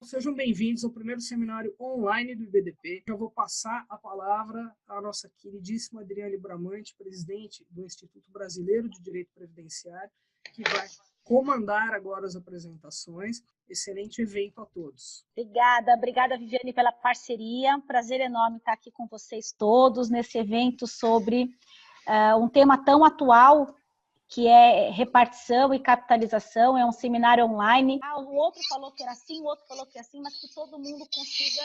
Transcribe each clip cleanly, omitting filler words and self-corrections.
Sejam bem-vindos ao primeiro seminário online do IBDP. Já vou passar a palavra à nossa queridíssima Adriane Bramante, presidente do Instituto Brasileiro de Direito Previdenciário, que vai comandar agora as apresentações. Excelente evento a todos. Obrigada, Viviane, pela parceria. Prazer enorme estar aqui com vocês todos nesse evento sobre um tema tão atual, que é repartição e capitalização. É um seminário online. O outro falou que era assim, o outro falou que é assim, mas que todo mundo consiga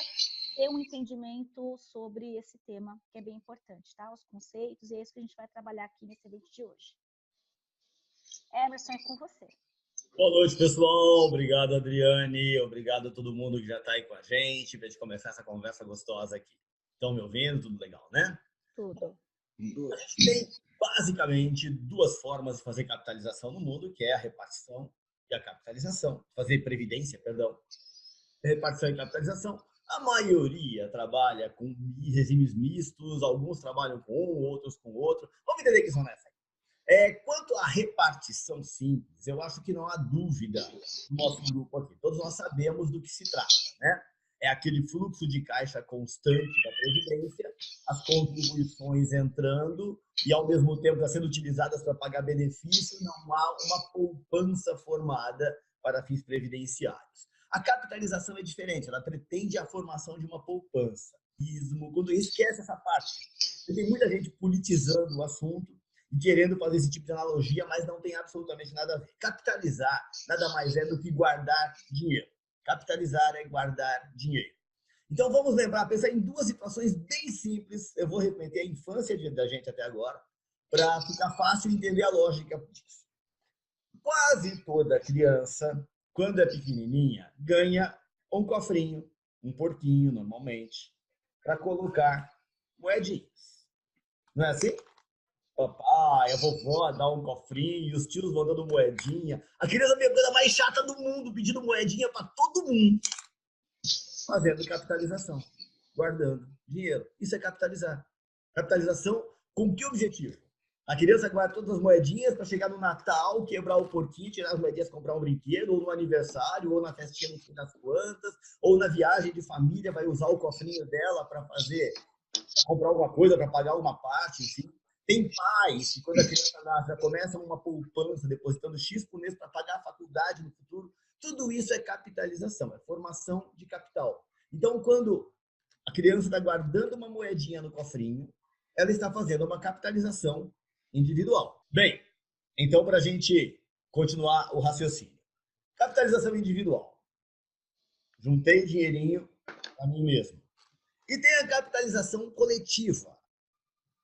ter um entendimento sobre esse tema, que é bem importante, tá? Os conceitos, e é isso que a gente vai trabalhar aqui nesse evento de hoje. Emerson, é com você. Boa noite, pessoal. Obrigado, Adriane. Obrigado a todo mundo que já está aí com a gente, para a gente começar essa conversa gostosa aqui. Estão me ouvindo? Tudo legal, né? Tudo. A gente tem, basicamente, duas formas de fazer capitalização no mundo, que é a repartição e a capitalização. Fazer previdência, perdão. Repartição e capitalização. A maioria trabalha com regimes mistos, alguns trabalham com um, outros com outro. Vamos entender que são nessa. Quanto à repartição simples, eu acho que não há dúvida no nosso grupo aqui. Todos nós sabemos do que se trata, né? É aquele fluxo de caixa constante da Previdência, as contribuições entrando e, ao mesmo tempo, sendo utilizadas para pagar benefício, não há uma poupança formada para fins previdenciários. A capitalização é diferente, ela pretende a formação de uma poupança. Quando esquece essa parte, tem muita gente politizando o assunto e querendo fazer esse tipo de analogia, mas não tem absolutamente nada a ver. Capitalizar nada mais é do que guardar dinheiro. Capitalizar é guardar dinheiro. Então, vamos lembrar, pensar em duas situações bem simples. Eu vou repetir a infância da gente até agora, para ficar fácil entender a lógica disso. Quase toda criança, quando é pequenininha, ganha um cofrinho, um porquinho, normalmente, para colocar moedinhas. Não é assim? Papai, a vovó dá um cofrinho e os tios vão dando moedinha. A criança é a coisa mais chata do mundo, pedindo moedinha para todo mundo. Fazendo capitalização, guardando dinheiro. Isso é capitalizar. Capitalização com que objetivo? A criança guarda todas as moedinhas para chegar no Natal, quebrar o porquinho, tirar as moedinhas, comprar um brinquedo, ou no aniversário, ou na festinha no fim das quantas, ou na viagem de família, vai usar o cofrinho dela para comprar alguma coisa, para pagar uma parte, enfim. Tem pais que, quando a criança nasce, já começam uma poupança, depositando X por mês para pagar a faculdade no futuro. Tudo isso é capitalização, é formação de capital. Então, quando a criança está guardando uma moedinha no cofrinho, ela está fazendo uma capitalização individual. Bem, então, para a gente continuar o raciocínio. Capitalização individual. Juntei dinheirinho a mim mesmo. E tem a capitalização coletiva.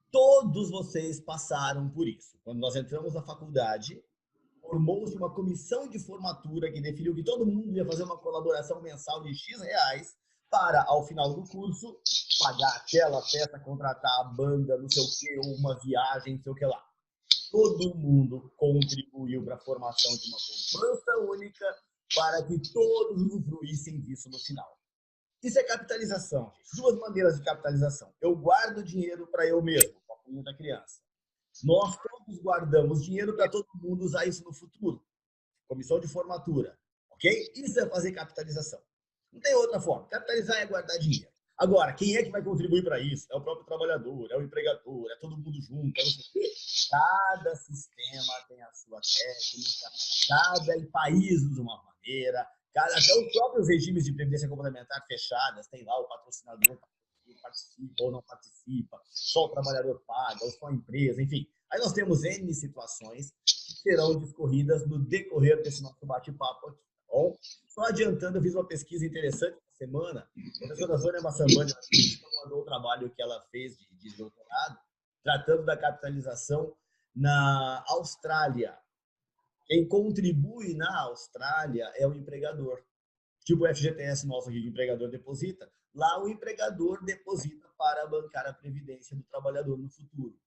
Todos vocês passaram por isso. Quando nós entramos na faculdade, formou-se uma comissão de formatura que definiu que todo mundo ia fazer uma colaboração mensal de X reais para, ao final do curso, pagar aquela festa, contratar a banda, não sei o quê, ou uma viagem, não sei o que lá. Todo mundo contribuiu para a formação de uma poupança única para que todos usufruíssem disso no final. Isso é capitalização, gente. Duas maneiras de capitalização. Eu guardo dinheiro para eu mesmo, com a cunha da criança. Nós todos guardamos dinheiro para todo mundo usar isso no futuro. Comissão de formatura, ok? Isso é fazer capitalização. Não tem outra forma. Capitalizar é guardar dinheiro. Agora, quem é que vai contribuir para isso? É o próprio trabalhador, é o empregador, é todo mundo junto, é não sei o quê. Cada sistema tem a sua técnica, cada país usa uma maneira, até os próprios regimes de previdência complementar fechadas, tem lá o patrocinador participa ou não participa, só o trabalhador paga, ou só a empresa, enfim. Aí nós temos N situações que serão discorridas no decorrer desse nosso bate-papo aqui, tá bom? Só adiantando, eu fiz uma pesquisa interessante essa semana. A professora Sônia Massambani mandou o trabalho que ela fez de doutorado, tratando da capitalização na Austrália. Quem contribui na Austrália é o empregador. Tipo o FGTS nosso aqui, que o empregador deposita. Lá o empregador deposita para bancar a previdência do trabalhador no futuro.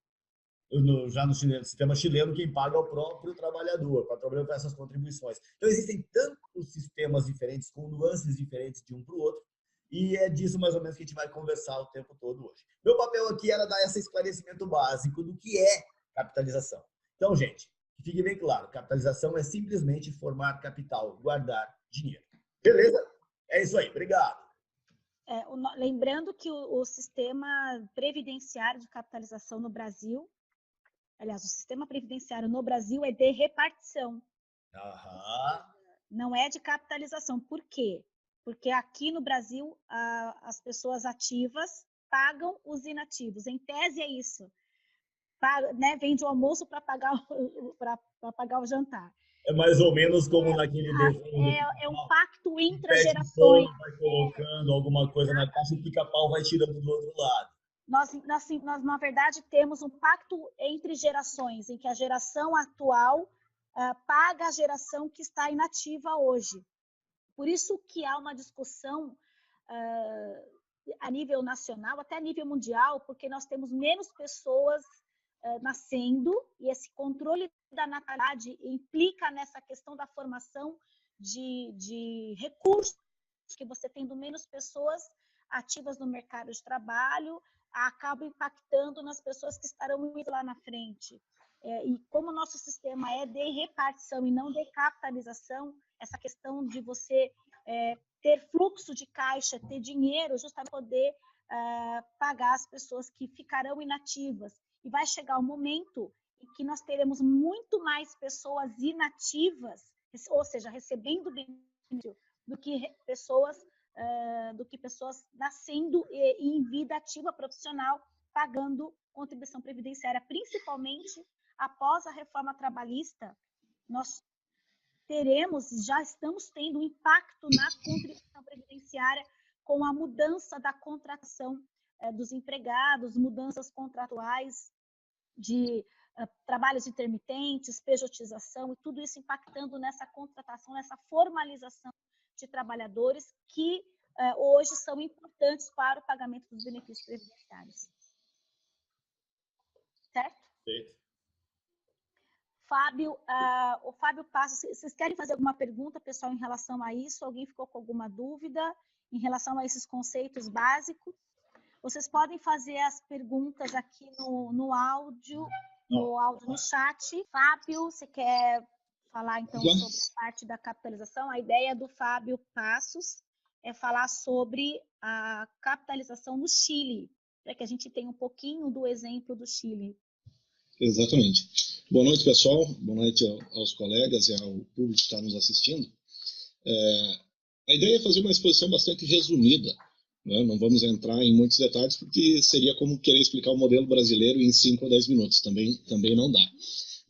Já no sistema chileno, quem paga é o próprio trabalhador, para o trabalhador para essas contribuições. Então, existem tantos sistemas diferentes, com nuances diferentes de um para o outro, e é disso mais ou menos que a gente vai conversar o tempo todo hoje. Meu papel aqui era dar esse esclarecimento básico do que é capitalização. Então, gente, que fique bem claro, capitalização é simplesmente formar capital, guardar dinheiro. Beleza? É isso aí, obrigado. Lembrando que o sistema previdenciário de capitalização no Brasil, aliás, o sistema previdenciário no Brasil é de repartição. Não é de capitalização. Por quê? Porque aqui no Brasil, as pessoas ativas pagam os inativos. Em tese é isso. Vende o almoço para pagar o jantar. É mais ou menos como naquele desenho. É um pacto intragerações. intragerações. Vai colocando alguma coisa na caixa e o pica-pau vai tirando do outro lado. Nós, na verdade, temos um pacto entre gerações, em que a geração atual paga a geração que está inativa hoje. Por isso que há uma discussão a nível nacional, até a nível mundial, porque nós temos menos pessoas nascendo, e esse controle da natalidade implica nessa questão da formação de recursos, que você tendo menos pessoas ativas no mercado de trabalho, acaba impactando nas pessoas que estarão indo lá na frente. E como o nosso sistema é de repartição e não de capitalização, essa questão de você ter fluxo de caixa, ter dinheiro, justamente poder pagar as pessoas que ficarão inativas. E vai chegar um momento em que nós teremos muito mais pessoas inativas, ou seja, recebendo benefício, do que pessoas nascendo em vida ativa profissional, pagando contribuição previdenciária, principalmente após a reforma trabalhista. Nós já estamos tendo um impacto na contribuição previdenciária com a mudança da contratação dos empregados, mudanças contratuais de trabalhos intermitentes, pejotização, e tudo isso impactando nessa contratação, nessa formalização de trabalhadores que hoje são importantes para o pagamento dos benefícios previdenciários. Certo? Perfeito. O Fábio Passos, vocês querem fazer alguma pergunta, pessoal, em relação a isso? Alguém ficou com alguma dúvida em relação a esses conceitos básicos? Vocês podem fazer as perguntas aqui no áudio, no chat. Fábio, você quer falar, então, sobre a parte da capitalização? A ideia do Fábio Passos é falar sobre a capitalização no Chile, para que a gente tenha um pouquinho do exemplo do Chile. Exatamente. Boa noite, pessoal. Boa noite aos colegas e ao público que está nos assistindo. A ideia é fazer uma exposição bastante resumida, né? Não vamos entrar em muitos detalhes, porque seria como querer explicar o modelo brasileiro em 5 ou 10 minutos. Também não dá.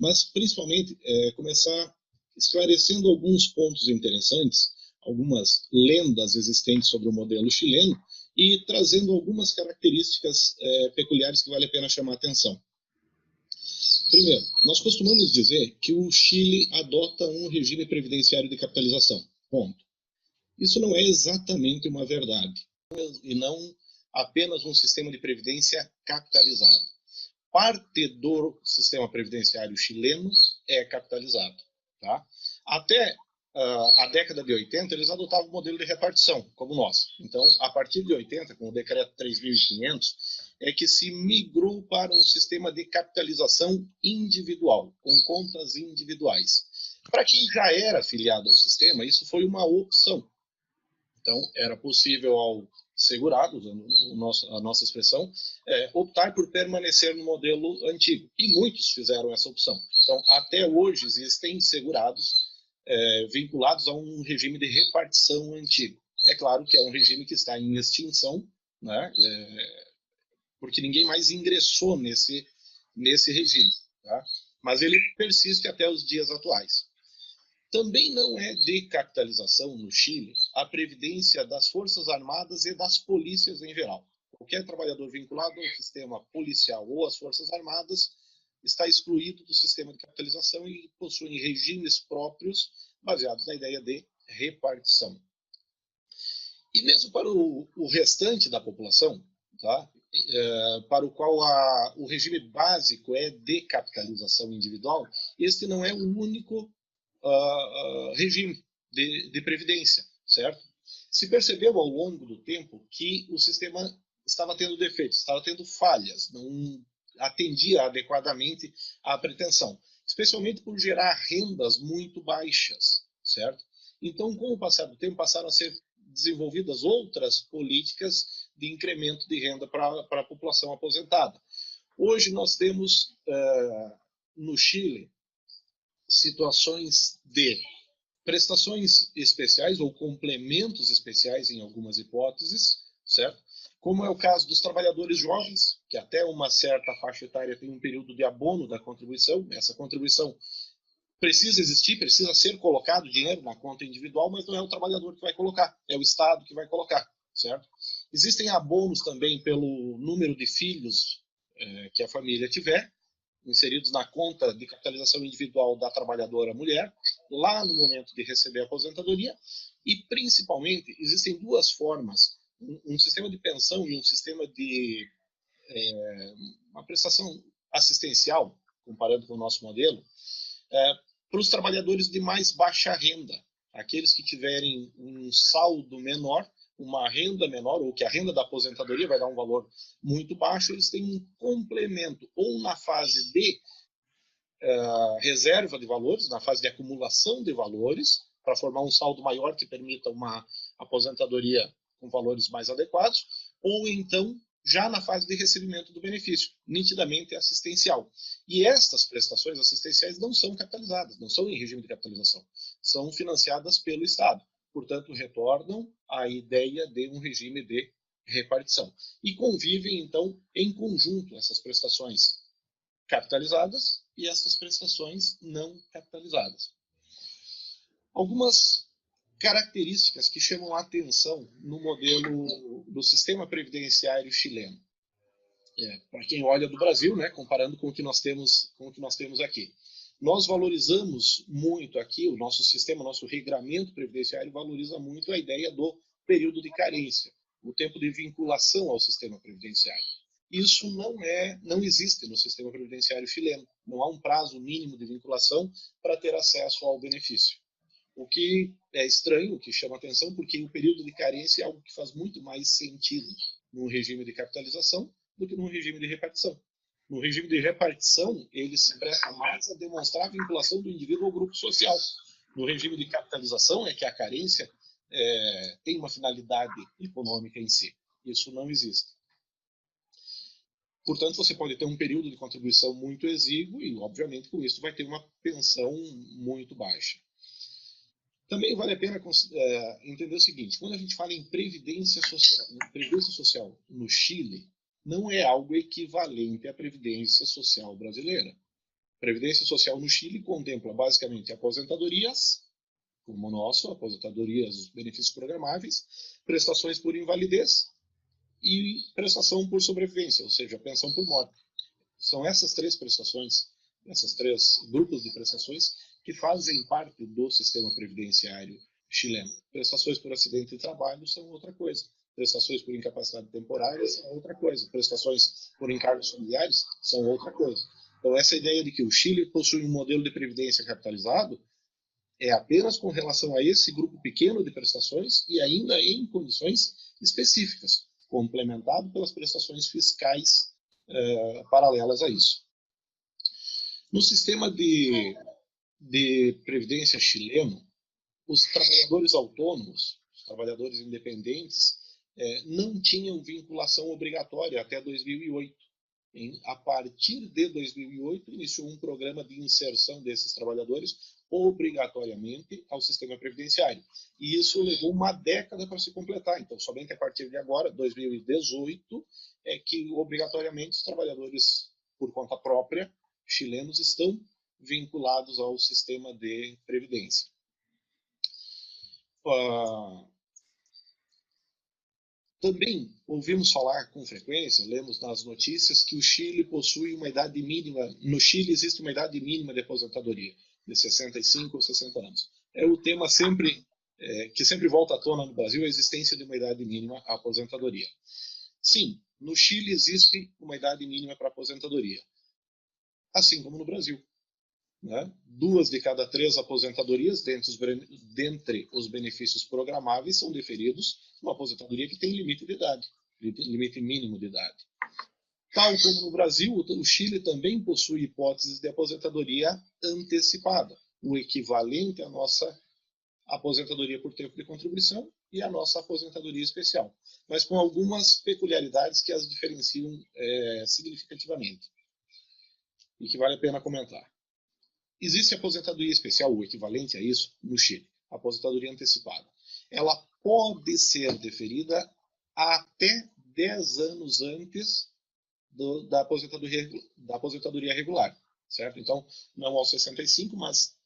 Mas, principalmente, começar esclarecendo alguns pontos interessantes, algumas lendas existentes sobre o modelo chileno e trazendo algumas características peculiares que vale a pena chamar a atenção. Primeiro, nós costumamos dizer que o Chile adota um regime previdenciário de capitalização. Ponto. Isso não é exatamente uma verdade, e não apenas um sistema de previdência capitalizado. Parte do sistema previdenciário chileno é capitalizado. Tá? Até a década de 80, eles adotavam o modelo de repartição, como nós. Então, a partir de 80, com o decreto 3.500, é que se migrou para um sistema de capitalização individual, com contas individuais. Para quem já era afiliado ao sistema, isso foi uma opção. Então, era possível ao segurado, usando a nossa expressão, optar por permanecer no modelo antigo. E muitos fizeram essa opção. Então, até hoje existem segurados vinculados a um regime de repartição antigo. É claro que é um regime que está em extinção, né? Porque ninguém mais ingressou nesse regime. Tá? Mas ele persiste até os dias atuais. Também não é de capitalização no Chile a previdência das Forças Armadas e das polícias em geral. Qualquer trabalhador vinculado ao sistema policial ou às Forças Armadas está excluído do sistema de capitalização e possui regimes próprios baseados na ideia de repartição. E mesmo para o restante da população, tá? Para o qual o regime básico é de capitalização individual, este não é o único regime de previdência, certo? Se percebeu ao longo do tempo que o sistema estava tendo defeitos, estava tendo falhas, não atendia adequadamente à pretensão, especialmente por gerar rendas muito baixas, certo? Então, com o passar do tempo, passaram a ser desenvolvidas outras políticas de incremento de renda para a população aposentada. Hoje nós temos, no Chile, situações de prestações especiais ou complementos especiais em algumas hipóteses, certo? Como é o caso dos trabalhadores jovens, que até uma certa faixa etária tem um período de abono da contribuição. Essa contribuição precisa existir, precisa ser colocado dinheiro na conta individual, mas não é o trabalhador que vai colocar, é o Estado que vai colocar, certo? Existem abonos também pelo número de filhos que a família tiver, inseridos na conta de capitalização individual da trabalhadora mulher, lá no momento de receber a aposentadoria, e principalmente existem duas formas, um sistema de pensão e um sistema de uma prestação assistencial, comparando com o nosso modelo, para os trabalhadores de mais baixa renda, aqueles que tiverem um saldo menor, uma renda menor, ou que a renda da aposentadoria vai dar um valor muito baixo, eles têm um complemento, ou na fase de reserva de valores, na fase de acumulação de valores, para formar um saldo maior que permita uma aposentadoria com valores mais adequados, ou então já na fase de recebimento do benefício, nitidamente assistencial. E estas prestações assistenciais não são capitalizadas, não são em regime de capitalização, são financiadas pelo Estado. Portanto, retornam à ideia de um regime de repartição. E convivem, então, em conjunto essas prestações capitalizadas e essas prestações não capitalizadas. Algumas características que chamam a atenção no modelo do sistema previdenciário chileno. Para quem olha do Brasil, né, comparando com o que nós temos aqui. Nós valorizamos muito aqui, o nosso sistema, o nosso regramento previdenciário valoriza muito a ideia do período de carência, o tempo de vinculação ao sistema previdenciário. Isso não existe no sistema previdenciário chileno. Não há um prazo mínimo de vinculação para ter acesso ao benefício. O que é estranho, o que chama atenção, porque o período de carência é algo que faz muito mais sentido num regime de capitalização do que num regime de repartição. No regime de repartição, ele se presta mais a demonstrar a vinculação do indivíduo ao grupo social. No regime de capitalização, é que a carência tem uma finalidade econômica em si. Isso não existe. Portanto, você pode ter um período de contribuição muito exíguo e, obviamente, com isso vai ter uma pensão muito baixa. Também vale a pena entender o seguinte, quando a gente fala em previdência social no Chile, não é algo equivalente à previdência social brasileira. Previdência social no Chile contempla basicamente aposentadorias, como o nosso, aposentadorias, os benefícios programáveis, prestações por invalidez e prestação por sobrevivência, ou seja, pensão por morte. São essas três prestações, esses três grupos de prestações que fazem parte do sistema previdenciário chileno. Prestações por acidente de trabalho são outra coisa. Prestações por incapacidade temporária são outra coisa. Prestações por encargos familiares são outra coisa. Então, essa ideia de que o Chile possui um modelo de previdência capitalizado é apenas com relação a esse grupo pequeno de prestações e ainda em condições específicas, complementado pelas prestações fiscais paralelas a isso. No sistema de previdência chileno, os trabalhadores autônomos, os trabalhadores independentes, não tinham vinculação obrigatória até 2008. A partir de 2008, iniciou um programa de inserção desses trabalhadores obrigatoriamente ao sistema previdenciário. E isso levou uma década para se completar. Então, somente a partir de agora, 2018, é que obrigatoriamente os trabalhadores por conta própria chilenos estão vinculados ao sistema de previdência. Também ouvimos falar com frequência, lemos nas notícias, que o Chile possui uma idade mínima, no Chile existe uma idade mínima de aposentadoria, de 65 ou 60 anos. É o tema que sempre volta à tona no Brasil, a existência de uma idade mínima à aposentadoria. Sim, no Chile existe uma idade mínima para aposentadoria, assim como no Brasil. Né? 2 de cada 3 aposentadorias, dentre os benefícios programáveis, são deferidos uma aposentadoria que tem limite de idade, limite mínimo de idade. Tal como no Brasil, o Chile também possui hipóteses de aposentadoria antecipada, o equivalente à a aposentadoria por tempo de contribuição e a nossa aposentadoria especial, mas com algumas peculiaridades que as diferenciam significativamente e que vale a pena comentar. Existe a aposentadoria especial, o equivalente a isso, no Chile, a aposentadoria antecipada. Ela pode ser deferida até 10 anos antes da aposentadoria regular, certo? Então, não aos 65, mas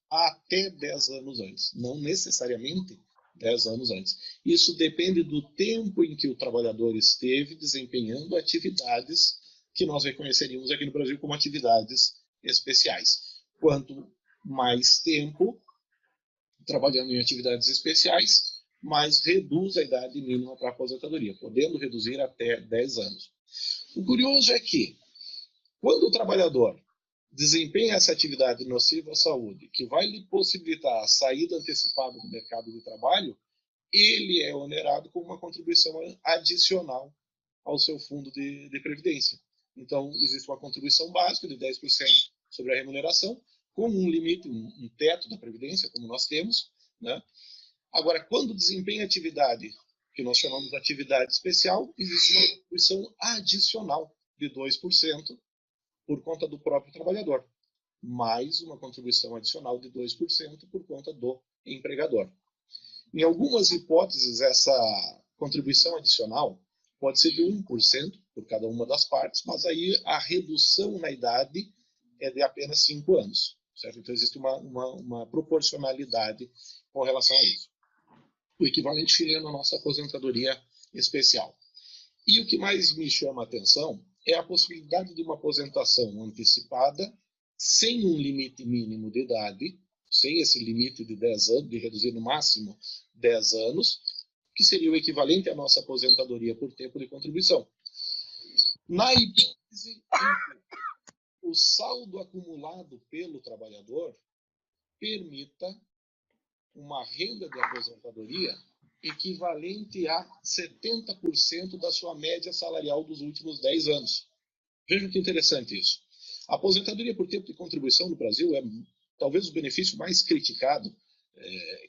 até 10 anos antes, não necessariamente 10 anos antes. Isso depende do tempo em que o trabalhador esteve desempenhando atividades que nós reconheceríamos aqui no Brasil como atividades especiais. Quanto mais tempo trabalhando em atividades especiais, mais reduz a idade mínima para a aposentadoria, podendo reduzir até 10 anos. O curioso é que, quando o trabalhador desempenha essa atividade nociva à saúde, que vai lhe possibilitar a saída antecipada do mercado de trabalho, ele é onerado com uma contribuição adicional ao seu fundo de previdência. Então, existe uma contribuição básica de 10% sobre a remuneração, com um limite, um teto da previdência, como nós temos, né? Agora, quando desempenha atividade que nós chamamos de atividade especial, existe uma contribuição adicional de 2% por conta do próprio trabalhador, mais uma contribuição adicional de 2% por conta do empregador. Em algumas hipóteses, essa contribuição adicional pode ser de 1% por cada uma das partes, mas aí a redução na idade é de apenas 5 anos. Certo? Então, existe uma proporcionalidade com relação a isso. O equivalente chileno à nossa aposentadoria especial. E o que mais me chama a atenção é a possibilidade de uma aposentação antecipada sem um limite mínimo de idade, sem esse limite de 10 anos, de reduzir no máximo 10 anos, que seria o equivalente à nossa aposentadoria por tempo de contribuição. Na hipótese em que o saldo acumulado pelo trabalhador permita uma renda de aposentadoria equivalente a 70% da sua média salarial dos últimos 10 anos. Vejam que interessante isso. A aposentadoria por tempo de contribuição no Brasil é talvez o benefício mais criticado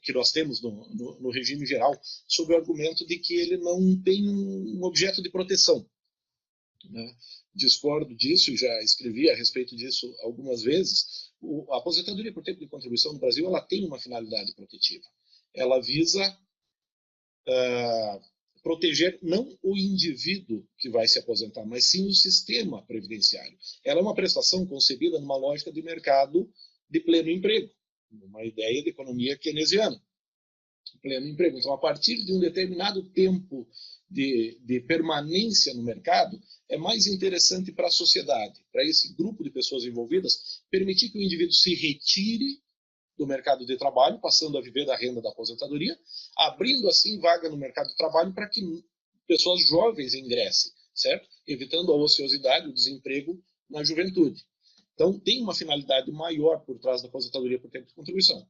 que nós temos no regime geral, sob o argumento de que ele não tem um objeto de proteção. Né? Discordo disso, já escrevi a respeito disso algumas vezes. A aposentadoria por tempo de contribuição no Brasil ela tem uma finalidade protetiva. Ela visa proteger não o indivíduo que vai se aposentar, mas sim o sistema previdenciário. Ela é uma prestação concebida numa lógica de mercado de pleno emprego, uma ideia de economia keynesiana. Pleno emprego. Então, a partir de um determinado tempo de permanência no mercado, é mais interessante para a sociedade, para esse grupo de pessoas envolvidas, permitir que o indivíduo se retire do mercado de trabalho, passando a viver da renda da aposentadoria, abrindo assim vaga no mercado de trabalho para que pessoas jovens ingressem, certo? Evitando a ociosidade, o desemprego na juventude. Então, tem uma finalidade maior por trás da aposentadoria por tempo de contribuição.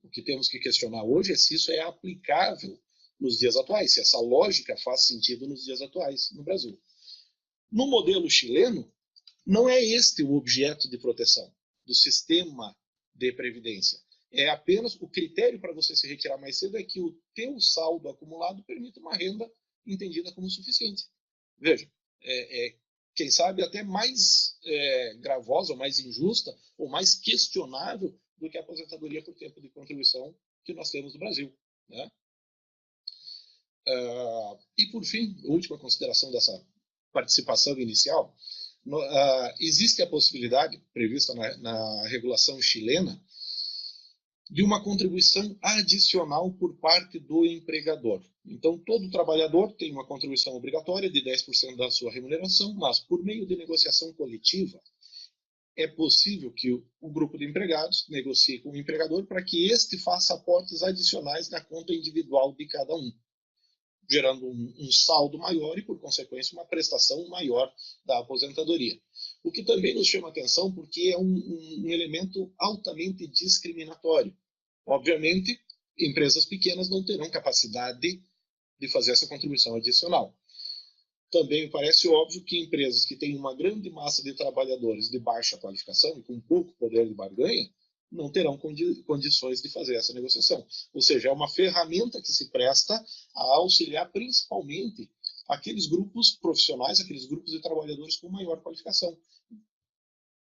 O que temos que questionar hoje é se isso é aplicável nos dias atuais, se essa lógica faz sentido nos dias atuais no Brasil. No modelo chileno, não é este o objeto de proteção do sistema de previdência. É apenas o critério para você se retirar mais cedo é que o teu saldo acumulado permita uma renda entendida como suficiente. Veja, quem sabe até mais gravosa, ou mais injusta, ou mais questionável do que a aposentadoria por tempo de contribuição que nós temos no Brasil. Né? E, por fim, última consideração dessa participação inicial, existe a possibilidade, prevista na regulação chilena, de uma contribuição adicional por parte do empregador. Então, todo trabalhador tem uma contribuição obrigatória de 10% da sua remuneração, mas, por meio de negociação coletiva, é possível que o grupo de empregados negocie com o empregador para que este faça aportes adicionais na conta individual de cada um, gerando um saldo maior e, por consequência, uma prestação maior da aposentadoria. O que também nos chama atenção porque é um elemento altamente discriminatório. Obviamente, empresas pequenas não terão capacidade de fazer essa contribuição adicional. Também me parece óbvio que empresas que têm uma grande massa de trabalhadores de baixa qualificação e com pouco poder de barganha não terão condições de fazer essa negociação. Ou seja, é uma ferramenta que se presta a auxiliar principalmente aqueles grupos profissionais, aqueles grupos de trabalhadores com maior qualificação.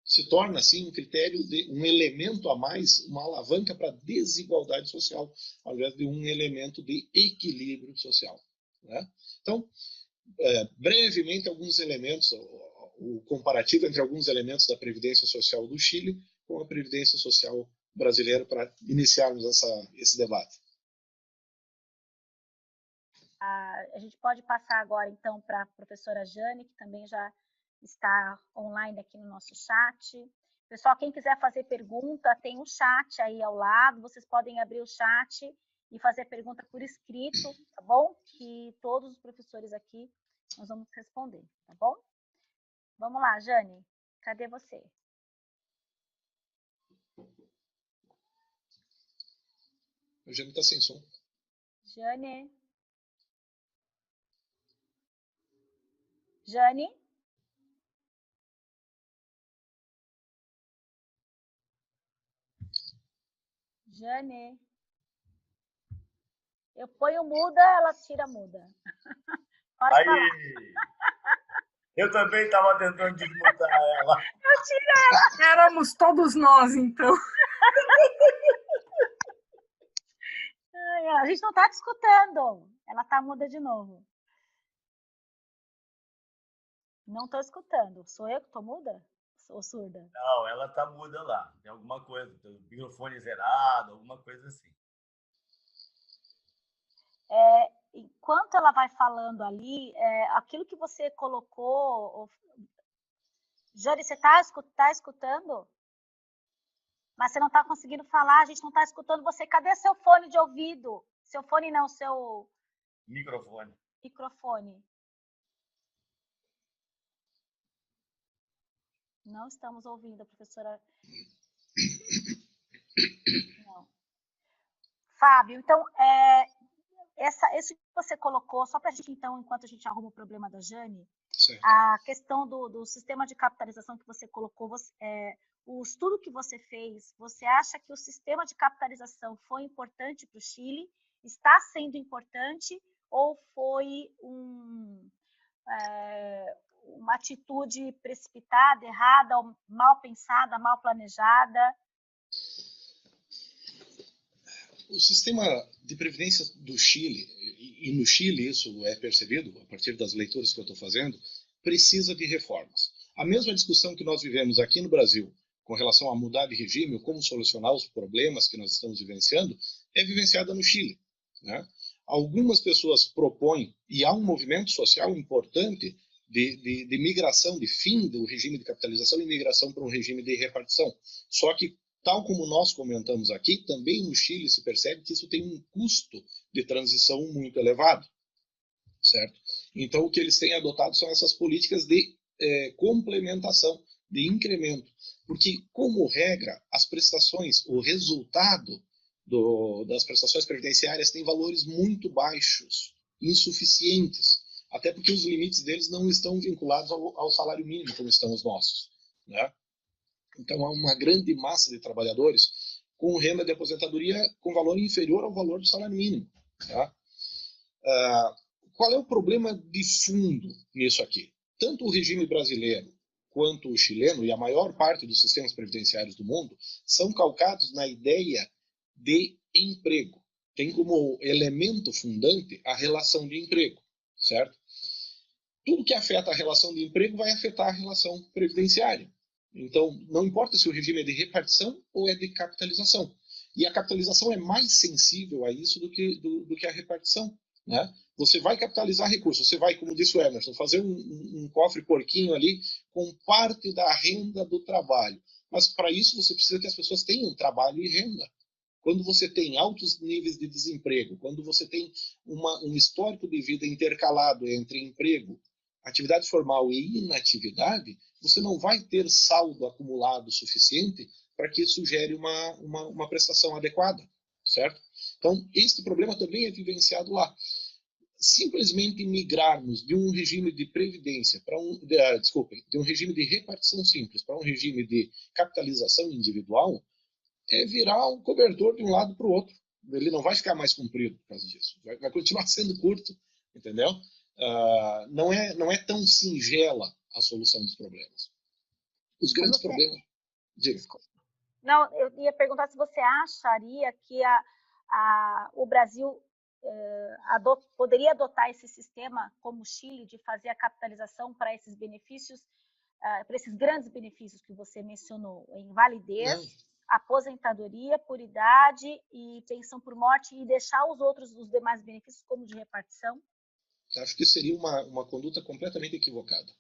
Se torna, assim, um critério, um elemento a mais, uma alavanca para a desigualdade social, ao invés de um elemento de equilíbrio social. Né? Então, brevemente, alguns elementos, o comparativo entre alguns elementos da Previdência Social do Chile com a Previdência Social brasileira, para iniciarmos esse debate. A gente pode passar agora, então, para a professora Jane, que também já está online aqui no nosso chat. Pessoal, quem quiser fazer pergunta, tem um chat aí ao lado, vocês podem abrir o chat e fazer pergunta por escrito, tá bom? Que todos os professores aqui nós vamos responder, tá bom? Vamos lá, Jane, cadê você? A Jane está sem som. Jane? Jane? Jane? Eu ponho muda, ela tira muda. Pode Aí! falar. Eu também estava tentando desmutar ela. Eu tiro ela. Éramos todos nós, então. A gente não está te escutando. Ela está muda de novo. Não estou escutando. Sou eu que estou muda? Ou surda? Não, ela está muda lá. Tem alguma coisa, tem o microfone zerado, alguma coisa assim. Enquanto ela vai falando ali, aquilo que você colocou... Jane, você está escutando? Mas você não está conseguindo falar, a gente não está escutando você. Cadê seu fone de ouvido? Seu fone não, seu... Microfone. Microfone. Não estamos ouvindo a professora... Não. Fábio, então, isso que você colocou, só para a gente, então, enquanto a gente arruma o problema da Jane, certo. A questão do sistema de capitalização que você colocou, o estudo que você fez, você acha que o sistema de capitalização foi importante para o Chile? Está sendo importante ou foi uma atitude precipitada, errada, mal pensada, mal planejada? O sistema de previdência do Chile, e no Chile isso é percebido a partir das leituras que eu estou fazendo, precisa de reformas. A mesma discussão que nós vivemos aqui no Brasil com relação a mudar de regime ou como solucionar os problemas que nós estamos vivenciando, é vivenciada no Chile. Né? Algumas pessoas propõem, e há um movimento social importante de migração, de fim do regime de capitalização e migração para um regime de repartição. Só que, tal como nós comentamos aqui, também no Chile se percebe que isso tem um custo de transição muito elevado, certo? Então, o que eles têm adotado são essas políticas de complementação, de incremento, porque, como regra, as prestações, o resultado das prestações previdenciárias tem valores muito baixos, insuficientes, até porque os limites deles não estão vinculados ao salário mínimo, como estão os nossos, né? Então, há uma grande massa de trabalhadores com renda de aposentadoria com valor inferior ao valor do salário mínimo. Tá? Qual é o problema de fundo nisso aqui? Tanto o regime brasileiro quanto o chileno, e a maior parte dos sistemas previdenciários do mundo, são calcados na ideia de emprego. Tem como elemento fundante a relação de emprego, certo? Tudo que afeta a relação de emprego vai afetar a relação previdenciária. Então, não importa se o regime é de repartição ou é de capitalização. E a capitalização é mais sensível a isso do que a repartição. Né? Você vai capitalizar recursos, você vai, como disse o Emerson, fazer um cofre porquinho ali com parte da renda do trabalho. Mas, para isso, você precisa que as pessoas tenham trabalho e renda. Quando você tem altos níveis de desemprego, quando você tem um histórico de vida intercalado entre emprego, atividade formal e inatividade, você não vai ter saldo acumulado suficiente para que isso gere uma prestação adequada, certo? Então, este problema também é vivenciado lá. Simplesmente migrarmos de um regime de previdência para de um regime de repartição simples para um regime de capitalização individual é virar um cobertor de um lado para o outro. Ele não vai ficar mais comprido por causa disso. Vai continuar sendo curto, entendeu? Não é tão singela a solução dos problemas. Os grandes problemas... Diga. Não, eu ia perguntar se você acharia que o Brasil poderia adotar esse sistema como o Chile, de fazer a capitalização para esses benefícios, para esses grandes benefícios que você mencionou, em validez, aposentadoria por idade e pensão por morte, e deixar os demais benefícios como de repartição? Acho que seria uma conduta completamente equivocada.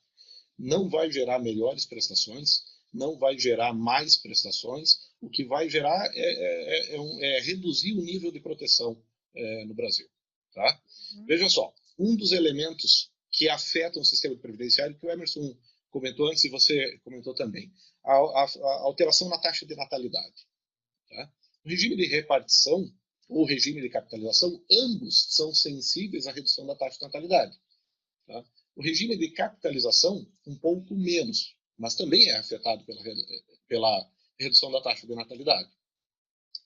Não vai gerar melhores prestações, não vai gerar mais prestações. O que vai gerar é reduzir o nível de proteção no Brasil. Tá? Veja só, um dos elementos que afetam o sistema previdenciário, que o Emerson comentou antes e você comentou também, a alteração na taxa de natalidade. Tá? O regime de repartição ou o regime de capitalização, ambos são sensíveis à redução da taxa de natalidade. Tá? O regime de capitalização, um pouco menos, mas também é afetado pela redução da taxa de natalidade.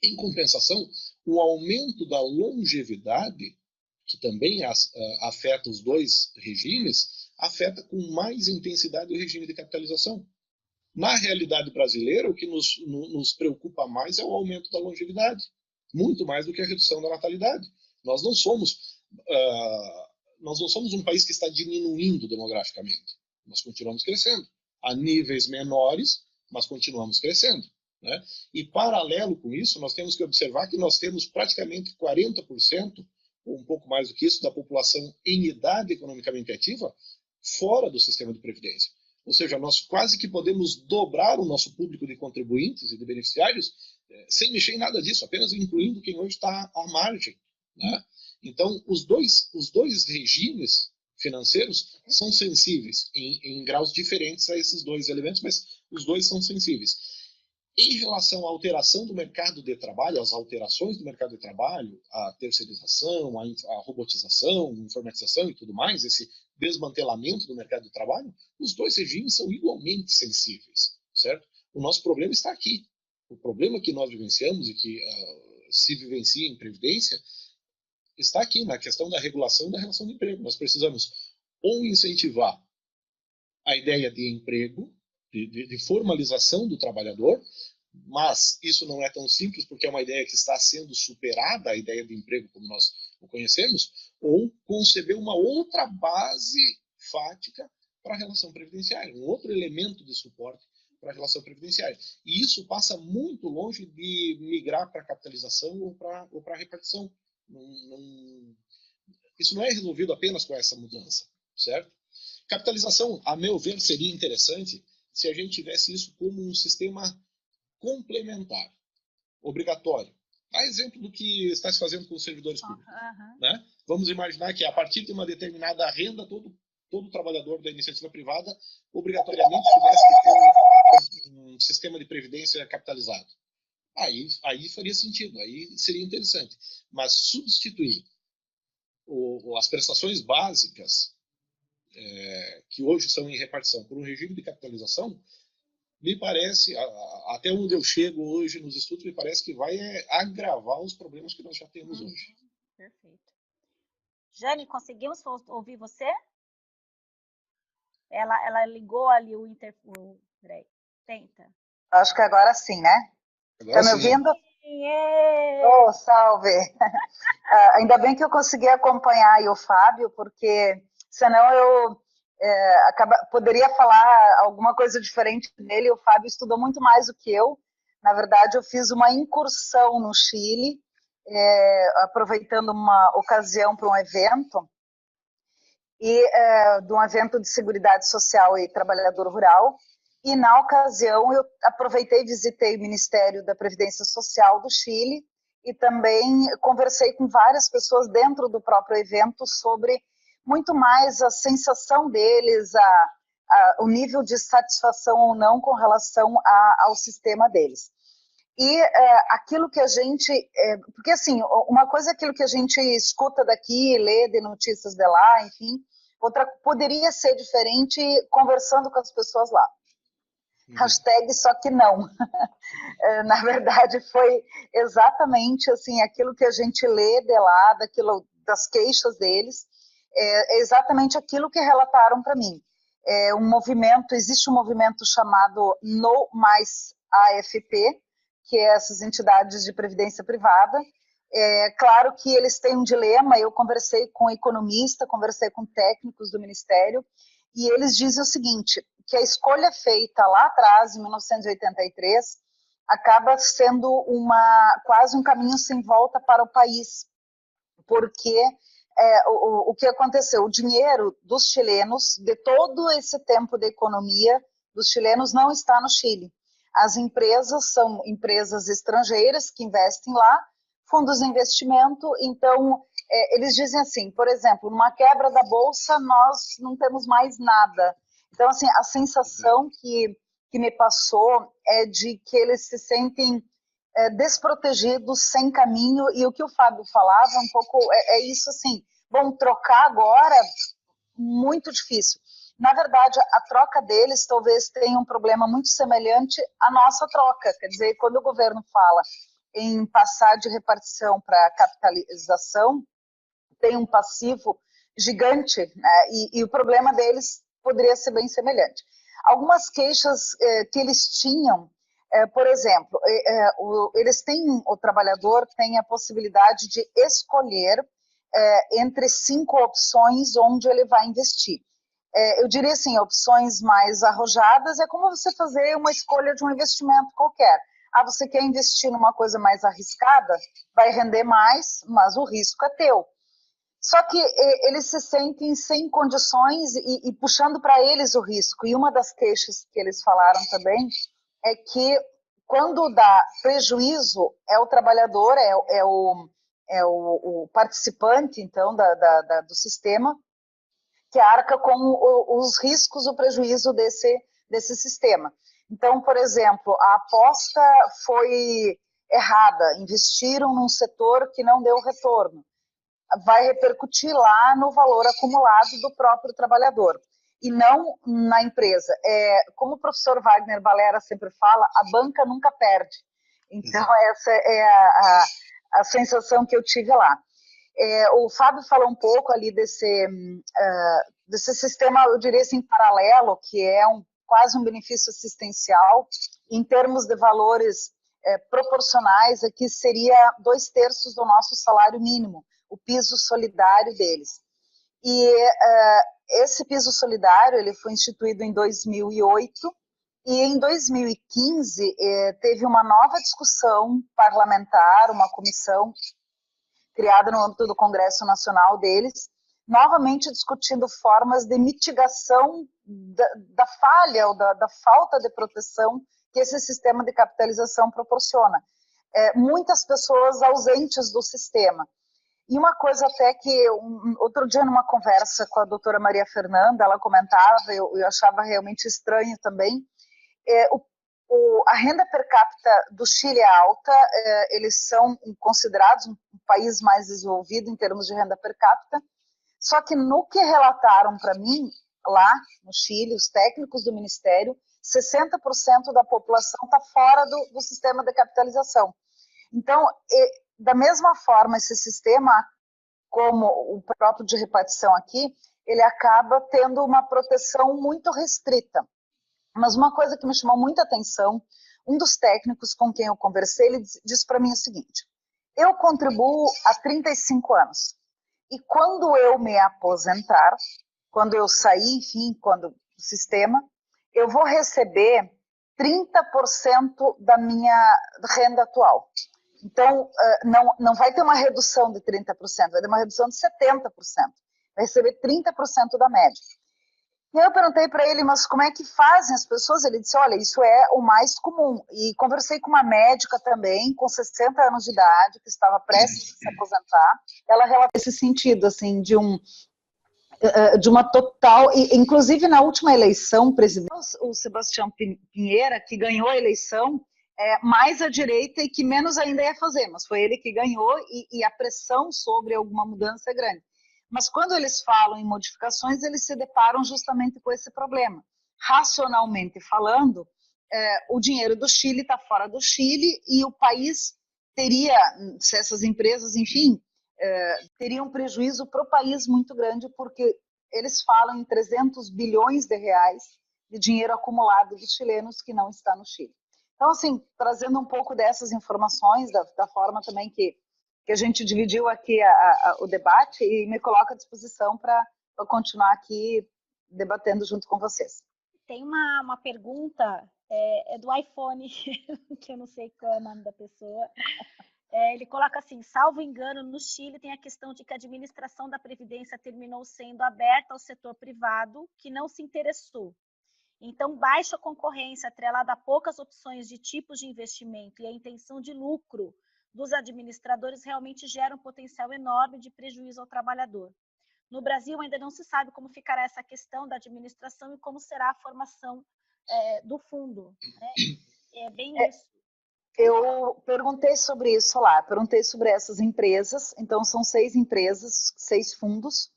Em compensação, o aumento da longevidade, que também afeta os dois regimes, afeta com mais intensidade o regime de capitalização. Na realidade brasileira, o que nos preocupa mais é o aumento da longevidade, muito mais do que a redução da natalidade. Nós não somos um país que está diminuindo demograficamente. Nós continuamos crescendo, a níveis menores, mas continuamos crescendo. Né? E, paralelo com isso, nós temos que observar que nós temos praticamente 40%, ou um pouco mais do que isso, da população em idade economicamente ativa fora do sistema de previdência. Ou seja, nós quase que podemos dobrar o nosso público de contribuintes e de beneficiários sem mexer em nada disso, apenas incluindo quem hoje está à margem. Né? Então, os dois regimes financeiros são sensíveis em graus diferentes a esses dois elementos, mas os dois são sensíveis. Em relação à alteração do mercado de trabalho, às alterações do mercado de trabalho, a terceirização, a robotização, a informatização e tudo mais, esse desmantelamento do mercado de trabalho, os dois regimes são igualmente sensíveis, certo? O nosso problema está aqui. O problema que nós vivenciamos e que se vivencia em Previdência está aqui, na questão da regulação da relação de emprego. Nós precisamos ou incentivar a ideia de emprego, de formalização do trabalhador, mas isso não é tão simples porque é uma ideia que está sendo superada, a ideia de emprego como nós o conhecemos, ou conceber uma outra base fática para a relação previdenciária, um outro elemento de suporte para a relação previdenciária. E isso passa muito longe de migrar para a capitalização ou para a repartição. Isso não é resolvido apenas com essa mudança, certo? Capitalização, a meu ver, seria interessante se a gente tivesse isso como um sistema complementar, obrigatório. A exemplo do que está se fazendo com os servidores públicos. Né? Vamos imaginar que a partir de uma determinada renda, todo trabalhador da iniciativa privada obrigatoriamente tivesse que ter um sistema de previdência capitalizado. Aí faria sentido, aí seria interessante. Mas substituir as prestações básicas que hoje são em repartição por um regime de capitalização, me parece, até onde eu chego hoje nos estudos, me parece que vai agravar os problemas que nós já temos hoje. Perfeito. Jane, conseguimos ouvir você? Ela ligou ali o interfone. Peraí, tenta. Acho que agora sim, né? Está me ouvindo? Oh, salve! Ainda bem que eu consegui acompanhar aí o Fábio, porque senão eu poderia falar alguma coisa diferente dele. O Fábio estudou muito mais do que eu. Na verdade, eu fiz uma incursão no Chile, aproveitando uma ocasião para um evento, de um evento de Seguridade Social e Trabalhador Rural. E, na ocasião, eu aproveitei e visitei o Ministério da Previdência Social do Chile e também conversei com várias pessoas dentro do próprio evento sobre muito mais a sensação deles, o nível de satisfação ou não com relação ao sistema deles. E aquilo que a gente... porque, assim, uma coisa é aquilo que a gente escuta daqui, lê de notícias de lá, enfim, outra poderia ser diferente conversando com as pessoas lá. Hashtag só que não. Na verdade, foi exatamente assim, aquilo que a gente lê de lá, das queixas deles, é exatamente aquilo que relataram para mim. Existe um movimento chamado No Mais AFP, que é essas entidades de previdência privada. Claro que eles têm um dilema, eu conversei com economista, conversei com técnicos do Ministério, e eles dizem o seguinte, que a escolha feita lá atrás, em 1983, acaba sendo quase um caminho sem volta para o país, porque o que aconteceu? O dinheiro dos chilenos, de todo esse tempo de economia dos chilenos, não está no Chile. As empresas são empresas estrangeiras que investem lá, fundos de investimento, então eles dizem assim, por exemplo, numa quebra da bolsa nós não temos mais nada. Então, assim, a sensação que me passou é de que eles se sentem desprotegidos, sem caminho, e o que o Fábio falava um pouco é isso assim, bom, trocar agora, muito difícil. Na verdade, a troca deles talvez tenha um problema muito semelhante à nossa troca, quer dizer, quando o governo fala em passar de repartição para capitalização, tem um passivo gigante, né? E o problema deles poderia ser bem semelhante. Algumas queixas que eles tinham, por exemplo, o trabalhador tem a possibilidade de escolher entre 5 opções onde ele vai investir. Eu diria assim, opções mais arrojadas é como você fazer uma escolha de um investimento qualquer. Você quer investir numa coisa mais arriscada? Vai render mais, mas o risco é teu. Só que eles se sentem sem condições e puxando para eles o risco. E uma das queixas que eles falaram também é que quando dá prejuízo é o trabalhador, o participante, então, do sistema, que arca com os riscos, o prejuízo desse sistema. Então, por exemplo, a aposta foi errada, investiram num setor que não deu retorno. Vai repercutir lá no valor acumulado do próprio trabalhador, e não na empresa. Como o professor Wagner Valera sempre fala, a banca nunca perde. Então, essa é a sensação que eu tive lá. O Fábio falou um pouco ali desse sistema, eu diria assim, paralelo, que é quase um benefício assistencial, em termos de valores proporcionais, aqui seria 2/3 do nosso salário mínimo, o piso solidário deles. E esse piso solidário ele foi instituído em 2008, e em 2015 teve uma nova discussão parlamentar, uma comissão criada no âmbito do Congresso Nacional deles, novamente discutindo formas de mitigação da falha ou da falta de proteção que esse sistema de capitalização proporciona. Muitas pessoas ausentes do sistema. E uma coisa até que, outro dia numa conversa com a doutora Maria Fernanda, ela comentava, eu achava realmente estranho também, a renda per capita do Chile é alta, eles são considerados um país mais desenvolvido em termos de renda per capita, só que no que relataram para mim, lá no Chile, os técnicos do Ministério, 60% da população está fora do sistema de capitalização. Então, da mesma forma, esse sistema, como o próprio de repartição aqui, ele acaba tendo uma proteção muito restrita. Mas uma coisa que me chamou muita atenção, um dos técnicos com quem eu conversei, ele disse para mim o seguinte: eu contribuo há 35 anos, e quando eu me aposentar, quando eu sair, enfim, do sistema, eu vou receber 30% da minha renda atual. Então, não vai ter uma redução de 30%, vai ter uma redução de 70%. Vai receber 30% da média. E aí eu perguntei para ele, mas como é que fazem as pessoas? Ele disse, olha, isso é o mais comum. E conversei com uma médica também, com 60 anos de idade, que estava prestes a se aposentar. Ela relatou esse sentido, assim, de uma total... Inclusive, na última eleição, o Sebastião Pinheira, que ganhou a eleição, mais à direita e que menos ainda ia fazer, mas foi ele que ganhou e a pressão sobre alguma mudança é grande. Mas quando eles falam em modificações, eles se deparam justamente com esse problema. Racionalmente falando, o dinheiro do Chile está fora do Chile e o país teria, se essas empresas, enfim, teriam um prejuízo para o país muito grande, porque eles falam em 300 bilhões de reais de dinheiro acumulado dos chilenos que não está no Chile. Então, assim, trazendo um pouco dessas informações, da forma também que a gente dividiu aqui o debate, e me coloco à disposição para continuar aqui debatendo junto com vocês. Tem uma pergunta, é do iPhone, que eu não sei qual é o nome da pessoa. Ele coloca assim, salvo engano, no Chile tem a questão de que a administração da Previdência terminou sendo aberta ao setor privado, que não se interessou. Então, baixa concorrência atrelada a poucas opções de tipos de investimento e a intenção de lucro dos administradores realmente gera um potencial enorme de prejuízo ao trabalhador. No Brasil, ainda não se sabe como ficará essa questão da administração e como será a formação do fundo. Né? É bem isso. Eu perguntei sobre isso lá, perguntei sobre essas empresas, então são 6 empresas, 6 fundos,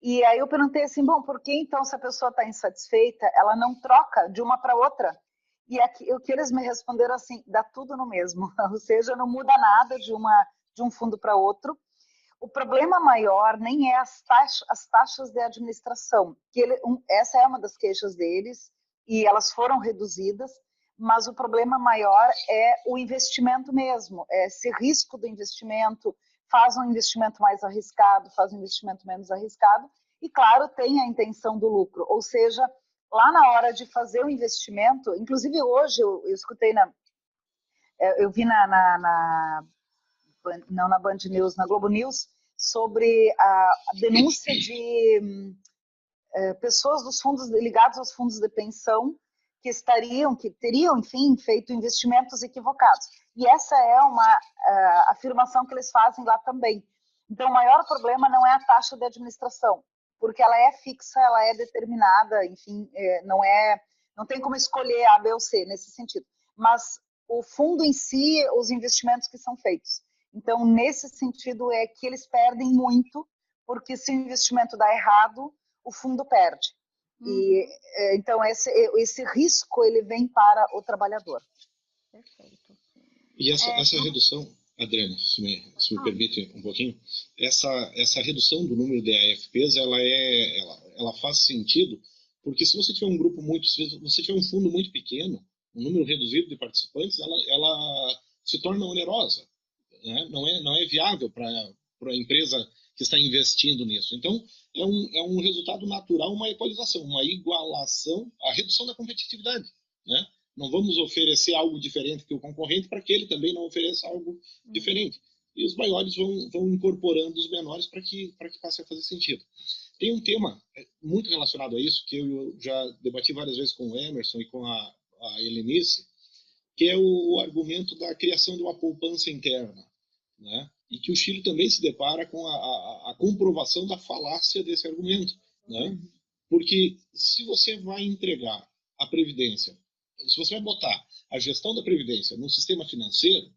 e aí eu perguntei assim, bom, por que então se a pessoa está insatisfeita, ela não troca de uma para outra? E aqui, o que eles me responderam assim, dá tudo no mesmo, ou seja, não muda nada de um fundo para outro. O problema maior nem é as taxas de administração, que essa é uma das queixas deles, e elas foram reduzidas, mas o problema maior é o investimento mesmo, é esse risco do investimento, faz um investimento mais arriscado, faz um investimento menos arriscado, e claro, tem a intenção do lucro, ou seja, lá na hora de fazer o investimento, inclusive hoje eu escutei, eu vi não na Band News, na Globo News, sobre a denúncia de pessoas dos fundos ligados aos fundos de pensão que teriam, enfim, feito investimentos equivocados. E essa é uma afirmação que eles fazem lá também. Então, o maior problema não é a taxa de administração, porque ela é fixa, ela é determinada, enfim, não tem como escolher A, B ou C nesse sentido. Mas o fundo em si, os investimentos que são feitos. Então, nesse sentido, é que eles perdem muito, porque se o investimento dá errado, o fundo perde. E, então, esse risco ele vem para o trabalhador. Perfeito. E essa redução, Adriana, se me permite um pouquinho, essa redução do número de AFPs, ela faz sentido, porque se você tiver um grupo se você tiver um fundo muito pequeno, um número reduzido de participantes, ela se torna onerosa, né? Não é viável para a empresa que está investindo nisso. Então, é um resultado natural, uma equalização, uma igualação, a redução da competitividade, né? Não vamos oferecer algo diferente que o concorrente para que ele também não ofereça algo diferente. E os maiores vão incorporando os menores para que passe a fazer sentido. Tem um tema muito relacionado a isso, que eu já debati várias vezes com o Emerson e com a Helenice, que é o argumento da criação de uma poupança interna, né? E que o Chile também se depara com a comprovação da falácia desse argumento, né? Porque se você vai entregar a Previdência, se você vai botar a gestão da Previdência no sistema financeiro,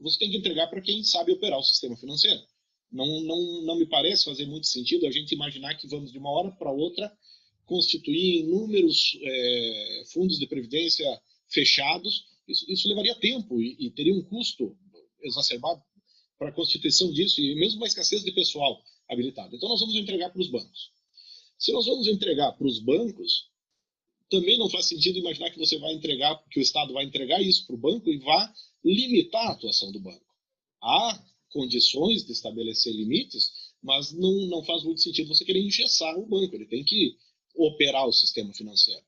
você tem que entregar para quem sabe operar o sistema financeiro. Não me parece fazer muito sentido a gente imaginar que vamos de uma hora para outra constituir inúmeros fundos de previdência fechados. Isso levaria tempo e teria um custo exacerbado para a constituição disso e mesmo uma escassez de pessoal habilitado. Então nós vamos entregar para os bancos. Se nós vamos entregar para os bancos, também não faz sentido imaginar que você vai entregar, que o Estado vai entregar isso para o banco e vá limitar a atuação do banco. Há condições de estabelecer limites, mas não faz muito sentido você querer engessar o banco. Ele tem que operar o sistema financeiro.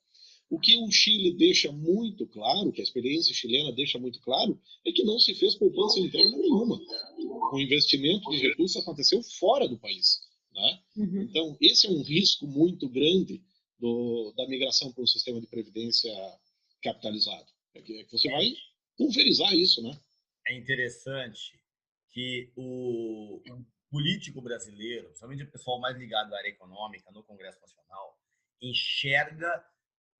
O que o Chile deixa muito claro, que a experiência chilena deixa muito claro, é que não se fez poupança interna nenhuma. O investimento de recursos aconteceu fora do país, né? Então, esse é um risco muito grande da migração para um sistema de previdência capitalizado. É que você vai pulverizar isso, né? É interessante que o político brasileiro, principalmente o pessoal mais ligado à área econômica no Congresso Nacional, enxerga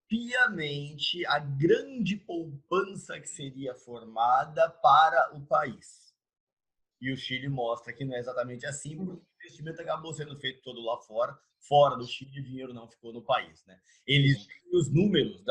piamente a grande poupança que seria formada para o país. E o Chile mostra que não é exatamente assim, porque investimento acabou sendo feito todo lá fora do Chile, o dinheiro não ficou no país, né? Eles, os números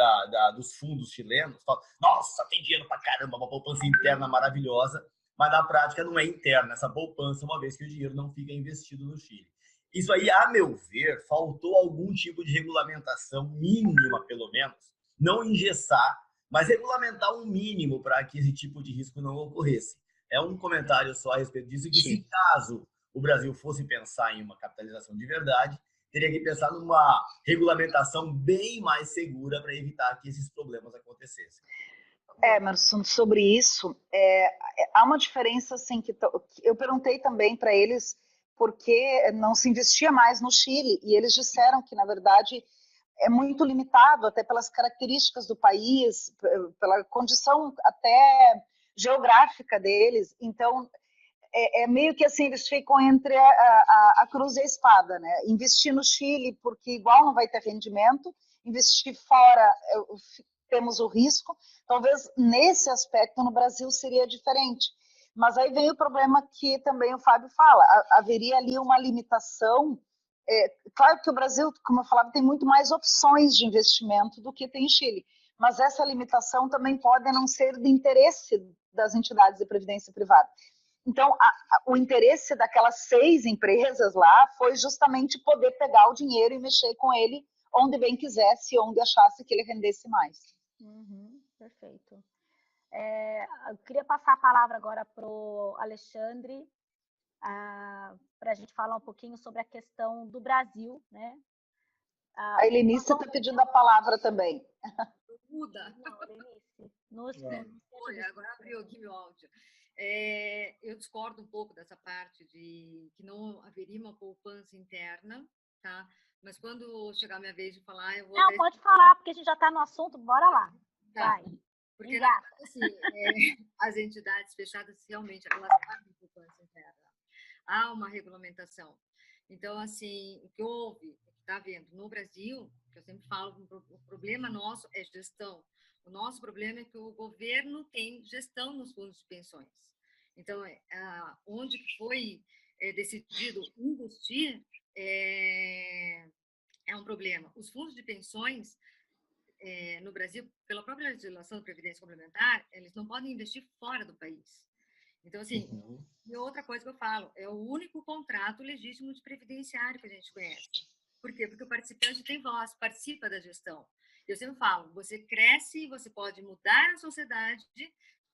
dos fundos chilenos, falam, nossa, tem dinheiro pra caramba, uma poupança interna maravilhosa, mas na prática não é interna essa poupança, uma vez que o dinheiro não fica investido no Chile. Isso aí, a meu ver, faltou algum tipo de regulamentação mínima, pelo menos, não engessar, mas regulamentar um mínimo para que esse tipo de risco não ocorresse. É um comentário só a respeito disso, que se caso o Brasil fosse pensar em uma capitalização de verdade, teria que pensar numa regulamentação bem mais segura para evitar que esses problemas acontecessem. Emerson, sobre isso, há uma diferença assim, que eu perguntei também para eles por que não se investia mais no Chile, e eles disseram que, na verdade, é muito limitado, até pelas características do país, pela condição até geográfica deles. Então, meio que assim, eles ficam entre a cruz e a espada, né? Investir no Chile, porque igual não vai ter rendimento, investir fora, temos o risco. Talvez nesse aspecto no Brasil seria diferente. Mas aí vem o problema que também o Fábio fala, haveria ali uma limitação. Claro que o Brasil, como eu falava, tem muito mais opções de investimento do que tem em Chile, mas essa limitação também pode não ser de interesse das entidades de previdência privada. Então, o interesse daquelas 6 empresas lá foi justamente poder pegar o dinheiro e mexer com ele onde bem quisesse, onde achasse que ele rendesse mais. Perfeito. Eu queria passar a palavra agora para o Alexandre, para a gente falar um pouquinho sobre a questão do Brasil, né? A Helenice está pedindo a palavra também. Muda. Não, Helenice. Oi, agora abriu aqui meu áudio. Eu discordo um pouco dessa parte de que não haveria uma poupança interna, tá? Mas quando chegar a minha vez de falar, eu vou... Não, pode falar, porque a gente já está no assunto, bora lá. Tá. Vai. Porque, assim, as entidades fechadas, realmente, elas fazem poupança interna. Há uma regulamentação. Então, assim, o que houve, o que está havendo no Brasil, que eu sempre falo, o problema nosso é gestão. O nosso problema é que o governo tem gestão nos fundos de pensões. Então, onde foi decidido investir é um problema. Os fundos de pensões no Brasil, pela própria legislação de previdência complementar, eles não podem investir fora do país. Então, assim, e outra coisa que eu falo, é o único contrato legítimo de previdenciário que a gente conhece. Por quê? Porque o participante tem voz, participa da gestão. Eu sempre falo, você cresce, você pode mudar a sociedade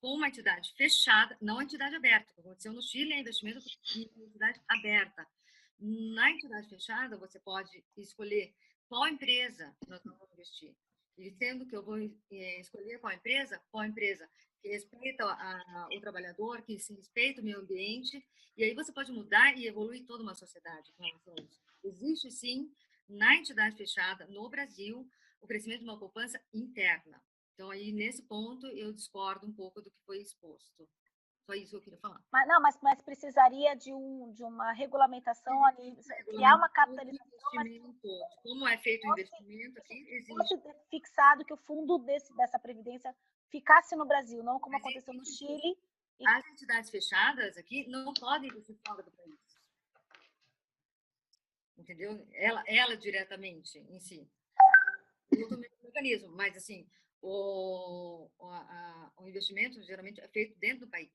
com uma entidade fechada, não a entidade aberta. O que aconteceu no Chile é investimento em entidade aberta. Na entidade fechada, você pode escolher qual empresa nós vamos investir. E sendo que eu vou escolher qual empresa que respeita o trabalhador, que se respeita o meio ambiente, e aí você pode mudar e evoluir toda uma sociedade com relação a isso. Existe, sim, na entidade fechada, no Brasil, o crescimento de uma poupança interna. Então, aí, nesse ponto, eu discordo um pouco do que foi exposto. Só isso que eu queria falar. Mas precisaria de uma regulamentação, criar uma capitalização. Como é feito o investimento aqui, existe. Fosse fixado que o fundo dessa previdência ficasse no Brasil, não como aconteceu no Chile. As entidades fechadas aqui não podem investir fora do país. Entendeu? Ela diretamente, em si. Outro mecanismo, mas, assim, o investimento geralmente é feito dentro do país.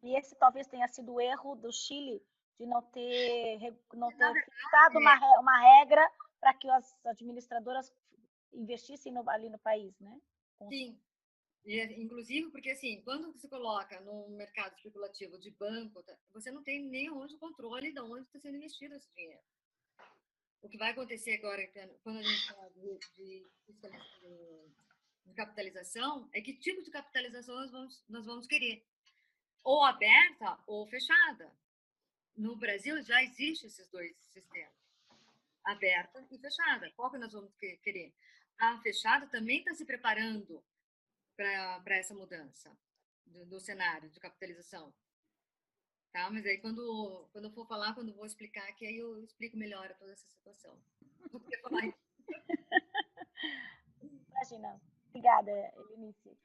E esse talvez tenha sido o erro do Chile de não ter fixado uma regra para que as administradoras investissem ali no país, né? Sim. Inclusive, porque, assim, quando você coloca no mercado especulativo de banco, você não tem nem onde o controle de onde está sendo investido esse dinheiro. O que vai acontecer agora, quando a gente fala de capitalização, é que tipo de capitalização nós vamos querer. Ou aberta ou fechada. No Brasil já existem esses dois sistemas. Aberta e fechada. Qual que nós vamos querer? A fechada também está se preparando para essa mudança do cenário de capitalização. Tá? Mas aí, quando eu for falar, quando eu vou explicar, que aí eu explico melhor toda essa situação. Não queria falar isso. Imagina. Obrigada, Helenice.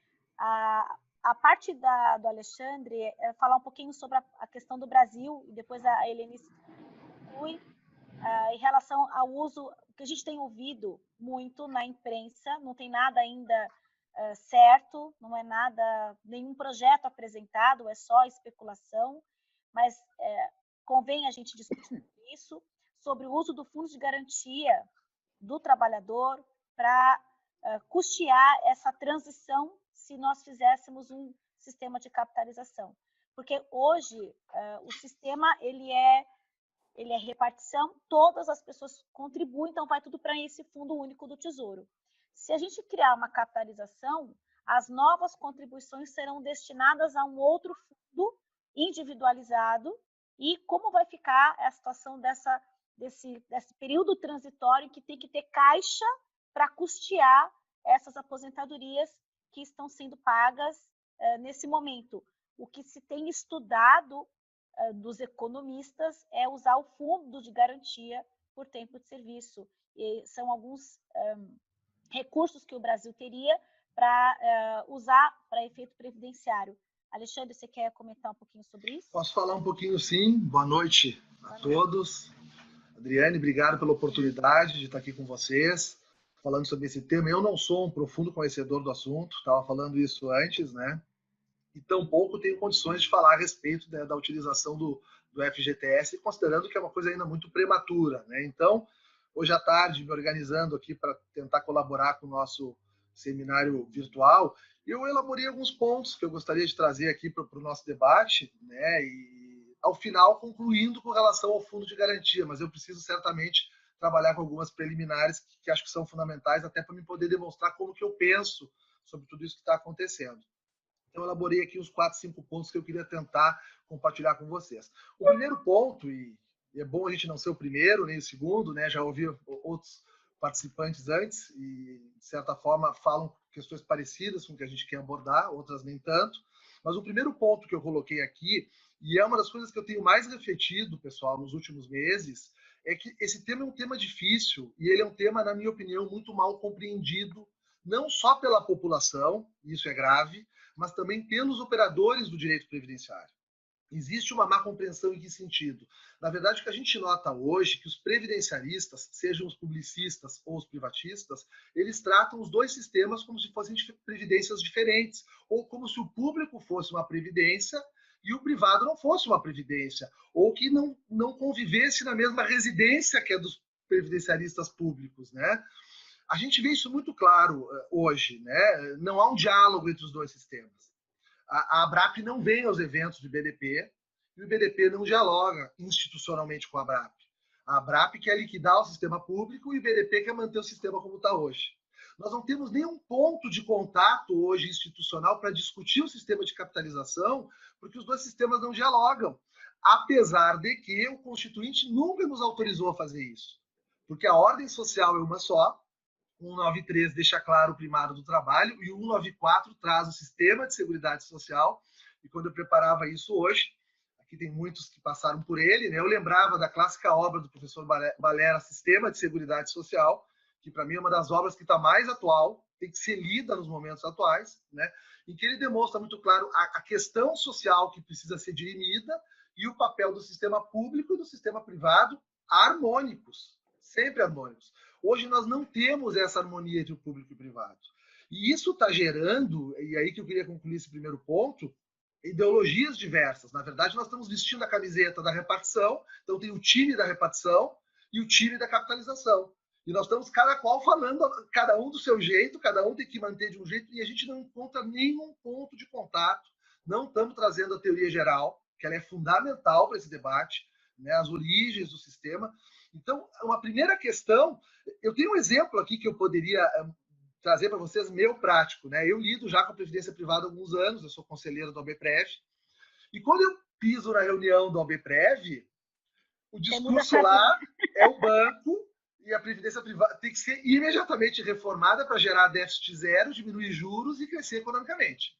a parte do Alexandre é falar um pouquinho sobre a questão do Brasil, e depois a Helenice conclui, em relação ao uso, que a gente tem ouvido muito na imprensa, não tem nada ainda certo, não é nada, nenhum projeto apresentado, é só especulação, mas convém a gente discutir isso, sobre o uso do fundo de garantia do trabalhador para custear essa transição se nós fizéssemos um sistema de capitalização. Porque hoje o sistema ele é repartição, todas as pessoas contribuem, então vai tudo para esse fundo único do Tesouro. Se a gente criar uma capitalização, as novas contribuições serão destinadas a um outro fundo individualizado, e como vai ficar a situação desse período transitório que tem que ter caixa para custear essas aposentadorias que estão sendo pagas nesse momento. O que se tem estudado dos economistas é usar o fundo de garantia por tempo de serviço. E são alguns recursos que o Brasil teria para usar para efeito previdenciário. Alexandre, você quer comentar um pouquinho sobre isso? Posso falar um pouquinho, sim. Boa noite a todos. Adriane, obrigado pela oportunidade de estar aqui com vocês, falando sobre esse tema. Eu não sou um profundo conhecedor do assunto, estava falando isso antes, né? E tampouco tenho condições de falar a respeito, né, da utilização do FGTS, considerando que é uma coisa ainda muito prematura, né? Então, hoje à tarde, me organizando aqui para tentar colaborar com o nosso seminário virtual, eu elaborei alguns pontos que eu gostaria de trazer aqui para o nosso debate, né? E, ao final, concluindo com relação ao fundo de garantia, mas eu preciso certamente trabalhar com algumas preliminares que acho que são fundamentais, até para me poder demonstrar como que eu penso sobre tudo isso que está acontecendo. Então, eu elaborei aqui uns 4, 5 pontos que eu queria tentar compartilhar com vocês. O primeiro ponto, e é bom a gente não ser o primeiro, nem o segundo, né? Já ouvi outros participantes antes e, de certa forma, falam questões parecidas com o que a gente quer abordar, outras nem tanto. Mas o primeiro ponto que eu coloquei aqui, e é uma das coisas que eu tenho mais refletido, pessoal, nos últimos meses, é que esse tema é um tema difícil e ele é um tema, na minha opinião, muito mal compreendido, não só pela população, isso é grave, mas também pelos operadores do direito previdenciário. Existe uma má compreensão em que sentido? Na verdade, o que a gente nota hoje é que os previdenciaristas, sejam os publicistas ou os privatistas, eles tratam os dois sistemas como se fossem previdências diferentes, ou como se o público fosse uma previdência e o privado não fosse uma previdência, ou que não convivesse na mesma residência que é dos previdenciaristas públicos, né? A gente vê isso muito claro hoje, né? Não há um diálogo entre os dois sistemas. A ABRAP não vem aos eventos do IBDP e o IBDP não dialoga institucionalmente com a ABRAP. A ABRAP quer liquidar o sistema público e o IBDP quer manter o sistema como está hoje. Nós não temos nenhum ponto de contato hoje institucional para discutir o sistema de capitalização, porque os dois sistemas não dialogam, apesar de que o Constituinte nunca nos autorizou a fazer isso, porque a ordem social é uma só. 193 deixa claro o primado do trabalho e o 194 traz o sistema de seguridade social. E quando eu preparava isso hoje, aqui tem muitos que passaram por ele, né? Eu lembrava da clássica obra do professor Balera, Sistema de Seguridade Social, que para mim é uma das obras que está mais atual, tem que ser lida nos momentos atuais, né? Em que ele demonstra muito claro a questão social que precisa ser dirimida e o papel do sistema público e do sistema privado harmônicos, sempre harmônicos. Hoje nós não temos essa harmonia entre o público e o privado. E isso está gerando, e aí que eu queria concluir esse primeiro ponto, ideologias diversas. Na verdade, nós estamos vestindo a camiseta da repartição, então tem o time da repartição e o time da capitalização. E nós estamos cada qual falando, cada um do seu jeito, cada um tem que manter de um jeito, e a gente não encontra nenhum ponto de contato. Não estamos trazendo a teoria geral, que ela é fundamental para esse debate, né, as origens do sistema. Então, uma primeira questão, eu tenho um exemplo aqui que eu poderia trazer para vocês, meu prático, né? Eu lido já com a Previdência Privada há alguns anos, eu sou conselheiro do ABPREV, e quando eu piso na reunião do ABPREV, o discurso lá é o banco e a Previdência Privada tem que ser imediatamente reformada para gerar déficit zero, diminuir juros e crescer economicamente.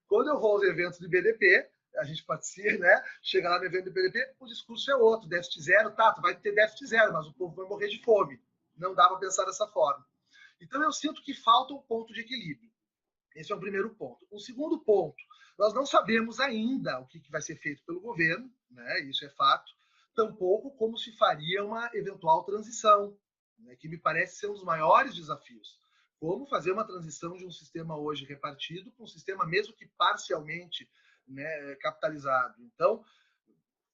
Quando eu vou aos eventos do IBDP, a gente participa, né? Chega lá no evento do IBDP, o discurso é outro, déficit zero, tá, tu vai ter déficit zero, mas o povo vai morrer de fome. Não dá para pensar dessa forma. Então, eu sinto que falta um ponto de equilíbrio. Esse é o primeiro ponto. O segundo ponto, nós não sabemos ainda o que vai ser feito pelo governo, né? Isso é fato, tampouco como se faria uma eventual transição, né? Que me parece ser um dos maiores desafios. Como fazer uma transição de um sistema hoje repartido para um sistema mesmo que parcialmente, né, capitalizado. Então,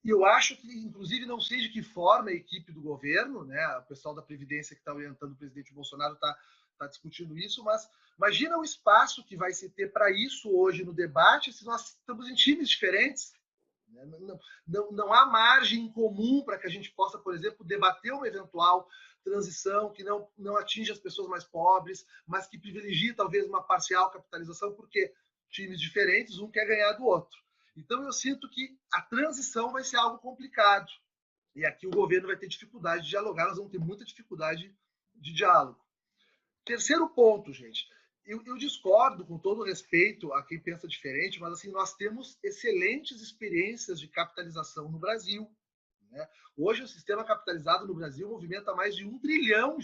eu acho que, inclusive, não sei de que forma a equipe do governo, né, o pessoal da Previdência que está orientando o presidente Bolsonaro está discutindo isso, mas imagina o espaço que vai se ter para isso hoje no debate se nós estamos em times diferentes. Né? Não há margem comum para que a gente possa, por exemplo, debater uma eventual transição que não atinja as pessoas mais pobres, mas que privilegie talvez uma parcial capitalização, porque times diferentes, um quer ganhar do outro. Então, eu sinto que a transição vai ser algo complicado. E aqui o governo vai ter dificuldade de dialogar, nós vamos ter muita dificuldade de diálogo. Terceiro ponto, gente. Eu discordo, com todo respeito a quem pensa diferente, mas assim, nós temos excelentes experiências de capitalização no Brasil. Né? Hoje, o sistema capitalizado no Brasil movimenta mais de R$1 trilhão.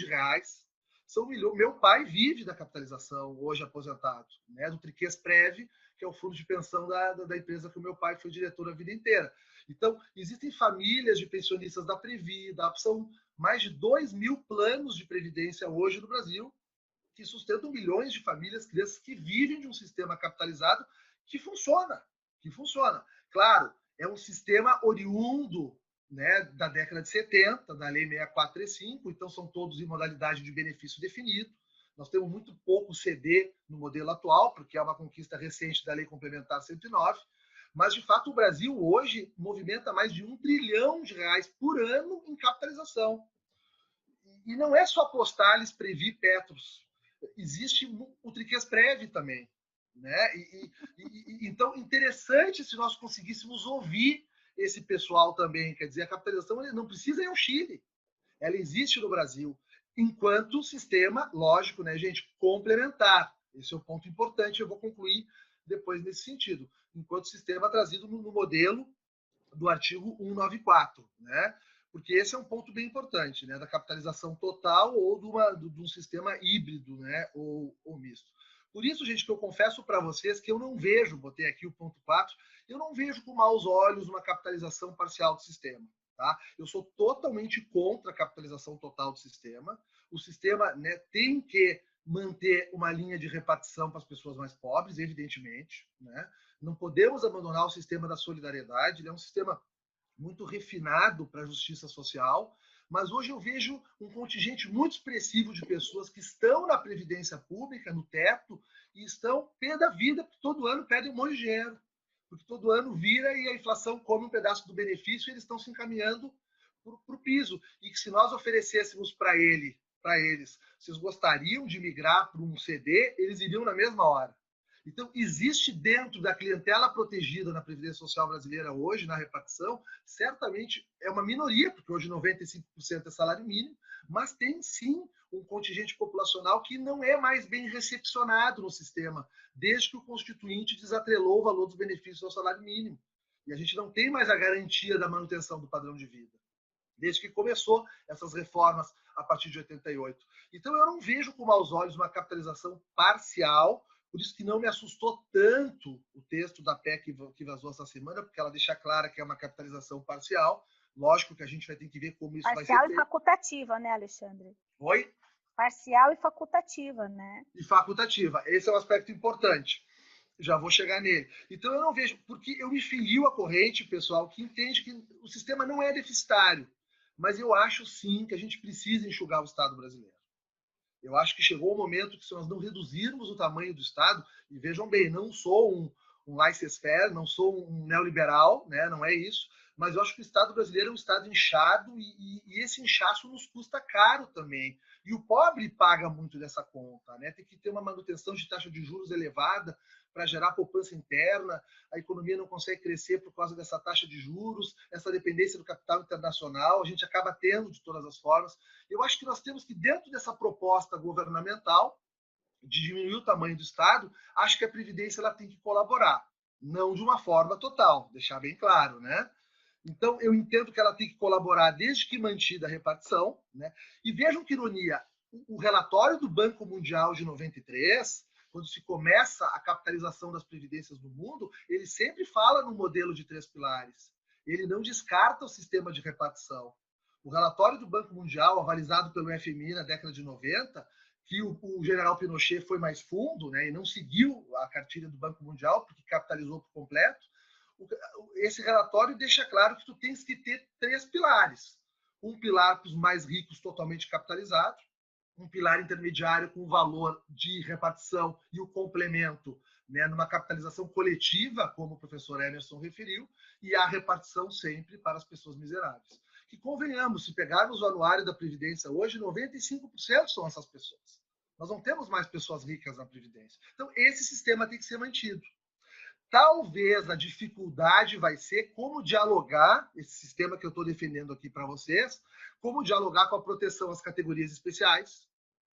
Meu pai vive da capitalização, hoje aposentado, né? Do Triquesprev, que é o fundo de pensão da empresa que o meu pai foi diretor a vida inteira. Então, existem famílias de pensionistas da Previda, são mais de 2.000 planos de previdência hoje no Brasil, que sustentam milhões de famílias, crianças que vivem de um sistema capitalizado que funciona. Claro, é um sistema oriundo, né, da década de 70, da Lei 6435, então são todos em modalidade de benefício definido. Nós temos muito pouco CD no modelo atual, porque é uma conquista recente da Lei Complementar 109, mas, de fato, o Brasil hoje movimenta mais de R$1 trilhão por ano em capitalização. E não é só Postales, Previ, Petros. Existe o Triquesprev também. Né? Então, interessante se nós conseguíssemos ouvir esse pessoal também. Quer dizer, a capitalização não precisa ir ao Chile. Ela existe no Brasil, enquanto sistema, lógico, né, gente, complementar. Esse é o ponto importante, eu vou concluir depois nesse sentido. Enquanto sistema trazido no modelo do artigo 194, né? Porque esse é um ponto bem importante, né, da capitalização total ou de um sistema híbrido, né, ou misto. Por isso, gente, que eu confesso para vocês que eu não vejo, botei aqui o ponto 4, eu não vejo com maus olhos uma capitalização parcial do sistema. Tá? Eu sou totalmente contra a capitalização total do sistema. O sistema, né, tem que manter uma linha de repartição para as pessoas mais pobres, evidentemente. Né? Não podemos abandonar o sistema da solidariedade, ele é um sistema muito refinado para a justiça social, mas hoje eu vejo um contingente muito expressivo de pessoas que estão na previdência pública, no teto, e estão pé da vida, porque todo ano pedem um monte de dinheiro, porque todo ano vira e a inflação come um pedaço do benefício e eles estão se encaminhando para o piso. E que se nós oferecêssemos para eles, vocês gostariam de migrar para um CD, eles iriam na mesma hora. Então, existe dentro da clientela protegida na Previdência Social brasileira hoje, na repartição, certamente é uma minoria, porque hoje 95% é salário mínimo, mas tem sim um contingente populacional que não é mais bem recepcionado no sistema, desde que o Constituinte desatrelou o valor dos benefícios ao salário mínimo. E a gente não tem mais a garantia da manutenção do padrão de vida, desde que começou essas reformas a partir de 88. Então, eu não vejo com maus olhos uma capitalização parcial. Por isso que não me assustou tanto o texto da PEC que vazou essa semana, porque ela deixa clara que é uma capitalização parcial. Lógico que a gente vai ter que ver como isso vai ser feito. Parcial e facultativa, né, Alexandre? Oi? Parcial e facultativa, né? E facultativa. Esse é um aspecto importante. Já vou chegar nele. Então, eu não vejo, porque eu me filio à corrente, pessoal, que entende que o sistema não é deficitário. Mas eu acho, sim, que a gente precisa enxugar o Estado brasileiro. Eu acho que chegou o momento que, se nós não reduzirmos o tamanho do Estado, e vejam bem, não sou um laissez-faire, não sou um neoliberal, né? Não é isso, mas eu acho que o Estado brasileiro é um Estado inchado e esse inchaço nos custa caro também. E o pobre paga muito dessa conta, né? Tem que ter uma manutenção de taxa de juros elevada para gerar poupança interna, a economia não consegue crescer por causa dessa taxa de juros, essa dependência do capital internacional, a gente acaba tendo de todas as formas. Eu acho que nós temos que, dentro dessa proposta governamental de diminuir o tamanho do Estado, acho que a Previdência ela tem que colaborar, não de uma forma total, deixar bem claro, né? Então, eu entendo que ela tem que colaborar desde que mantida a repartição, né? E vejam que ironia, o relatório do Banco Mundial de 93 quando se começa a capitalização das previdências no mundo, ele sempre fala no modelo de 3 pilares. Ele não descarta o sistema de repartição. O relatório do Banco Mundial, avalizado pelo FMI na década de 90, que o general Pinochet foi mais fundo, né, e não seguiu a cartilha do Banco Mundial, porque capitalizou por completo, esse relatório deixa claro que tu tens que ter 3 pilares. Um pilar para os mais ricos totalmente capitalizados, um pilar intermediário com o valor de repartição e o complemento, né, numa capitalização coletiva, como o professor Emerson referiu, e a repartição sempre para as pessoas miseráveis. Que convenhamos, se pegarmos o anuário da Previdência hoje, 95% são essas pessoas. Nós não temos mais pessoas ricas na Previdência. Então, esse sistema tem que ser mantido. Talvez a dificuldade vai ser como dialogar, esse sistema que eu estou defendendo aqui para vocês, como dialogar com a proteção às categorias especiais,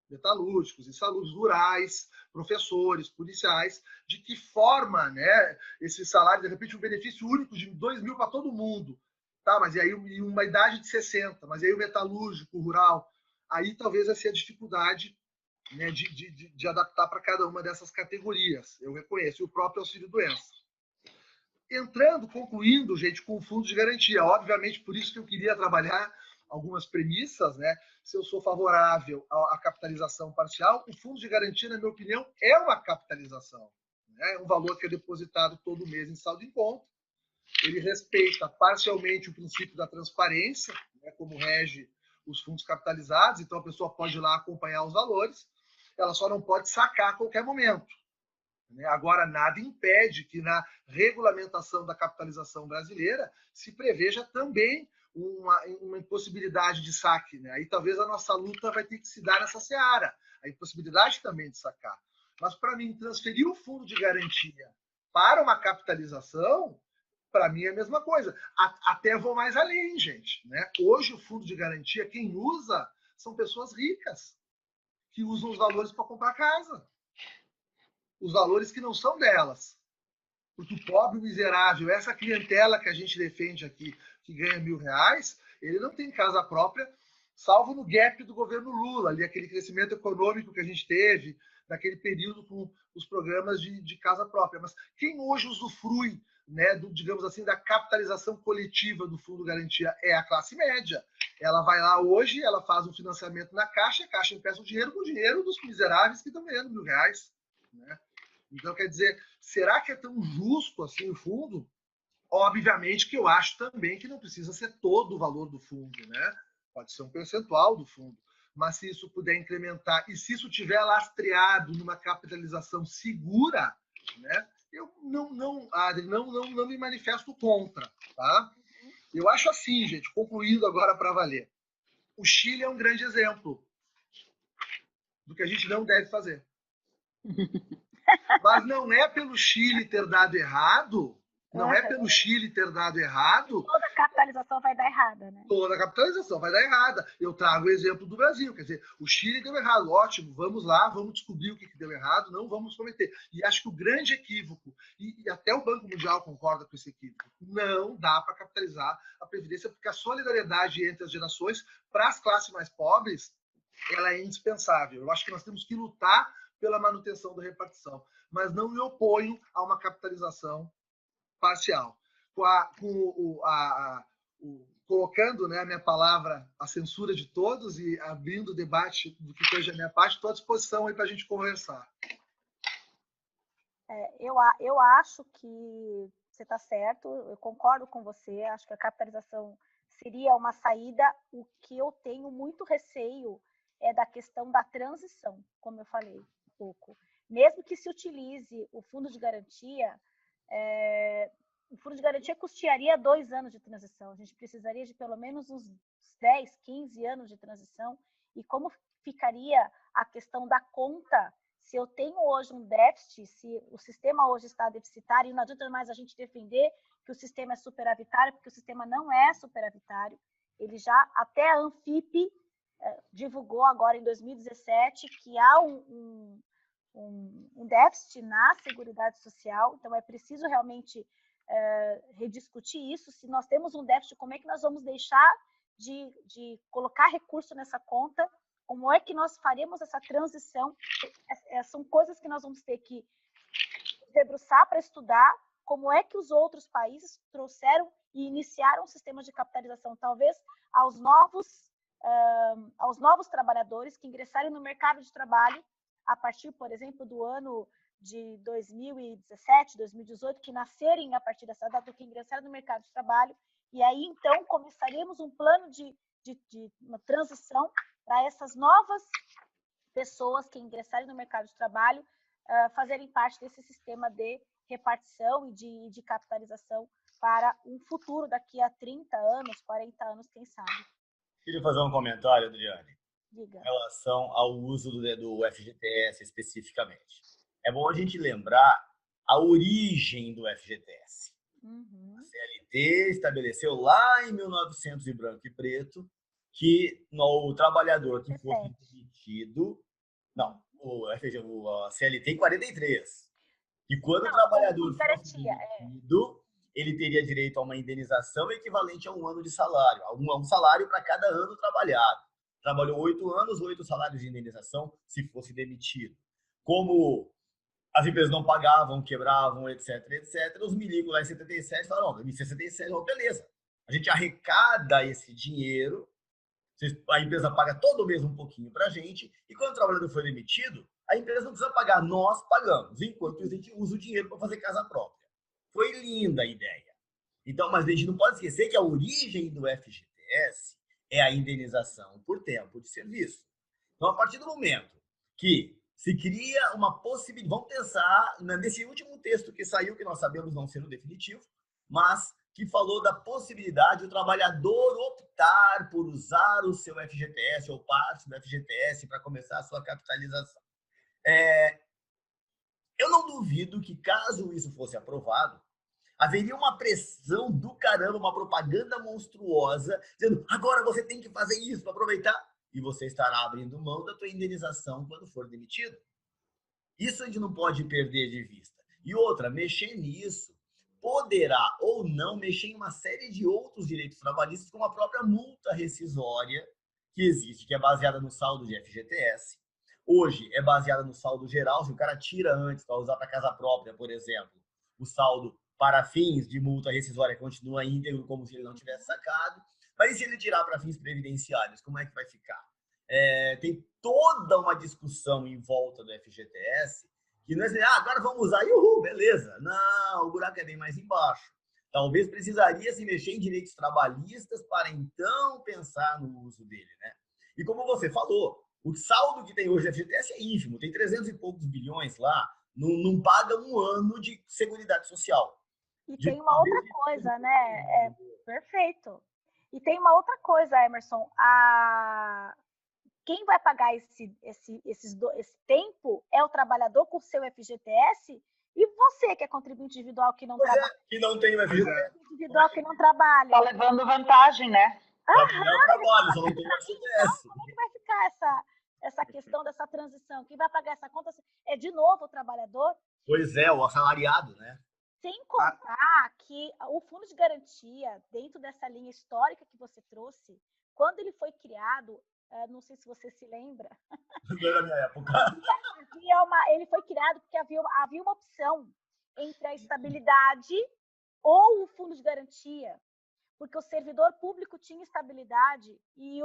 metalúrgicos, insalubres, rurais, professores, policiais, de que forma, né, esse salário, de repente, um benefício único de 2 mil para todo mundo, tá? Mas e aí uma idade de 60, mas e aí o metalúrgico, o rural, aí talvez vai ser a dificuldade, né, de adaptar para cada uma dessas categorias. Eu reconheço, e o próprio auxílio-doença. Concluindo, gente, com o fundo de garantia. Obviamente, por isso que eu queria trabalhar algumas premissas, né? Se eu sou favorável à capitalização parcial, o fundo de garantia, na minha opinião, é uma capitalização. Né? É um valor que é depositado todo mês em saldo em conta. Ele respeita parcialmente o princípio da transparência, né, como rege os fundos capitalizados, então a pessoa pode ir lá acompanhar os valores, ela só não pode sacar a qualquer momento. Agora, nada impede que na regulamentação da capitalização brasileira se preveja também uma impossibilidade de saque. Né? Aí talvez a nossa luta vai ter que se dar nessa seara, a impossibilidade também de sacar. Mas, para mim, transferir o fundo de garantia para uma capitalização, para mim é a mesma coisa. Até vou mais além, gente. Né? Hoje, o fundo de garantia, quem usa são pessoas ricas, que usam os valores para comprar casa. Os valores que não são delas. Porque o pobre, o miserável, essa clientela que a gente defende aqui, que ganha R$1.000, ele não tem casa própria, salvo no gap do governo Lula, ali aquele crescimento econômico que a gente teve, naquele período com os programas de casa própria. Mas quem hoje usufrui, né, digamos assim, da capitalização coletiva do Fundo Garantia é a classe média. Ela vai lá hoje, ela faz um financiamento na Caixa, a Caixa empresta o dinheiro com o dinheiro dos miseráveis que estão ganhando R$1.000. Né? Então, quer dizer, será que é tão justo assim o fundo? Obviamente que eu acho também que não precisa ser todo o valor do fundo, né? Pode ser um percentual do fundo. Mas se isso puder incrementar e se isso tiver lastreado numa capitalização segura, né? Eu não me manifesto contra, tá? Eu acho assim, gente, concluindo agora para valer. O Chile é um grande exemplo do que a gente não deve fazer. Mas não é pelo Chile ter dado errado, Toda capitalização vai dar errada, né? Toda capitalização vai dar errada. Eu trago o exemplo do Brasil, quer dizer, o Chile deu errado, ótimo, vamos lá, vamos descobrir o que deu errado, não vamos cometer. E acho que o grande equívoco, e até o Banco Mundial concorda com esse equívoco, não dá para capitalizar a Previdência, porque a solidariedade entre as gerações, para as classes mais pobres, ela é indispensável. Eu acho que nós temos que lutar pela manutenção da repartição, mas não me oponho a uma capitalização parcial. Colocando, né, a minha palavra, a censura de todos e abrindo o debate do que seja a minha parte, estou à disposição aí para a gente conversar. Eu acho que você está certo, eu concordo com você, acho que a capitalização seria uma saída. O que eu tenho muito receio é da questão da transição, como eu falei um pouco. Mesmo que se utilize o fundo de garantia, o fundo de garantia custearia 2 anos de transição. A gente precisaria de pelo menos uns 10, 15 anos de transição. E como ficaria a questão da conta? Se eu tenho hoje um déficit, se o sistema hoje está deficitário, não adianta mais a gente defender que o sistema é superavitário, porque o sistema não é superavitário. Ele já, até a Anfip divulgou agora em 2017 que há um déficit na Seguridade Social. Então, é preciso realmente rediscutir isso. Se nós temos um déficit, como é que nós vamos deixar de colocar recurso nessa conta como é que nós faremos essa transição. São coisas que nós vamos ter que debruçar para estudar como é que os outros países trouxeram e iniciaram sistemas de capitalização, talvez aos novos trabalhadores que ingressarem no mercado de trabalho a partir, por exemplo, do ano de 2017, 2018, que nascerem a partir dessa data, que ingressaram no mercado de trabalho, e aí, então, começaremos um plano de uma transição para essas novas pessoas que ingressarem no mercado de trabalho fazerem parte desse sistema de repartição e de capitalização para um futuro daqui a 30 anos, 40 anos, quem sabe. Queria fazer um comentário, Adriane, Diga. em relação ao uso do FGTS especificamente. É bom a gente lembrar a origem do FGTS. A CLT estabeleceu lá em 1900 e branco e preto que o trabalhor que fosse demitido... Não, a CLT em 43. E quando o trabalhador fosse demitido, ele teria direito a uma indenização equivalente a um ano de salário, a um salário para cada ano trabalhado. Trabalhou 8 anos, 8 salários de indenização se fosse demitido. Como as empresas não pagavam, quebravam, etc., os milicos lá em 77 falaram, em 67, beleza, a gente arrecada esse dinheiro, a empresa paga todo mês um pouquinho para a gente, e quando o trabalhador foi demitido, a empresa não precisa pagar, nós pagamos, enquanto a gente usa o dinheiro para fazer casa própria. Foi linda a ideia. Então, mas a gente não pode esquecer que a origem do FGTS é a indenização por tempo de serviço. Então, a partir do momento que se cria uma possibilidade, vamos pensar nesse último texto que saiu, que nós sabemos não ser o definitivo, mas que falou da possibilidade do trabalhador optar por usar o seu FGTS ou parte do FGTS para começar a sua capitalização. Eu não duvido que, caso isso fosse aprovado, haveria uma pressão do caramba, uma propaganda monstruosa, dizendo, agora você tem que fazer isso para aproveitar, e você estará abrindo mão da tua indenização quando for demitido. Isso a gente não pode perder de vista. E outra, mexer nisso poderá ou não mexer em uma série de outros direitos trabalhistas, como a própria multa rescisória que existe, que é baseada no saldo de FGTS. Hoje é baseada no saldo geral. Se o cara tira antes para usar para casa própria, por exemplo, o saldo para fins de multa rescisória continua íntegro, como se ele não tivesse sacado. Mas e se ele tirar para fins previdenciários, como é que vai ficar? Tem toda uma discussão em volta do FGTS, que não é assim, agora vamos usar, beleza. Não, o buraco é bem mais embaixo. Talvez precisaria se mexer em direitos trabalhistas para então pensar no uso dele, né? E como você falou, o saldo que tem hoje do FGTS é ínfimo, tem 300 e poucos bilhões lá, não paga um ano de Seguridade Social. E tem uma outra coisa, né? Perfeito. E tem uma outra coisa, Emerson. Quem vai pagar esse tempo é o trabalhador com o seu FGTS e você, que é contribuinte individual que não trabalha. Que não tem o FGTS. Individual que não trabalha. Está levando vantagem, né? Trabalho, só não tem o FGTS. Como é que vai ficar essa questão dessa transição? Quem vai pagar essa conta é, de novo, o trabalhador? Pois é, o assalariado, né? Sem contar que o Fundo de Garantia, dentro dessa linha histórica que você trouxe, quando ele foi criado, não sei se você se lembra. Não da minha época. Ele foi criado porque havia uma opção entre a estabilidade ou o fundo de garantia, porque o servidor público tinha estabilidade e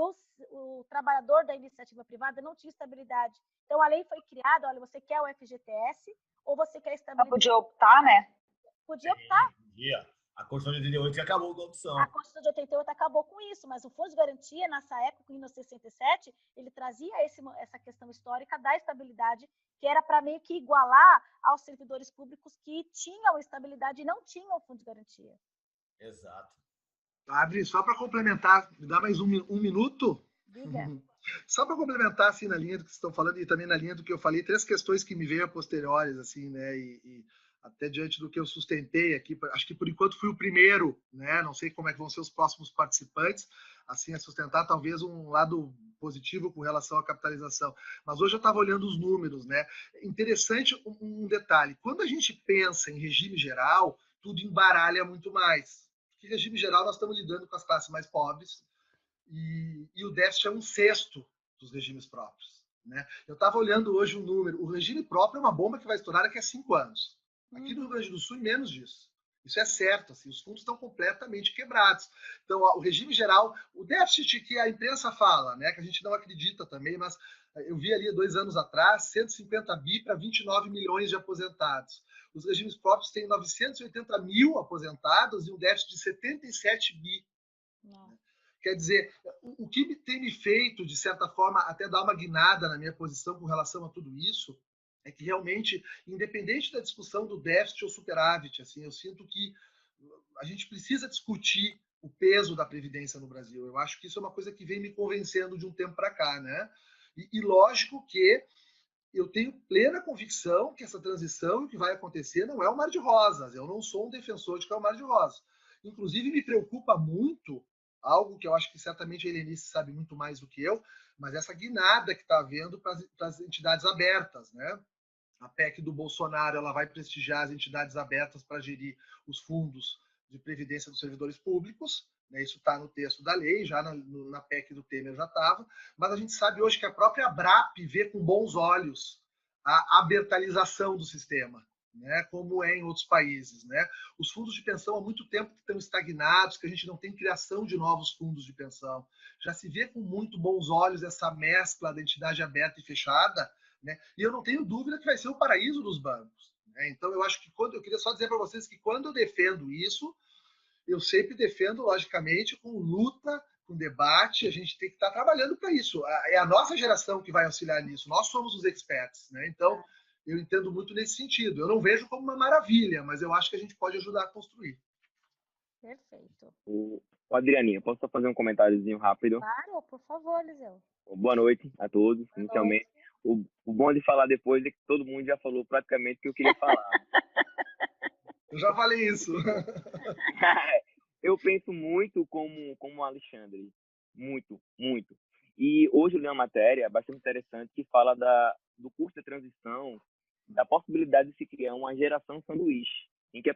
o trabalhador da iniciativa privada não tinha estabilidade. Então, a lei foi criada, olha, você quer o FGTS ou você quer estabilidade? Podia optar, né? Podia optar. Podia. A Constituição de 88 acabou com a opção. A Constituição de 88 acabou com isso, mas o Fundo de Garantia, nessa época, em 1967, ele trazia essa questão histórica da estabilidade, que era para meio que igualar aos servidores públicos que tinham estabilidade e não tinham o Fundo de Garantia. Exato. Adri, só para complementar, me dá mais um minuto? Diga. Só para complementar, assim, na linha do que vocês estão falando e também na linha do que eu falei, 3 questões que me veio a posteriores, assim, né, e até diante do que eu sustentei aqui, acho que por enquanto fui o primeiro, né? Não sei como é que vão ser os próximos participantes, assim, a sustentar talvez um lado positivo com relação à capitalização. Mas hoje eu estava olhando os números, né? Interessante um detalhe, quando a gente pensa em regime geral, tudo embaralha muito mais. Porque em regime geral nós estamos lidando com as classes mais pobres e o déficit é 1/6 dos regimes próprios, né? Eu estava olhando hoje um número, o regime próprio é uma bomba que vai estourar daqui a 5 anos. Aqui no Rio Grande do Sul, menos disso. Isso é certo, assim, os fundos estão completamente quebrados. Então, o regime geral, o déficit que a imprensa fala, né, que a gente não acredita também, mas eu vi ali 2 anos atrás, 150 bi para 29 milhões de aposentados. Os regimes próprios têm 980 mil aposentados e um déficit de 77 bi. Não. Quer dizer, o que tem me feito, de certa forma, até dar uma guinada na minha posição com relação a tudo isso, é que realmente, independente da discussão do déficit ou superávit, assim, eu sinto que a gente precisa discutir o peso da Previdência no Brasil. Eu acho que isso é uma coisa que vem me convencendo de um tempo para cá, né? E lógico que eu tenho plena convicção que essa transição, o que vai acontecer, não é um mar de rosas. Eu não sou um defensor de que é um mar de rosas. Inclusive, me preocupa muito algo que eu acho que certamente a Helenice sabe muito mais do que eu, mas essa guinada que está havendo para as entidades abertas, né? A PEC do Bolsonaro, ela vai prestigiar as entidades abertas para gerir os fundos de previdência dos servidores públicos, né? Isso está no texto da lei, já na PEC do Temer já estava, mas a gente sabe hoje que a própria ABRAP vê com bons olhos a abertalização do sistema, né? Como é em outros países, né? Os fundos de pensão há muito tempo que estão estagnados, que a gente não tem criação de novos fundos de pensão. Já se vê com muito bons olhos essa mescla da entidade aberta e fechada, né? E eu não tenho dúvida que vai ser o paraíso dos bancos, né? Então, eu acho que eu queria só dizer para vocês que quando eu defendo isso, eu sempre defendo, logicamente, com luta, com debate. A gente tem que estar trabalhando para isso. É a nossa geração que vai auxiliar nisso. Nós somos os experts, né? Então, eu entendo muito nesse sentido. Eu não vejo como uma maravilha, mas eu acho que a gente pode ajudar a construir. Perfeito. O Adrianinha, posso só fazer um comentáriozinho rápido? Claro, por favor, Eliseu. Boa noite a todos, inicialmente. O bom de falar depois é que todo mundo já falou praticamente o que eu queria falar. Eu já falei isso. Eu penso muito como o Alexandre. Muito, muito. E hoje eu li uma matéria bastante interessante que fala do custo de transição, da possibilidade de se criar uma geração sanduíche, em que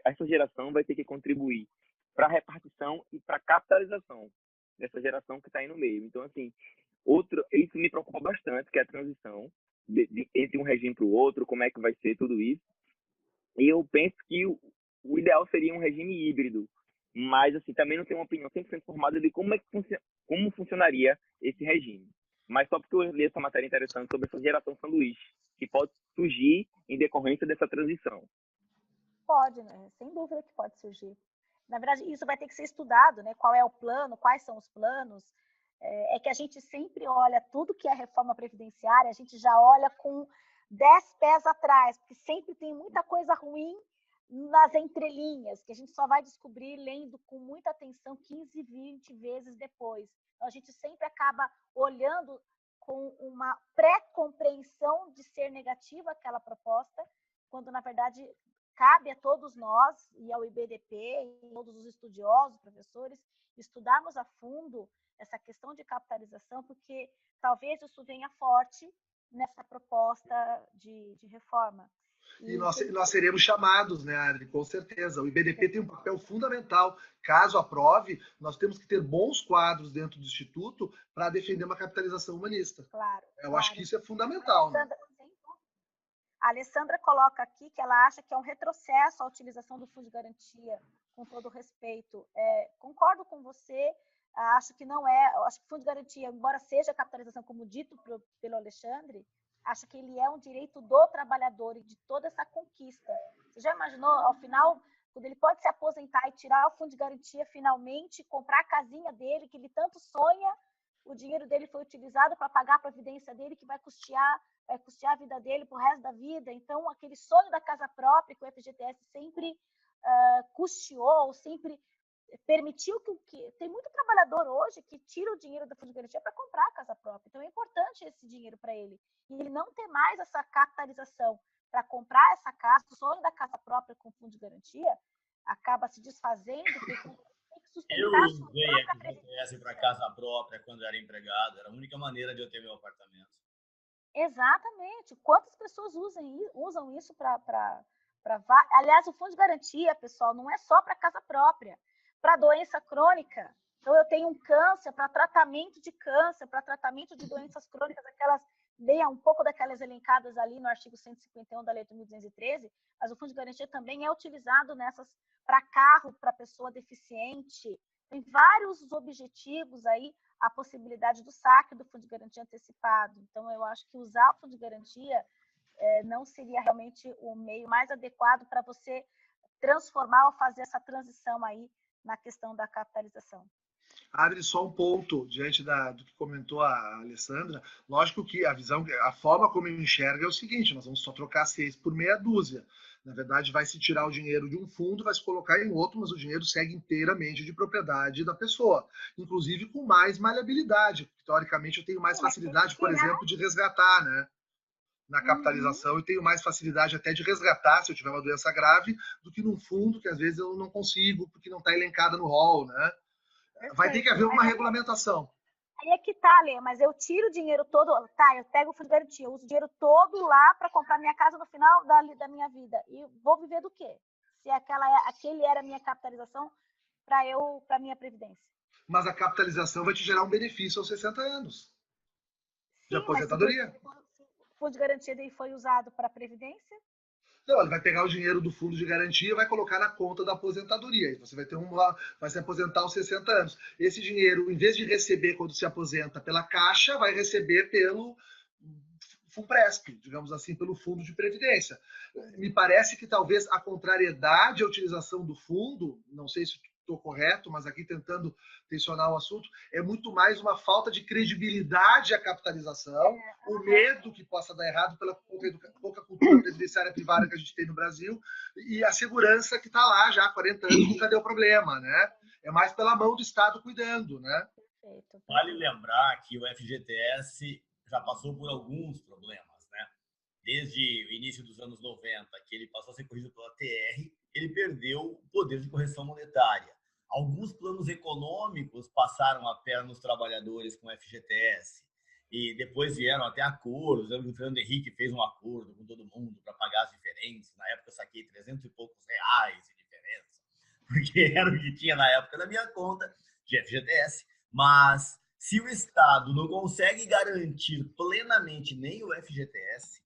essa geração vai ter que contribuir para a repartição e para a capitalização dessa geração que está aí no meio. Então, assim, isso me preocupa bastante, que é a transição entre um regime para o outro, como é que vai ser tudo isso. E eu penso que o ideal seria um regime híbrido, mas assim, também não tenho uma opinião 100% formada de como funcionaria esse regime. Mas só porque eu li essa matéria interessante sobre essa geração sanduíche, que pode surgir em decorrência dessa transição. Pode, né? Sem dúvida que pode surgir. Na verdade, isso vai ter que ser estudado, né? Qual é o plano, quais são os planos. É que a gente sempre olha tudo que é reforma previdenciária, a gente já olha com 10 pés atrás, porque sempre tem muita coisa ruim nas entrelinhas, que a gente só vai descobrir lendo com muita atenção 15, 20 vezes depois. Então, a gente sempre acaba olhando com uma pré-compreensão de ser negativa aquela proposta, quando, na verdade, cabe a todos nós, e ao IBDP, e todos os estudiosos, professores, estudarmos a fundo essa questão de capitalização, porque talvez isso venha forte nessa proposta de reforma. E nós seremos chamados, né, Adri? Com certeza. O IBDP tem um papel fundamental. Caso aprove, nós temos que ter bons quadros dentro do Instituto para defender uma capitalização humanista. Claro. Eu acho que isso é fundamental. A Alessandra coloca aqui que ela acha que é um retrocesso a utilização do Fundo de Garantia, com todo respeito. Concordo com você, acho que não é. Acho que o Fundo de Garantia, embora seja capitalização, como dito pelo Alexandre, acho que ele é um direito do trabalhador e de toda essa conquista. Você já imaginou, ao final, quando ele pode se aposentar e tirar o Fundo de Garantia, finalmente, comprar a casinha dele, que ele tanto sonha, o dinheiro dele foi utilizado para pagar a previdência dele, que vai custear a vida dele para o resto da vida. Então, aquele sonho da casa própria que o FGTS sempre custeou, sempre permitiu que... Tem muito trabalhador hoje que tira o dinheiro do Fundo de Garantia para comprar a casa própria. Então, é importante esse dinheiro para ele. E ele não ter mais essa capitalização para comprar essa casa, o sonho da casa própria com o Fundo de Garantia, acaba se desfazendo, porque tem que sustentar a sua própria FGTS para casa própria quando era empregado. Era a única maneira de eu ter meu apartamento. Exatamente. Quantas pessoas usam isso para... Aliás, o Fundo de Garantia, pessoal, não é só para casa própria. Para doença crônica, Então, eu tenho um câncer para tratamento de câncer, para tratamento de doenças crônicas, aquelas bem um pouco daquelas elencadas ali no artigo 151 da Lei 8.213, mas o Fundo de Garantia também é utilizado nessas para carro, para pessoa deficiente. Tem vários objetivos aí, a possibilidade do saque do Fundo de Garantia antecipado. Então, eu acho que usar o Fundo de Garantia não seria realmente o meio mais adequado para você transformar ou fazer essa transição aí na questão da capitalização. Abre só um ponto diante do que comentou a Alessandra. Lógico que a forma como eu enxergo é o seguinte: nós vamos só trocar 6 por meia dúzia. Na verdade, vai se tirar o dinheiro de um fundo, vai se colocar em outro, mas o dinheiro segue inteiramente de propriedade da pessoa, inclusive com mais maleabilidade. Teoricamente, eu tenho mais facilidade, por exemplo, de resgatar, né? Na capitalização, eu tenho mais facilidade até de resgatar, se eu tiver uma doença grave, do que num fundo que às vezes eu não consigo, porque não está elencada no rol, né? Perfeito. Vai ter que haver uma regulamentação. Aí é que tá, Lê, mas eu tiro o dinheiro todo, tá, eu pego o fundo de garantia, eu uso o dinheiro todo lá para comprar minha casa no final da minha vida. E vou viver do quê? Se aquele era a minha capitalização para minha previdência. Mas a capitalização vai te gerar um benefício aos 60 anos de aposentadoria. O fundo de garantia daí foi usado para a previdência? Não, ele vai pegar o dinheiro do fundo de garantia e vai colocar na conta da aposentadoria. E você vai se aposentar aos 60 anos. Esse dinheiro, em vez de receber quando se aposenta pela Caixa, vai receber pelo FUNPRESP, digamos assim, pelo fundo de previdência. Me parece que talvez a contrariedade à utilização do fundo, não sei se estou correto, mas aqui tentando tensionar o assunto, é muito mais uma falta de credibilidade à capitalização, o medo que possa dar errado pela pouca cultura previdenciária privada que a gente tem no Brasil, e a segurança que está lá já há 40 anos, nunca deu problema, né? É mais pela mão do Estado cuidando, né? Vale lembrar que o FGTS já passou por alguns problemas, né? Desde o início dos anos 90, que ele passou a ser corrigido pela TR, ele perdeu o poder de correção monetária. Alguns planos econômicos passaram a perna nos trabalhadores com o FGTS e depois vieram até acordos. O Fernando Henrique fez um acordo com todo mundo para pagar as diferenças. Na época eu saquei 300 e poucos reais de diferença, porque era o que tinha na época da minha conta de FGTS. Mas se o Estado não consegue garantir plenamente nem o FGTS,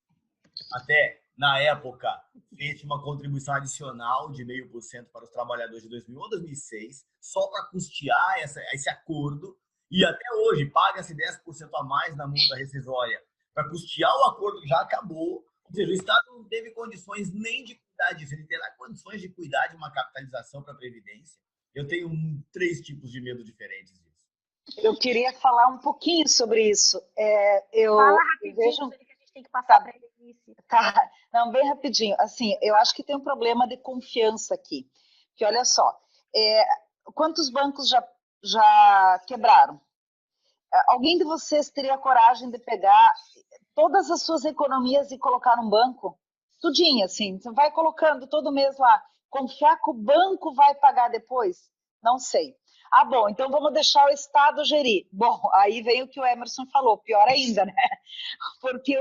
até na época fez uma contribuição adicional de 0,5% para os trabalhadores de 2000 ou 2006, só para custear esse acordo, e até hoje paga-se 10% a mais na multa rescisória para custear o acordo que já acabou. Ou seja, o Estado não teve condições nem de cuidar disso, ele terá condições de cuidar de uma capitalização para a Previdência. Eu tenho 3 tipos de medo diferentes disso. Eu queria falar um pouquinho sobre isso. Fala rapidinho, que a gente tem que passar para ele. Tá, não, bem rapidinho. Assim, eu acho que tem um problema de confiança aqui. Que olha só, quantos bancos já quebraram? Alguém de vocês teria coragem de pegar todas as suas economias e colocar num banco? Tudinho, assim, você vai colocando todo mês lá. Confiar que o banco vai pagar depois? Não sei. Ah, bom, então vamos deixar o Estado gerir. Bom, aí vem o que o Emerson falou, pior ainda, né? Porque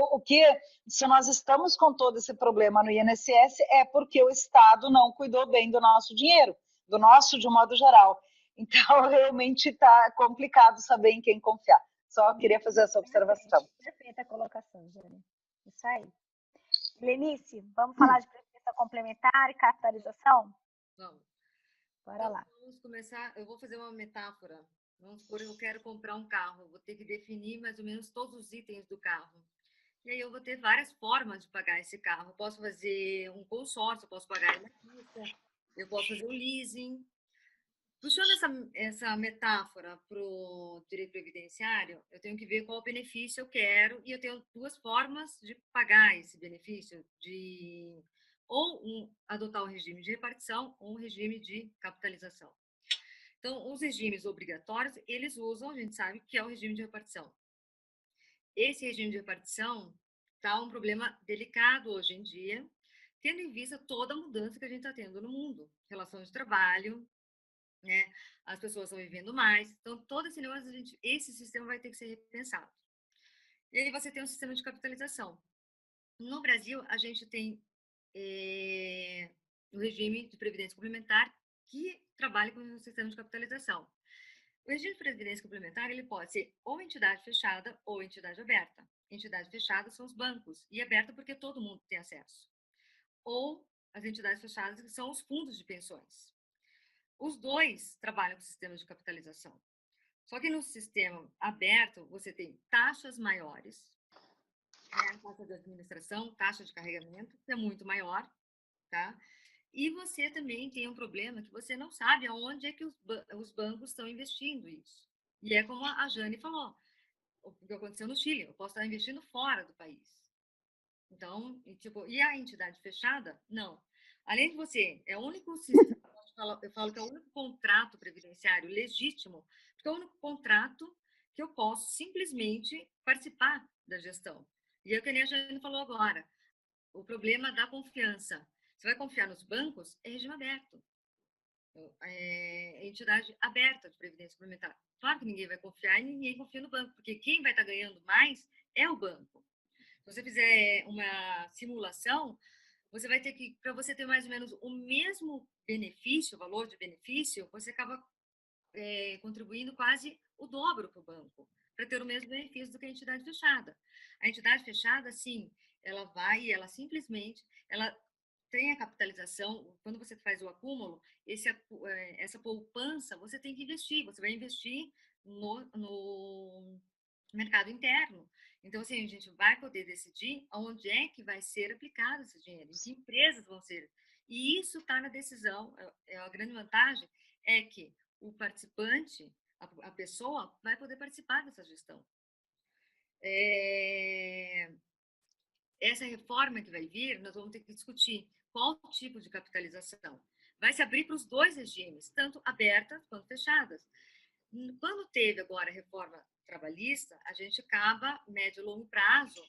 se nós estamos com todo esse problema no INSS, é porque o Estado não cuidou bem do nosso dinheiro, do nosso de um modo geral. Então, realmente está complicado saber em quem confiar. Só queria fazer essa observação. Perfeita a colocação, Jane. Isso aí. Lenice, vamos falar de previdência complementar e capitalização? Vamos. Bora lá. Vamos começar, eu vou fazer uma metáfora. Vamos supor, eu quero comprar um carro, eu vou ter que definir mais ou menos todos os itens do carro. E aí eu vou ter várias formas de pagar esse carro. Eu posso fazer um consórcio, eu posso pagar uma vista, eu posso fazer um leasing. Puxando essa metáfora para o direito previdenciário, eu tenho que ver qual benefício eu quero e eu tenho 2 formas de pagar esse benefício, adotar um regime de repartição ou um regime de capitalização. Então, os regimes obrigatórios, eles usam, a gente sabe, que é o regime de repartição. Esse regime de repartição está um problema delicado hoje em dia, tendo em vista toda a mudança que a gente está tendo no mundo. Relação de trabalho, né? As pessoas estão vivendo mais. Então, todo esse negócio, esse sistema vai ter que ser repensado. E aí você tem um sistema de capitalização. No Brasil, a gente tem o regime de previdência complementar que trabalha com o sistema de capitalização. O regime de previdência complementar ele pode ser ou entidade fechada ou entidade aberta. Entidade fechada são os bancos e aberta porque todo mundo tem acesso. Ou as entidades fechadas que são os fundos de pensões. Os dois trabalham com sistemas de capitalização. Só que no sistema aberto você tem taxas maiores, né? Taxa de administração, taxa de carregamento, que é muito maior, tá? E você também tem um problema que você não sabe aonde é que os bancos estão investindo isso. E é como a Jane falou, o que aconteceu no Chile, eu posso estar investindo fora do país. Então, e a entidade fechada? Não. Além de você, é o único sistema, eu falo que é o único contrato previdenciário legítimo, porque é o único contrato que eu posso simplesmente participar da gestão. E é o que a Jane falou agora, o problema da confiança. Você vai confiar nos bancos? É regime aberto. É entidade aberta de previdência complementar. Claro que ninguém vai confiar e ninguém confia no banco, porque quem vai estar ganhando mais é o banco. Se você fizer uma simulação, você vai ter que, para você ter mais ou menos o mesmo benefício, o valor de benefício, você acaba contribuindo quase o dobro para o banco, para ter o mesmo benefício do que a entidade fechada. A entidade fechada, sim, ela simplesmente, ela tem a capitalização, quando você faz o acúmulo, essa poupança, você tem que investir, você vai investir no mercado interno. Então, assim, a gente vai poder decidir onde é que vai ser aplicado esse dinheiro, em que empresas vão ser. E isso está na decisão. A grande vantagem é que o participante, a pessoa, vai poder participar dessa gestão. Essa reforma que vai vir, nós vamos ter que discutir qual tipo de capitalização. Vai se abrir para os dois regimes, tanto abertas quanto fechadas. Quando teve agora a reforma trabalhista, a gente acaba, médio e longo prazo,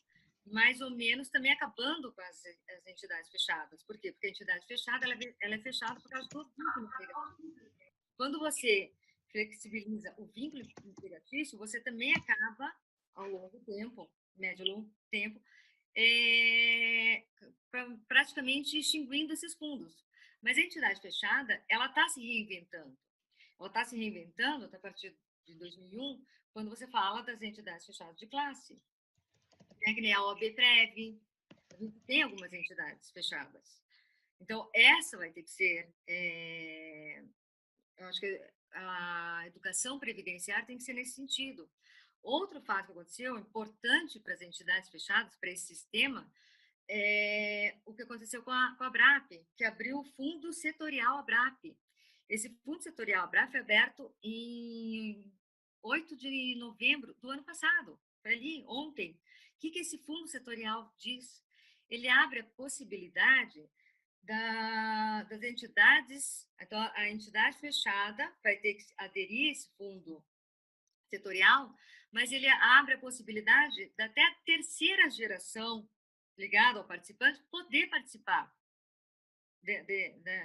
mais ou menos também acabando com as entidades fechadas. Por quê? Porque a entidade fechada ela é fechada por causa do vínculo empregatício. Quando você flexibiliza o vínculo empregatício, você também acaba, ao longo tempo, médio e longo tempo, praticamente extinguindo esses fundos. Mas a entidade fechada, ela está se reinventando. Ela está se reinventando a partir de 2001, quando você fala das entidades fechadas de classe. É que nem a OAB-Prev, a gente tem algumas entidades fechadas. Então, essa vai ter que ser... eu acho que a educação previdenciária tem que ser nesse sentido. Outro fato que aconteceu, importante para as entidades fechadas, para esse sistema, é o que aconteceu com a ABRAP, que abriu o Fundo Setorial ABRAP. Esse Fundo Setorial ABRAP foi aberto em 8 de novembro do ano passado, foi ali, ontem. O que esse Fundo Setorial diz? Ele abre a possibilidade das entidades, então a entidade fechada vai ter que aderir a esse fundo setorial, mas ele abre a possibilidade da até a terceira geração ligada ao participante poder participar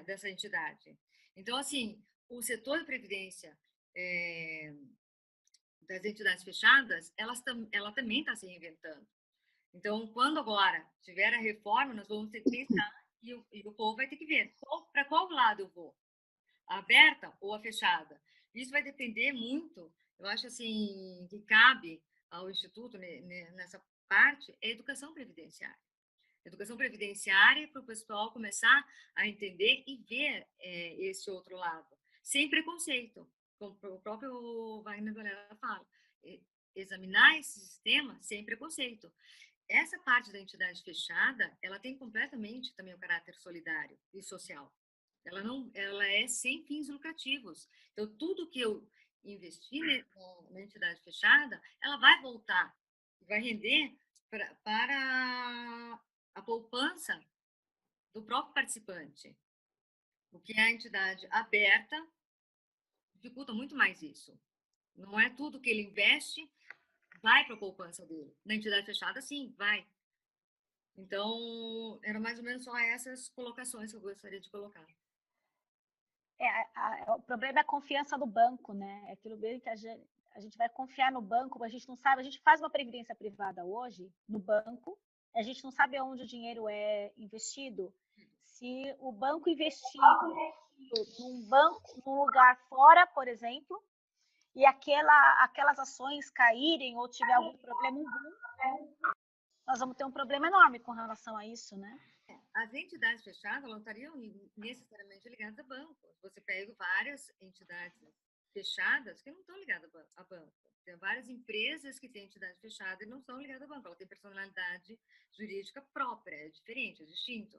dessa entidade. Então, assim, o setor de previdência das entidades fechadas, ela também está se reinventando. Então, quando agora tiver a reforma, nós vamos ter que pensar e o povo vai ter que ver para qual lado eu vou, a aberta ou a fechada. Isso vai depender muito, eu acho assim, que cabe ao Instituto nessa parte, é a educação previdenciária. Educação previdenciária para o pessoal começar a entender e ver esse outro lado, sem preconceito, como o próprio Wagner Valera fala, examinar esse sistema sem preconceito. Essa parte da entidade fechada, ela tem completamente também o caráter solidário e social. Ela é sem fins lucrativos. Então, tudo que eu investir na entidade fechada, ela vai voltar, vai render para a poupança do próprio participante. O que é a entidade aberta dificulta muito mais isso. Não é tudo que ele investe vai para a poupança dele. Na entidade fechada, sim, vai. Então, eram mais ou menos só essas colocações que eu gostaria de colocar. O problema é a confiança no banco, né? É aquilo mesmo que a gente vai confiar no banco, mas a gente não sabe. A gente faz uma previdência privada hoje no banco, a gente não sabe onde o dinheiro é investido. Se o banco investir num lugar fora, por exemplo, e aquelas ações caírem ou tiver algum problema, nós vamos ter um problema enorme com relação a isso, né? As entidades fechadas não estariam necessariamente ligadas a banco. Você pega várias entidades fechadas que não estão ligadas a banco. Tem várias empresas que têm entidade fechada e não são ligadas a banco. Ela tem personalidade jurídica própria, é diferente, é distinto.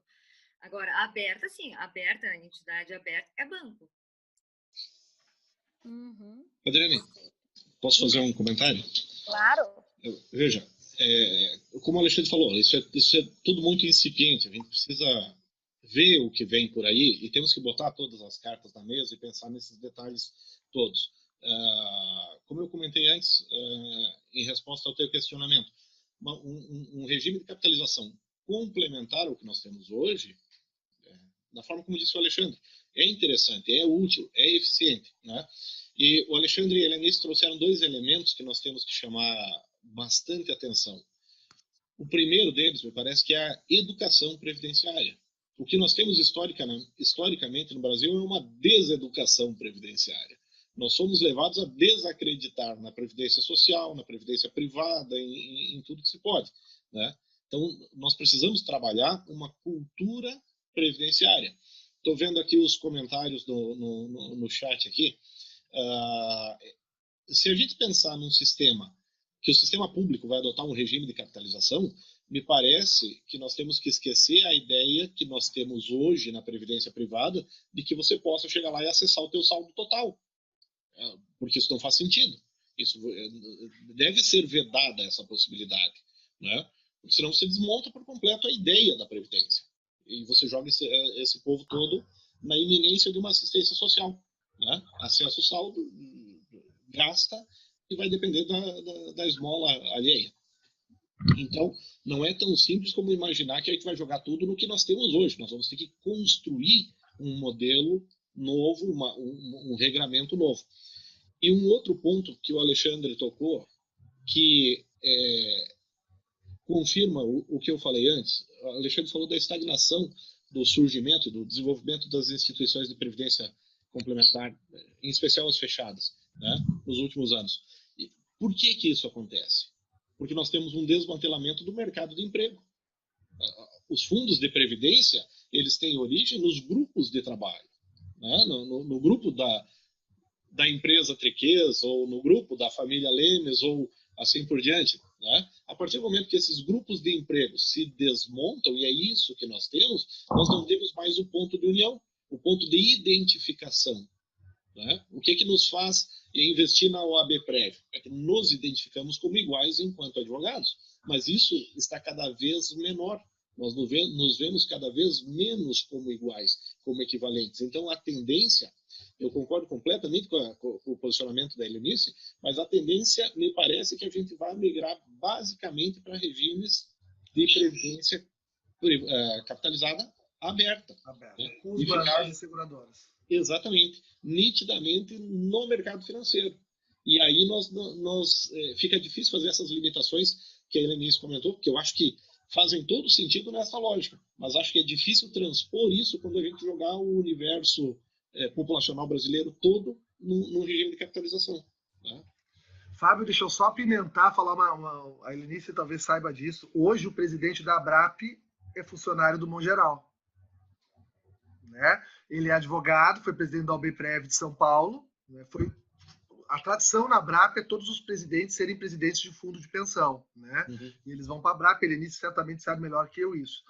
Agora, aberta, sim, aberta, a entidade aberta é banco. Uhum. Adriane, posso fazer um comentário? Claro. Veja, como o Alexandre falou, isso é tudo muito incipiente. A gente precisa ver o que vem por aí e temos que botar todas as cartas na mesa e pensar nesses detalhes todos. Como eu comentei antes, em resposta ao teu questionamento, um regime de capitalização complementar ao que nós temos hoje, da forma como disse o Alexandre, é interessante, é útil, é eficiente, né? E o Alexandre e a Helenice trouxeram dois elementos que nós temos que chamar bastante atenção. O primeiro deles, me parece, que é a educação previdenciária. O que nós temos historicamente no Brasil é uma deseducação previdenciária. Nós somos levados a desacreditar na previdência social, na previdência privada, em tudo que se pode, né? Então, nós precisamos trabalhar uma cultura previdenciária. Estou vendo aqui os comentários no chat aqui. Se a gente pensar num sistema, que o sistema público vai adotar um regime de capitalização, me parece que nós temos que esquecer a ideia que nós temos hoje na previdência privada de que você possa chegar lá e acessar o teu saldo total. Porque isso não faz sentido. Isso deve ser vedada essa possibilidade, né? Porque senão você desmonta por completo a ideia da previdência e você joga esse povo todo na iminência de uma assistência social, né? Acesso ao saldo, gasta e vai depender da esmola alheia. Então, não é tão simples como imaginar que a gente vai jogar tudo no que nós temos hoje. Nós vamos ter que construir um modelo novo, um regramento novo. E um outro ponto que o Alexandre tocou, que confirma o que eu falei antes. O Alexandre falou da estagnação do surgimento, do desenvolvimento das instituições de previdência complementar, em especial as fechadas, né, nos últimos anos. E por que isso acontece? Porque nós temos um desmantelamento do mercado de emprego. Os fundos de previdência, eles têm origem nos grupos de trabalho, né, no grupo da empresa Triquês, ou no grupo da família Lemes, ou assim por diante, né? A partir do momento que esses grupos de emprego se desmontam, e é isso que nós não temos mais o ponto de união, o ponto de identificação, né? O que nos faz investir na OABPrev? É que nos identificamos como iguais enquanto advogados, mas isso está cada vez menor. Nós nos vemos cada vez menos como iguais, como equivalentes. Então, a tendência, eu concordo completamente com o posicionamento da Helenice, mas a tendência, me parece, que a gente vai migrar basicamente para regimes de previdência capitalizada aberta. Né? Com os bancos e seguradoras. Exatamente. Nitidamente no mercado financeiro. E aí fica difícil fazer essas limitações que a Helenice comentou, porque eu acho que fazem todo sentido nessa lógica, mas acho que é difícil transpor isso quando a gente jogar o universo populacional brasileiro todo num regime de capitalização, né? Fábio, deixa eu só apimentar, falar a Helenice talvez saiba disso. Hoje o presidente da ABRAP é funcionário do Mongeral, né? Ele é advogado, foi presidente da OABPrev de São Paulo, né? A tradição na ABRAP é todos os presidentes serem presidentes de fundo de pensão, né? Uhum. E eles vão para a ABRAP, a Helenice certamente sabe melhor que eu isso.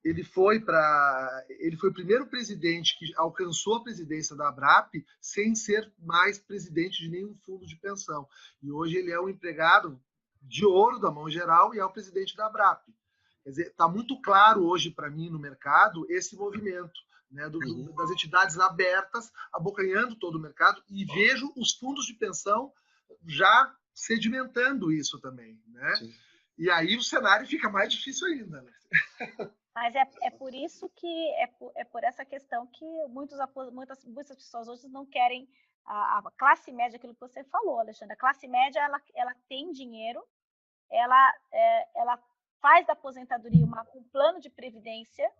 Ele foi o primeiro presidente que alcançou a presidência da ABRAP sem ser mais presidente de nenhum fundo de pensão. E hoje ele é um empregado de ouro da Mongeral e é o presidente da ABRAP. Quer dizer, está muito claro hoje para mim no mercado esse movimento, né, das entidades abertas, abocanhando todo o mercado, e vejo os fundos de pensão já sedimentando isso também, né? Sim. E aí o cenário fica mais difícil ainda, né? Mas é por isso que é por essa questão que muitas pessoas hoje não querem a classe média, aquilo que você falou, Alexandre. A classe média ela tem dinheiro, ela faz da aposentadoria um plano de previdência,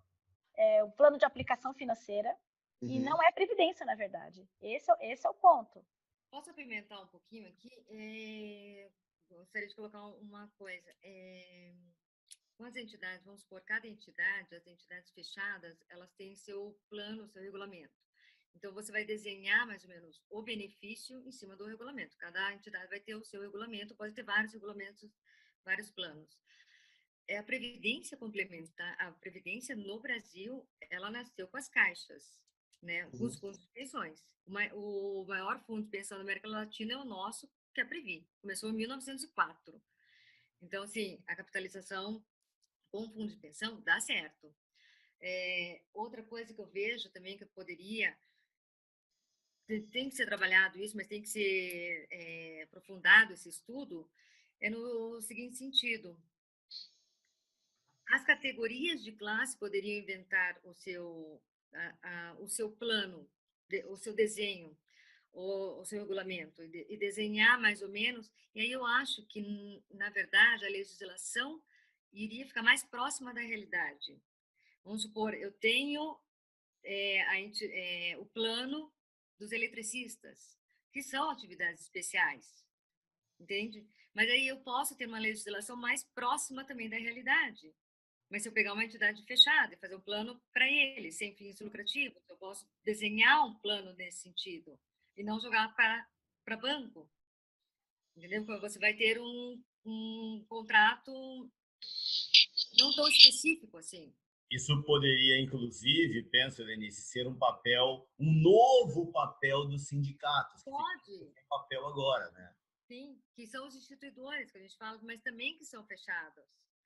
um plano de aplicação financeira, e não é previdência, na verdade. Esse é o ponto. Posso apimentar um pouquinho aqui? Gostaria de colocar uma coisa. Com as entidades, vamos supor, cada entidade, as entidades fechadas, elas têm seu plano, seu regulamento. Então, você vai desenhar mais ou menos o benefício em cima do regulamento. Cada entidade vai ter o seu regulamento, pode ter vários regulamentos, vários planos. A previdência complementar, a previdência no Brasil, ela nasceu com as caixas, né? Os fundos de pensões. O maior fundo de pensão da América Latina é o nosso, que é a Previ. Começou em 1904. Então, assim, a capitalização com fundo de pensão dá certo. Outra coisa que eu vejo também que eu poderia, tem que ser trabalhado isso, mas tem que ser aprofundado esse estudo, é no seguinte sentido: as categorias de classe poderiam inventar o seu plano, o seu desenho, o seu regulamento, e desenhar mais ou menos. E aí eu acho que, na verdade, a legislação iria ficar mais próxima da realidade. Vamos supor, eu tenho o plano dos eletricistas, que são atividades especiais, entende? Mas aí eu posso ter uma legislação mais próxima também da realidade. Mas se eu pegar uma entidade fechada e fazer um plano para eles, sem fins lucrativos, eu posso desenhar um plano nesse sentido e não jogar para banco, entendeu? Porque você vai ter um contrato não tão específico assim. Isso poderia, inclusive, penso, Lenice, ser um novo papel dos sindicatos. Pode. Que tem papel agora, né? Sim, que são os instituidores que a gente fala, mas também que são fechados.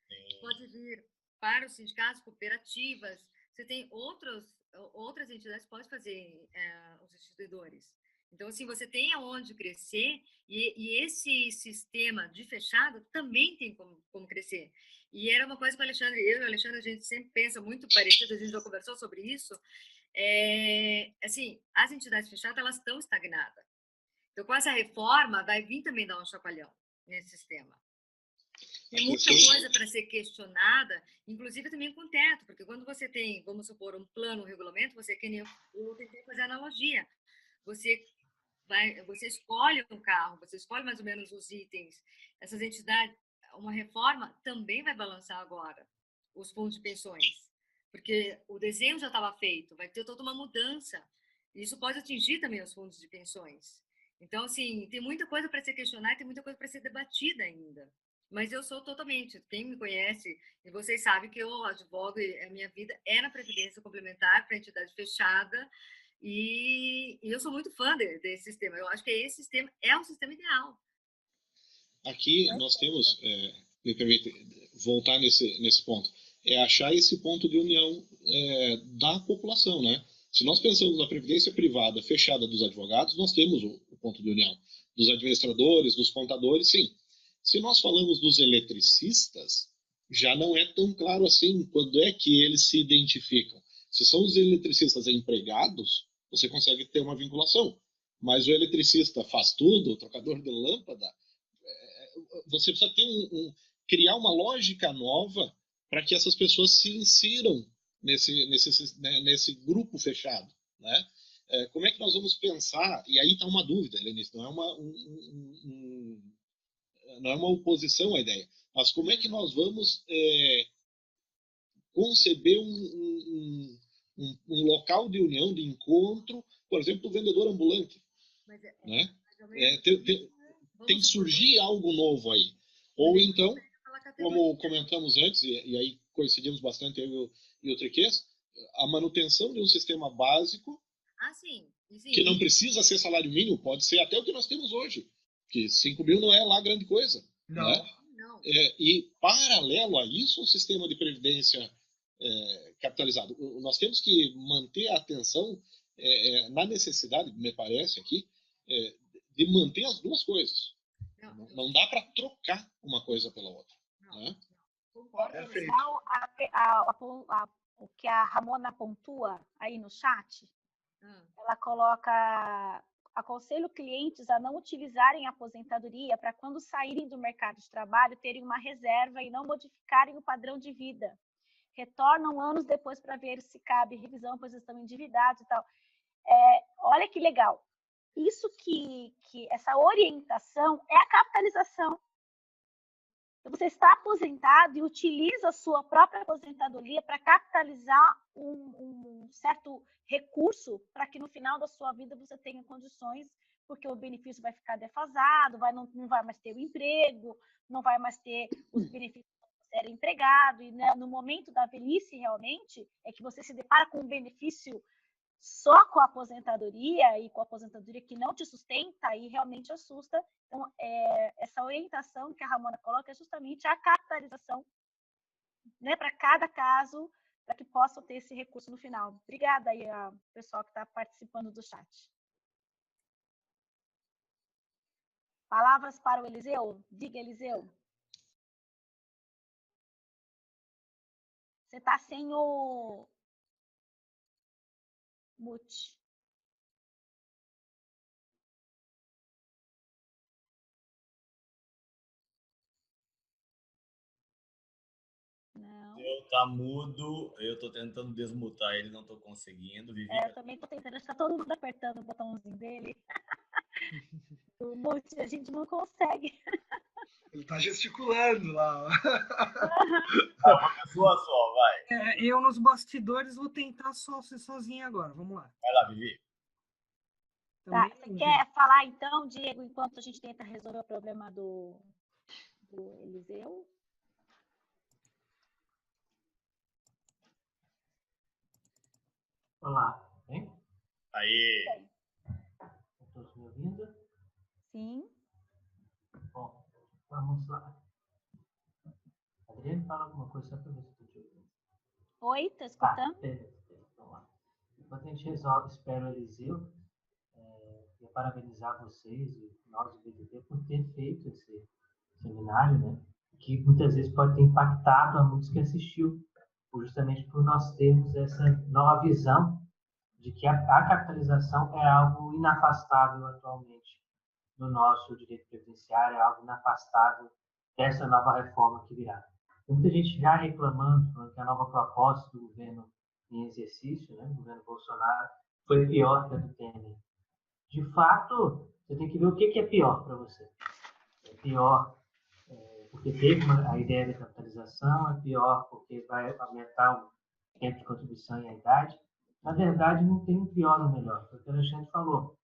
Sim. Pode vir para os sindicatos, cooperativas. Você tem outras entidades que podem fazer os instituidores. Então, assim, você tem aonde crescer e esse sistema de fechado também tem como crescer. E era uma coisa que eu e o Alexandre, a gente sempre pensa muito parecido, a gente já conversou sobre isso. Assim, as entidades fechadas, elas estão estagnadas. Então, com essa reforma, vai vir também dar um chacoalhão nesse sistema. Tem muita coisa para ser questionada, inclusive também com o teto, porque quando você tem, vamos supor, um plano, um regulamento, você eu tentei fazer analogia. Você escolhe um carro, você escolhe mais ou menos os itens. Essas entidades, uma reforma também vai balançar agora os fundos de pensões, porque o desenho já estava feito, vai ter toda uma mudança. Isso pode atingir também os fundos de pensões. Então, assim, tem muita coisa para ser questionada, tem muita coisa para ser debatida ainda. Mas eu sou totalmente, quem me conhece, e vocês sabem que eu advogo, a minha vida é na previdência complementar para entidade fechada, e eu sou muito fã desse sistema. Eu acho que esse sistema é um sistema ideal. Aqui nós temos, me permite voltar nesse ponto, achar esse ponto de união da população, né? Se nós pensamos na previdência privada fechada dos advogados, nós temos o ponto de união dos administradores, dos contadores, sim. Se nós falamos dos eletricistas, já não é tão claro assim quando é que eles se identificam. Se são os eletricistas empregados, você consegue ter uma vinculação. Mas o eletricista faz tudo, o trocador de lâmpada, você precisa ter criar uma lógica nova para que essas pessoas se insiram nesse grupo fechado, né? Como é que nós vamos pensar? E aí está uma dúvida, Lenice, não é uma oposição à ideia, mas como é que nós vamos conceber um local de união, de encontro, por exemplo, do vendedor ambulante, né? Tem que surgir algo novo aí. Ou então, como comentamos antes, e aí coincidimos bastante eu e o Triquês, a manutenção de um sistema básico que não precisa ser salário mínimo, pode ser até o que nós temos hoje, que 5 mil não é lá grande coisa. Não. Né? E paralelo a isso, um sistema de previdência capitalizado. Nós temos que manter a atenção na necessidade, me parece aqui, de manter as duas coisas. Não dá para trocar uma coisa pela outra. Né? Concordo. O que a Ramona pontua aí no chat, ela coloca: aconselho clientes a não utilizarem a aposentadoria para, quando saírem do mercado de trabalho, terem uma reserva e não modificarem o padrão de vida. Retornam anos depois para ver se cabe revisão, pois estão endividados e tal. Olha que legal. isso que essa orientação é a capitalização. Então, você está aposentado e utiliza a sua própria aposentadoria para capitalizar um certo recurso para que no final da sua vida você tenha condições, porque o benefício vai ficar defasado, não vai mais ter o emprego, não vai mais ter os benefícios de ser empregado, e né, no momento da velhice, realmente, é que você se depara com um benefício só com a aposentadoria e com a aposentadoria que não te sustenta, aí realmente assusta. Então, essa orientação que a Ramona coloca é justamente a capitalização, né, para cada caso, para que possam ter esse recurso no final. Obrigada aí ao pessoal que está participando do chat. Palavras para o Eliseu? Diga, Eliseu. Você está sem o mute. Não. Eu tá mudo, eu tô tentando desmutar ele, não tô conseguindo. Vivi, eu também tô tentando, está todo mundo apertando o botãozinho dele. O mute a gente não consegue. Ele tá gesticulando lá. uma pessoa só, vai. Eu nos bastidores vou tentar ser sozinho agora. Vamos lá. Vai lá, Vivi. Tá, você quer falar então, Diego, enquanto a gente tenta resolver o problema do Eliseu? Olá, bem? Aí. Todos me ouvindo? Sim. Bom, vamos lá. Adriane, fala alguma coisa só para ver se estou te ouvindo. Oi, estou escutando? Beleza, vamos lá. Enquanto a gente resolve, espero o Eliseu, queria parabenizar vocês e nós do BDT por ter feito esse seminário, né? Que muitas vezes pode ter impactado a muitos que assistiu, justamente por nós termos essa nova visão de que a capitalização é algo inafastável atualmente no nosso direito previdenciário, é algo inafastável dessa nova reforma que virá. Tem muita gente já reclamando, falando que a nova proposta do governo em exercício, né, do governo Bolsonaro, foi pior que a do Temer. De fato, você tem que ver o que é pior para você. É pior porque teve a ideia da capitalização, é pior porque vai aumentar o tempo de contribuição e a idade. Na verdade, não tem um pior ou melhor, foi o que o Alexandre falou.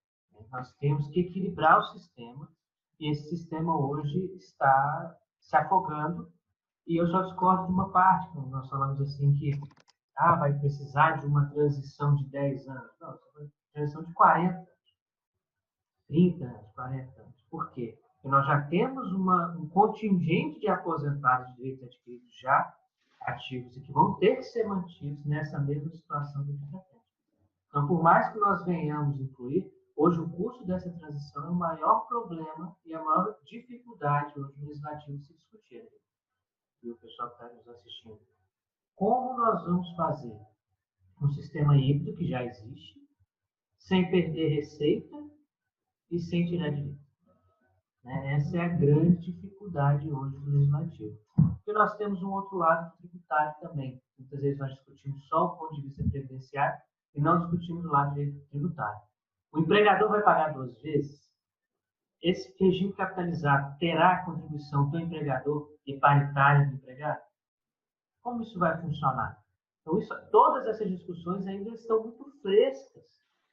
Nós temos que equilibrar o sistema, e esse sistema hoje está se afogando, e eu só discordo de uma parte, quando nós falamos assim que vai precisar de uma transição de 10 anos. Não, é uma transição de 40 anos, 30 anos, 40 anos. Por quê? Porque nós já temos um contingente de aposentados de direitos adquiridos já ativos e que vão ter que ser mantidos nessa mesma situação que a gente já tem. Então, por mais que nós venhamos incluir, hoje o custo dessa transição é o maior problema e a maior dificuldade hoje no legislativo de se discutir. E o pessoal que está nos assistindo. Como nós vamos fazer um sistema híbrido que já existe, sem perder receita e sem tirar dinheiro? Essa é a grande dificuldade hoje do legislativo. Porque nós temos um outro lado tributário também. Muitas vezes nós discutimos só o ponto de vista previdenciário e não discutimos o lado tributário. O empregador vai pagar 2 vezes? Esse regime capitalizado terá a contribuição do empregador e paritária do empregado? Como isso vai funcionar? Então, todas essas discussões ainda estão muito frescas,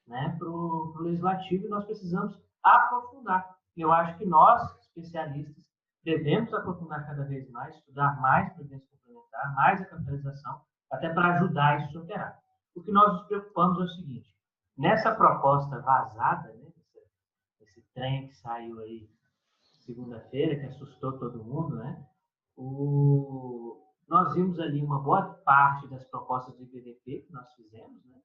né, para o legislativo, e nós precisamos aprofundar. Eu acho que nós, especialistas, devemos aprofundar cada vez mais, estudar mais previdência complementar, mais a capitalização, até para ajudar isso a operar. O que nós nos preocupamos é o seguinte: nessa proposta vazada, né, esse trem que saiu aí segunda-feira, que assustou todo mundo, né, nós vimos ali uma boa parte das propostas do IPDP que nós fizemos, né,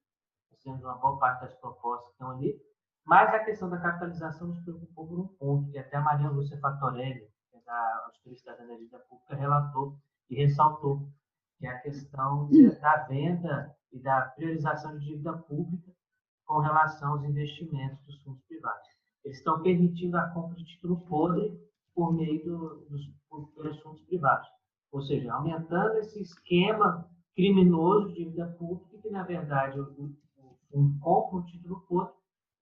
nós fizemos uma boa parte das propostas que estão ali, mas a questão da capitalização nos preocupou por um ponto, que até a Maria Lúcia Fatorelli, que é da Auditoria Cidadã da Dívida Pública, relatou e ressaltou, que é a questão da venda e da priorização de dívida pública com relação aos investimentos dos fundos privados. Eles estão permitindo a compra de título podre por meio pelos fundos privados. Ou seja, aumentando esse esquema criminoso de dívida pública, que, na verdade, o fundo compra um título podre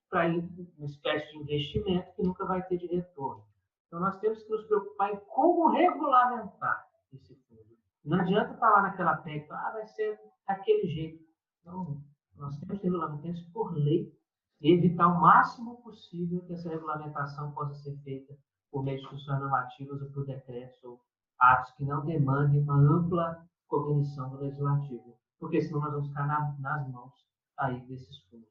para uma espécie de investimento que nunca vai ter de retorno. Então, nós temos que nos preocupar em como regulamentar esse fundo. Não adianta estar lá naquela PEC, vai ser daquele jeito. Não, nós temos que regulamentar isso por lei e evitar o máximo possível que essa regulamentação possa ser feita por meio de discussões normativas ou por decretos ou atos que não demandem uma ampla cognição do legislativo, porque senão nós vamos ficar nas mãos aí desses fundos.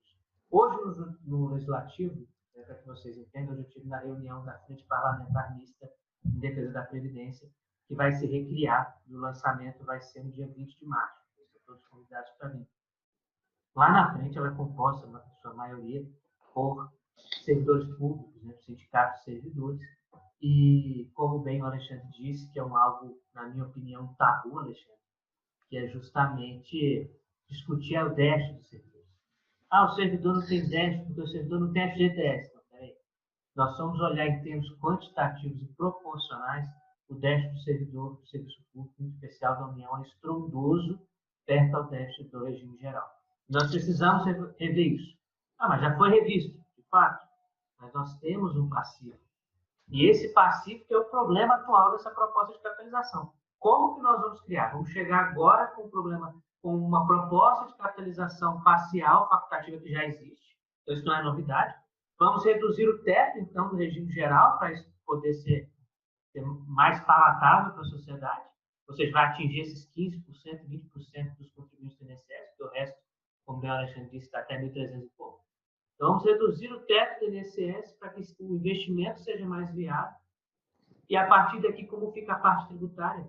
Hoje, no legislativo, para que vocês entendam, eu estive na reunião da Frente Parlamentar Mista em Defesa da Previdência, que vai se recriar, e o lançamento vai ser no dia 20 de março. Estão todos convidados para mim. Lá na frente, ela é composta, na sua maioria, por servidores públicos, né, sindicatos de servidores, e, como bem o Alexandre disse, que é algo, na minha opinião, tabu, Alexandre, que é justamente discutir o déficit do servidor. O servidor não tem déficit, porque o servidor não tem FGTS. Não, peraí. Nós vamos olhar em termos quantitativos e proporcionais, o déficit do servidor do serviço público, em especial da União, é estrondoso perto ao déficit do regime geral. Nós precisamos rever isso. Mas já foi revisto, de fato. Mas nós temos um passivo. E esse passivo que é o problema atual dessa proposta de capitalização. Como que nós vamos criar? Vamos chegar agora com uma proposta de capitalização parcial, facultativa, que já existe. Então, isso não é novidade. Vamos reduzir o teto, então, do regime geral, para isso poder ser mais palatável para a sociedade. Ou seja, vai atingir esses 15%, 20% dos contribuintes do INSS, porque o resto, como o Alexandre disse, está até 1.300 e pouco. Então, vamos reduzir o teto do INSS para que o investimento seja mais viável. E, a partir daqui, como fica a parte tributária?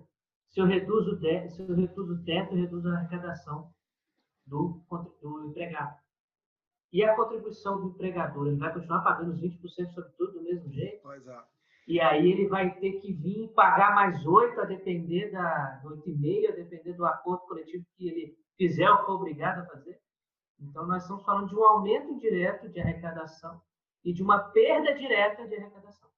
Se eu reduzo o teto, eu reduzo a arrecadação do empregado. E a contribuição do empregador, ele vai continuar pagando os 20% sobre tudo do mesmo jeito? Pois é. E aí ele vai ter que vir pagar mais 8%, a depender do 8,5%, a depender do acordo coletivo que ele fizer ou for obrigado a fazer. Então, nós estamos falando de um aumento indireto de arrecadação e de uma perda direta de arrecadação.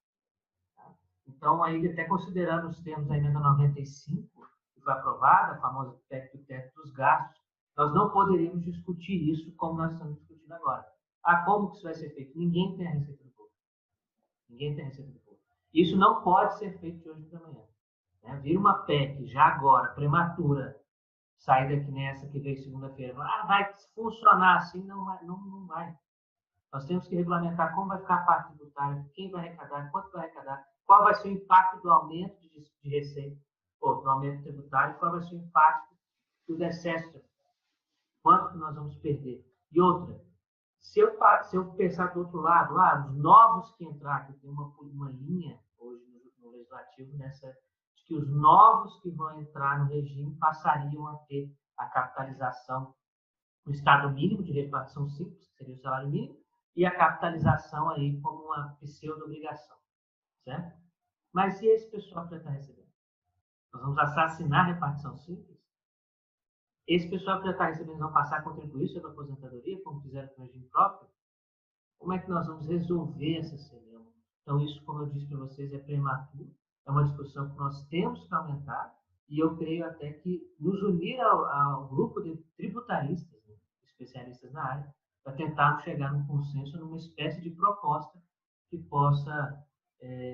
Tá? Então, aí, até considerando os termos da emenda 95, que foi aprovada, a famosa PEC do teto dos gastos, nós não poderíamos discutir isso como nós estamos discutindo agora. Como que isso vai ser feito? Ninguém tem a receita do bolo. Ninguém tem a receita do bolo. Isso não pode ser feito de hoje para amanhã. Né? Vir uma PEC já agora, prematura, sair daqui nessa que veio segunda-feira, vai funcionar assim, não vai. Nós temos que regulamentar como vai ficar a parte tributária, quem vai arrecadar, quanto vai arrecadar, qual vai ser o impacto do aumento de receita, do aumento tributário, qual vai ser o impacto do excesso, quanto que nós vamos perder. E outra, se eu pensar do outro lado, os novos que entrar, que tem uma linha hoje no legislativo de que os novos que vão entrar no regime passariam a ter a capitalização no estado mínimo de repartição simples, que seria o salário mínimo, e a capitalização aí como uma pseudo-obrigação, certo? Mas e esse pessoal que já está recebendo? Nós vamos assassinar a repartição simples? Esse pessoal que já está recebendo vão passar a contribuir sobre a aposentadoria, como fizeram com o regime próprio? Como é que nós vamos resolver essa celeuma? Então, isso, como eu disse para vocês, é prematuro. É uma discussão que nós temos que aumentar e eu creio até que nos unir ao grupo de tributaristas, né, especialistas na área, para tentar chegar num consenso, numa espécie de proposta que possa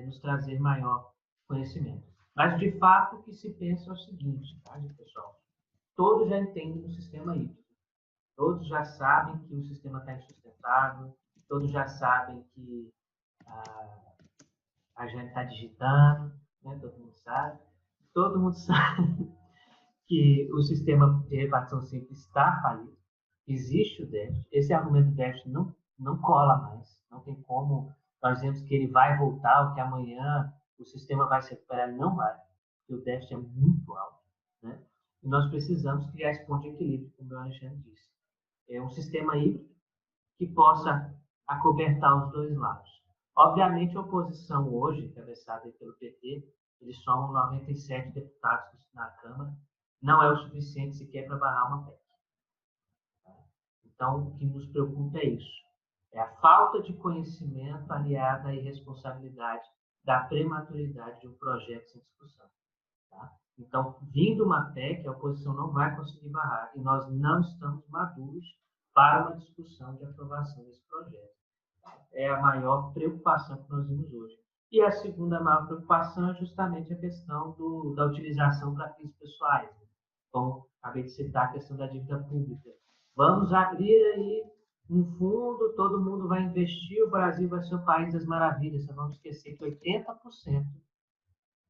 nos trazer maior conhecimento. Mas, de fato, o que se pensa é o seguinte, tá, pessoal? Todos já entendem o sistema híbrido. Todos já sabem que o sistema está insustentável, todos já sabem que a gente está digitando, né? Todo mundo sabe que o sistema de repartição simples está falido, existe o déficit, esse argumento do déficit não cola mais, não tem como nós dizemos que ele vai voltar ou que amanhã o sistema vai se recuperar, não vai, porque o déficit é muito alto, né? E nós precisamos criar esse ponto de equilíbrio, como o Alexandre disse. É um sistema híbrido que possa acobertar os dois lados. Obviamente, a oposição hoje, encabeçada pelo PT, eles somam 97 deputados na Câmara, não é o suficiente sequer para barrar uma PEC. Então, o que nos preocupa é isso. É a falta de conhecimento aliada à irresponsabilidade da prematuridade de um projeto sem discussão. Tá? Então, vindo uma PEC, a oposição não vai conseguir barrar e nós não estamos maduros para uma discussão de aprovação desse projeto. é a maior preocupação que nós vimos hoje. E a segunda maior preocupação é justamente a questão da utilização para fins pessoais. Como acabei de citar a questão da dívida pública. Vamos abrir aí um fundo, todo mundo vai investir, o Brasil vai ser o país das maravilhas. Só vamos esquecer que 80%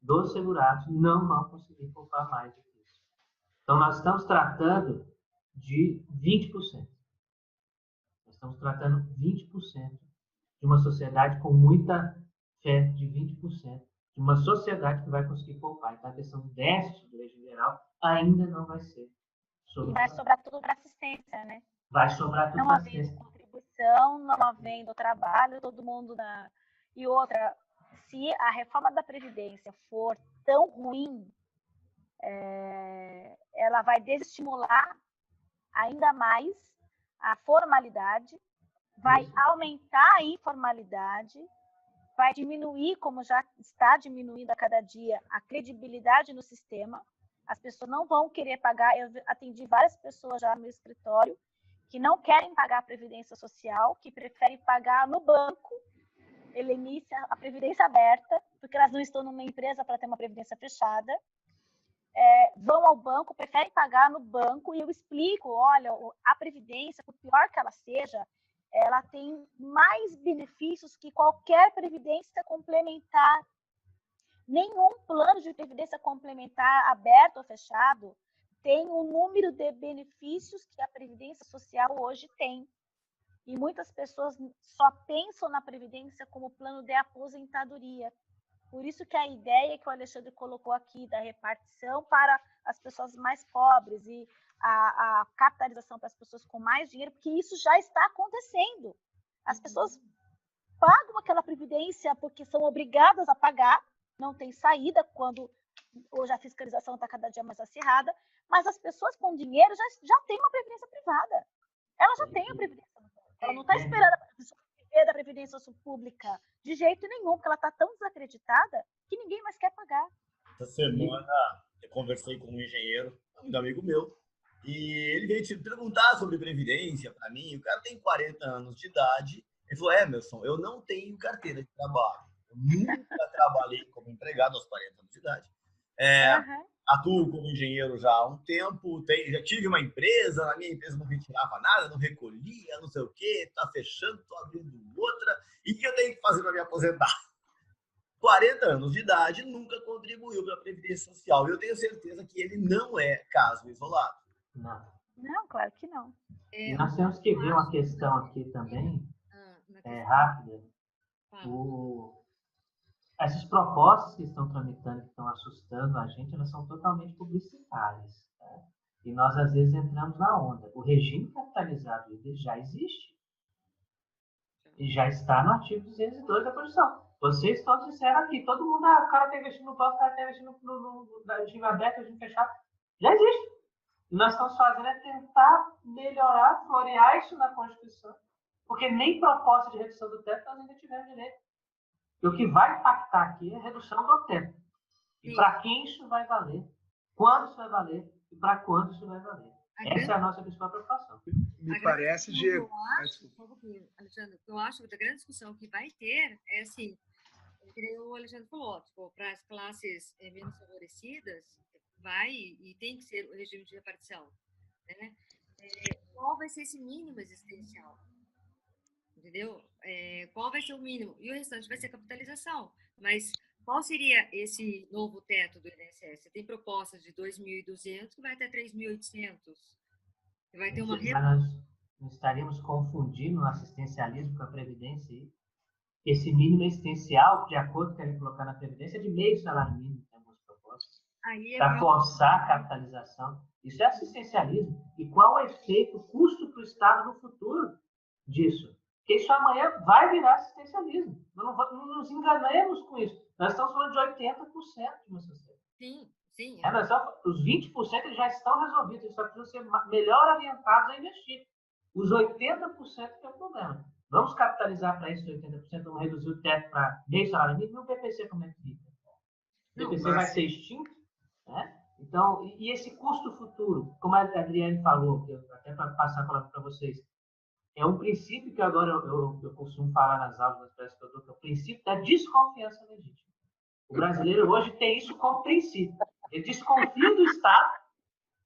dos segurados não vão conseguir poupar mais do que isso. Então, nós estamos tratando de 20%. Nós estamos tratando 20% de uma sociedade com muita fé, de 20% de uma sociedade que vai conseguir poupar. Então, a questão do déficit do regime geral ainda não vai ser solucionada. E vai sobrar tudo para assistência, né? Vai sobrar tudo para assistência. Não havendo contribuição, não havendo trabalho, todo mundo na... E outra, se a reforma da Previdência for tão ruim, ela vai desestimular ainda mais a formalidade, vai aumentar a informalidade, vai diminuir, como já está diminuindo a cada dia, a credibilidade no sistema. As pessoas não vão querer pagar. Eu atendi várias pessoas já no meu escritório que não querem pagar a Previdência Social, que preferem pagar no banco, a Previdência aberta, porque elas não estão numa empresa para ter uma Previdência fechada. Vão ao banco, preferem pagar no banco, e eu explico, olha, a Previdência, por pior que ela seja, ela tem mais benefícios que qualquer previdência complementar. Nenhum plano de previdência complementar, aberto ou fechado, tem o número de benefícios que a Previdência Social hoje tem. E muitas pessoas só pensam na Previdência como plano de aposentadoria. Por isso que a ideia que o Alexandre colocou aqui da repartição para as pessoas mais pobres e a capitalização para as pessoas com mais dinheiro, porque isso já está acontecendo. As pessoas pagam aquela previdência porque são obrigadas a pagar, não tem saída quando hoje a fiscalização está cada dia mais acirrada, mas as pessoas com dinheiro já têm uma previdência privada. Ela já tem a previdência pública. Ela não está esperando a pessoa viver da previdência pública de jeito nenhum, porque ela está tão desacreditada que ninguém mais quer pagar. Essa semana eu conversei com um engenheiro, um amigo meu, e ele veio te perguntar sobre previdência para mim. O cara tem 40 anos de idade. Ele falou: Emerson, eu não tenho carteira de trabalho. Eu nunca trabalhei como empregado aos 40 anos de idade. Atuo como engenheiro já há um tempo. Já tive uma empresa, na minha empresa não retirava nada, não recolhia, não sei o quê, está fechando, estou abrindo outra. E o que eu tenho que fazer para me aposentar? 40 anos de idade, nunca contribuiu para a Previdência Social. Eu tenho certeza que ele não é caso isolado. Não, claro que não. Nós temos que ver uma questão aqui também, rápida. Essas propostas que estão tramitando, que estão assustando a gente, elas são totalmente publicitárias. Tá? E nós, às vezes, entramos na onda. O regime capitalizado já existe. E já está no artigo 202 da Constituição. Vocês todos disseram aqui, todo mundo, o cara está investindo no banco, o cara está investindo no regime aberto, regime fechado. Já existe. E nós estamos fazendo é tentar melhorar, florear isso na Constituição, porque nem proposta de redução do teto nós ainda tivemos direito. E o que vai impactar aqui é a redução do teto. E para quem isso vai valer, quando isso vai valer e para quando isso vai valer. Essa é a nossa principal preocupação. Me parece, Diego. Alexandre, eu acho que a grande discussão que vai ter é assim, que o Alexandre falou, tipo, para as classes menos favorecidas, vai e tem que ser o regime de repartição. Né? Qual vai ser esse mínimo existencial? Entendeu? Qual vai ser o mínimo? E o restante vai ser capitalização. Mas qual seria esse novo teto do INSS? Você tem propostas de 2.200 que vai até 3.800. Vai ter uma... Nós estaríamos confundindo o assistencialismo com a Previdência. Esse mínimo existencial, de acordo com o que ele colocar na Previdência, é de meio salário mínimo, tem algumas propostas. Para forçar a capitalização. Isso é assistencialismo. E qual é o efeito, o custo para o Estado no futuro disso? Porque isso amanhã vai virar assistencialismo. Não nos enganemos com isso. Nós estamos falando de 80% de uma sociedade. Sim. Os 20% eles já estão resolvidos. Eles só precisam ser melhor orientados a investir. Os 80% que é o problema. Vamos capitalizar para esses 80%, vamos reduzir o teto para meio salário mínimo, e o PPC como é que fica? O PPC vai ser extinto? Né? Então, e esse custo futuro, como a Adriane falou, que até para passar a palavra para vocês, É um princípio que agora eu costumo falar nas aulas, nas peças que eu dou, que é o princípio da desconfiança legítima. O brasileiro hoje tem isso como princípio. Ele desconfia do Estado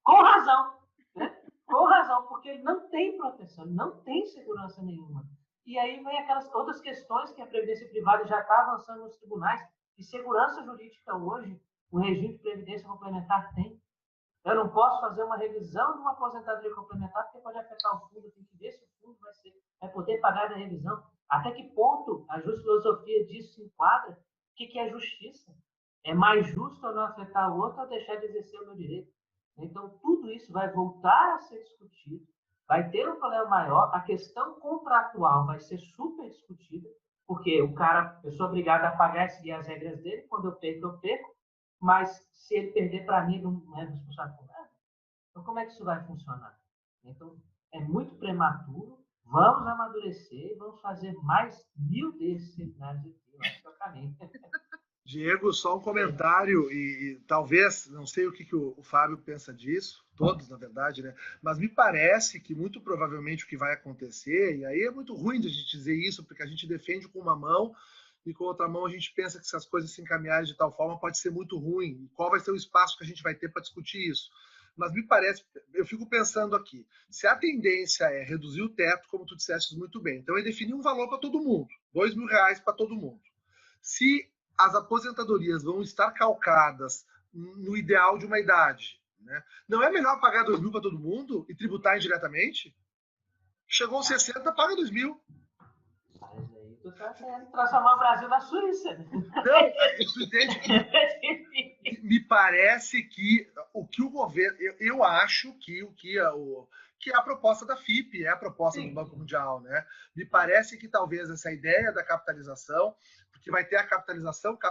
com razão, né? Com razão, porque ele não tem proteção, não tem segurança nenhuma. E aí vem aquelas outras questões que a Previdência Privada já está avançando nos tribunais, e segurança jurídica hoje, o regime de Previdência Complementar tem. Eu não posso fazer uma revisão de uma aposentadoria complementar, porque pode afetar o fundo, eu tenho que ver se o fundo vai poder pagar da revisão. Até que ponto a justa filosofia disso se enquadra? O que é justiça? É mais justo eu não afetar o outro ou deixar de exercer o meu direito? Então, tudo isso vai voltar a ser discutido, vai ter um problema maior, a questão contratual vai ser super discutida, porque eu sou obrigado a pagar e seguir as regras dele, quando eu perco, mas se ele perder para mim, não é responsável por nada. Então, como é que isso vai funcionar? Então, é muito prematuro, vamos amadurecer e vamos fazer mais 1000 desses seminários aqui, eu acho que é o caminho. Diego, só um comentário, e talvez, não sei o que o Fábio pensa disso, todos, na verdade, né? Mas me parece que muito provavelmente o que vai acontecer, e aí é muito ruim de a gente dizer isso, porque a gente defende com uma mão e com a outra mão a gente pensa que se as coisas se encaminharem de tal forma pode ser muito ruim. Qual vai ser o espaço que a gente vai ter para discutir isso? Mas me parece, eu fico pensando aqui, se a tendência é reduzir o teto, como tu disseste muito bem, então é definir um valor para todo mundo, R$2.000 para todo mundo. Se as aposentadorias vão estar calcadas no ideal de uma idade, né? Não é melhor pagar 2.000 para todo mundo e tributar indiretamente? Chegou aos 60, paga 2.000. Mas aí tu tá querendo transformar o Brasil na Suíça. Não, tu entende? Me parece que o que o governo... Eu acho que a proposta da FIP é a proposta do Banco Mundial, né? Me parece que talvez essa ideia da capitalização, porque vai ter a capitalização, que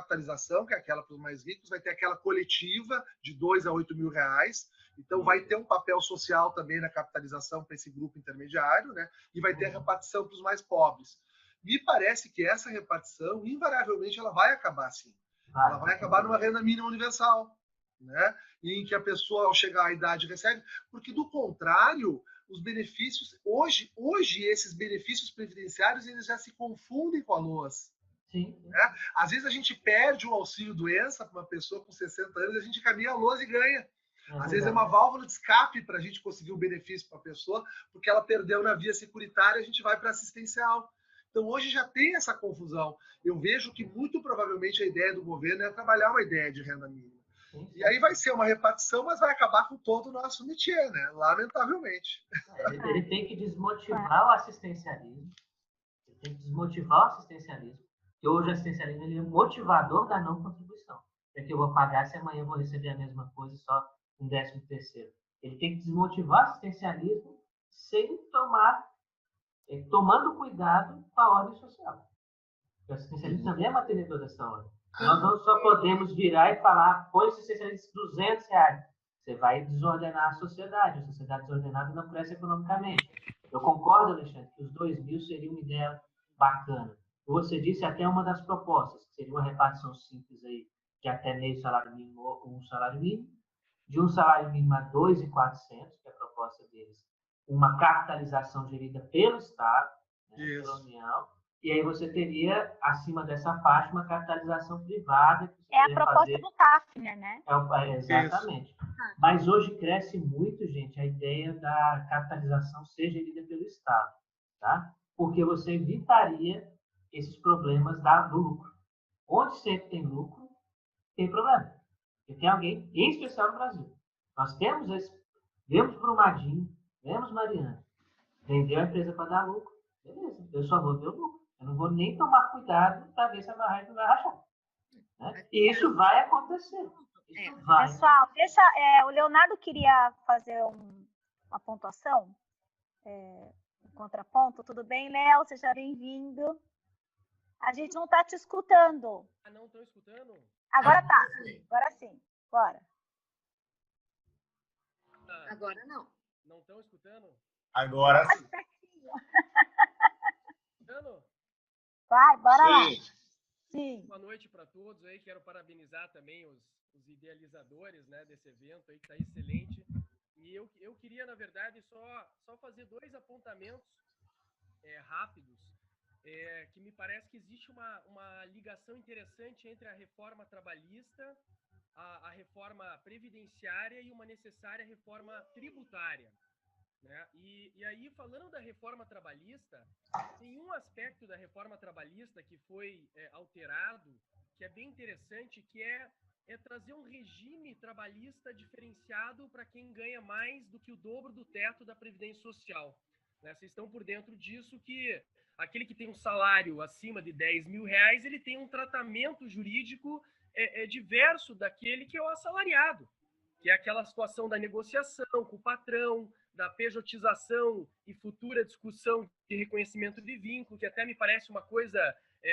é aquela para os mais ricos, vai ter aquela coletiva de 2 a 8 mil reais, então vai ter um papel social também na capitalização para esse grupo intermediário, né? E vai ter a repartição para os mais pobres. Me parece que essa repartição, invariavelmente, ela vai acabar assim. Ela vai acabar numa renda mínima universal, né? Em que a pessoa, ao chegar à idade, recebe. Porque, do contrário, os benefícios... Hoje esses benefícios previdenciários, eles já se confundem com a LOAS. Sim. Né? Às vezes a gente perde o auxílio-doença para uma pessoa com 60 anos, a gente caminha a LOAS e ganha. Às vezes é uma válvula de escape para a gente conseguir um benefício para a pessoa, porque ela perdeu na via securitária, a gente vai para assistencial. Então, hoje já tem essa confusão. Eu vejo que, muito provavelmente, a ideia do governo é trabalhar uma ideia de renda mínima. E aí vai ser uma repartição, mas vai acabar com todo o nosso métier, né? Lamentavelmente. Ele tem que desmotivar o assistencialismo. Ele tem que desmotivar o assistencialismo. Porque hoje o assistencialismo ele é motivador da não contribuição. É que eu vou pagar se amanhã eu vou receber a mesma coisa, só um 13º. Ele tem que desmotivar o assistencialismo sem tomando cuidado com a ordem social. O assistencialismo também é mantenedor dessa ordem. Nós não só podemos virar e falar, põe o assistencialismo R$200. Você vai desordenar a sociedade. A sociedade desordenada não cresce economicamente. Eu concordo, Alexandre, que os 2.000 seria uma ideia bacana. Você disse até uma das propostas, que seria uma repartição simples aí, de até meio salário mínimo ou um salário mínimo, de um salário mínimo a 2.400, que é a proposta deles, uma capitalização gerida pelo Estado, né, pela União, e aí você teria, acima dessa faixa, uma capitalização privada. Que é a proposta do Tafner, né? Exatamente. Isso. Mas hoje cresce muito, gente, a ideia da capitalização ser gerida pelo Estado, tá? Porque você evitaria esses problemas do lucro. Onde sempre tem lucro, tem problema. E tem alguém, em especial no Brasil. Nós vemos Brumadinho, vemos Mariana, vendeu a empresa para dar lucro, beleza, eu só vou ver o lucro. Eu não vou nem tomar cuidado para ver se a barragem não vai rachar. Né? E isso vai acontecer. Pessoal, o Leonardo queria fazer uma pontuação, um contraponto. Tudo bem, Léo? Seja bem-vindo. A gente não está te escutando. Ah, não estou escutando? Agora tá. Agora sim. Bora. Agora não. Não estão escutando? Agora sim. Vai, bora lá. Sim. Boa noite para todos aí. Quero parabenizar também os idealizadores, né, desse evento aí, que está excelente. E eu queria, na verdade, só fazer 2 apontamentos rápidos, que me parece que existe uma ligação interessante entre a reforma trabalhista, a reforma previdenciária e uma necessária reforma tributária, né? E aí, falando da reforma trabalhista, tem um aspecto da reforma trabalhista que foi alterado, que é bem interessante, que é trazer um regime trabalhista diferenciado para quem ganha mais do que o dobro do teto da Previdência Social. Né? Vocês estão por dentro disso, que aquele que tem um salário acima de 10 mil reais, ele tem um tratamento jurídico diverso daquele que é o assalariado, que é aquela situação da negociação com o patrão, da pejotização e futura discussão de reconhecimento de vínculo, que até me parece uma coisa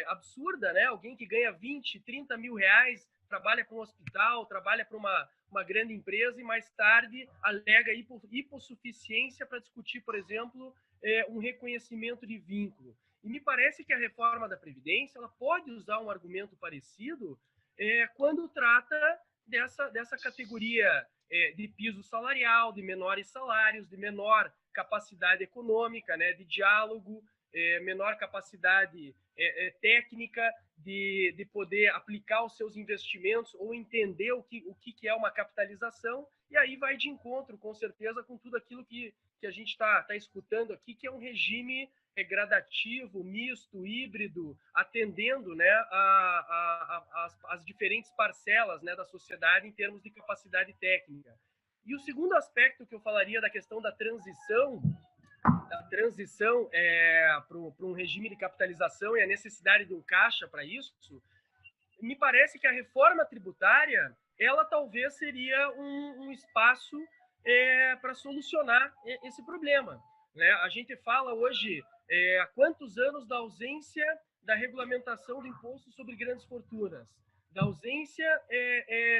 absurda, né? Alguém que ganha 20, 30 mil reais, trabalha para um hospital, trabalha para uma grande empresa e mais tarde alega hipossuficiência para discutir, por exemplo, um reconhecimento de vínculo. E me parece que a reforma da Previdência ela pode usar um argumento parecido quando trata dessa categoria de piso salarial, de menores salários, de menor capacidade econômica, né, de diálogo, menor capacidade técnica de poder aplicar os seus investimentos ou entender o que é uma capitalização, e aí vai de encontro, com certeza, com tudo aquilo que a gente está escutando aqui, que é um regime gradativo, misto, híbrido, atendendo, né, as diferentes parcelas, né, da sociedade em termos de capacidade técnica. E o segundo aspecto que eu falaria da questão da transição para um regime de capitalização e a necessidade de um caixa para isso, me parece que a reforma tributária, ela talvez seria um espaço para solucionar esse problema. Né? A gente fala hoje há quantos anos da ausência da regulamentação do imposto sobre grandes fortunas, da ausência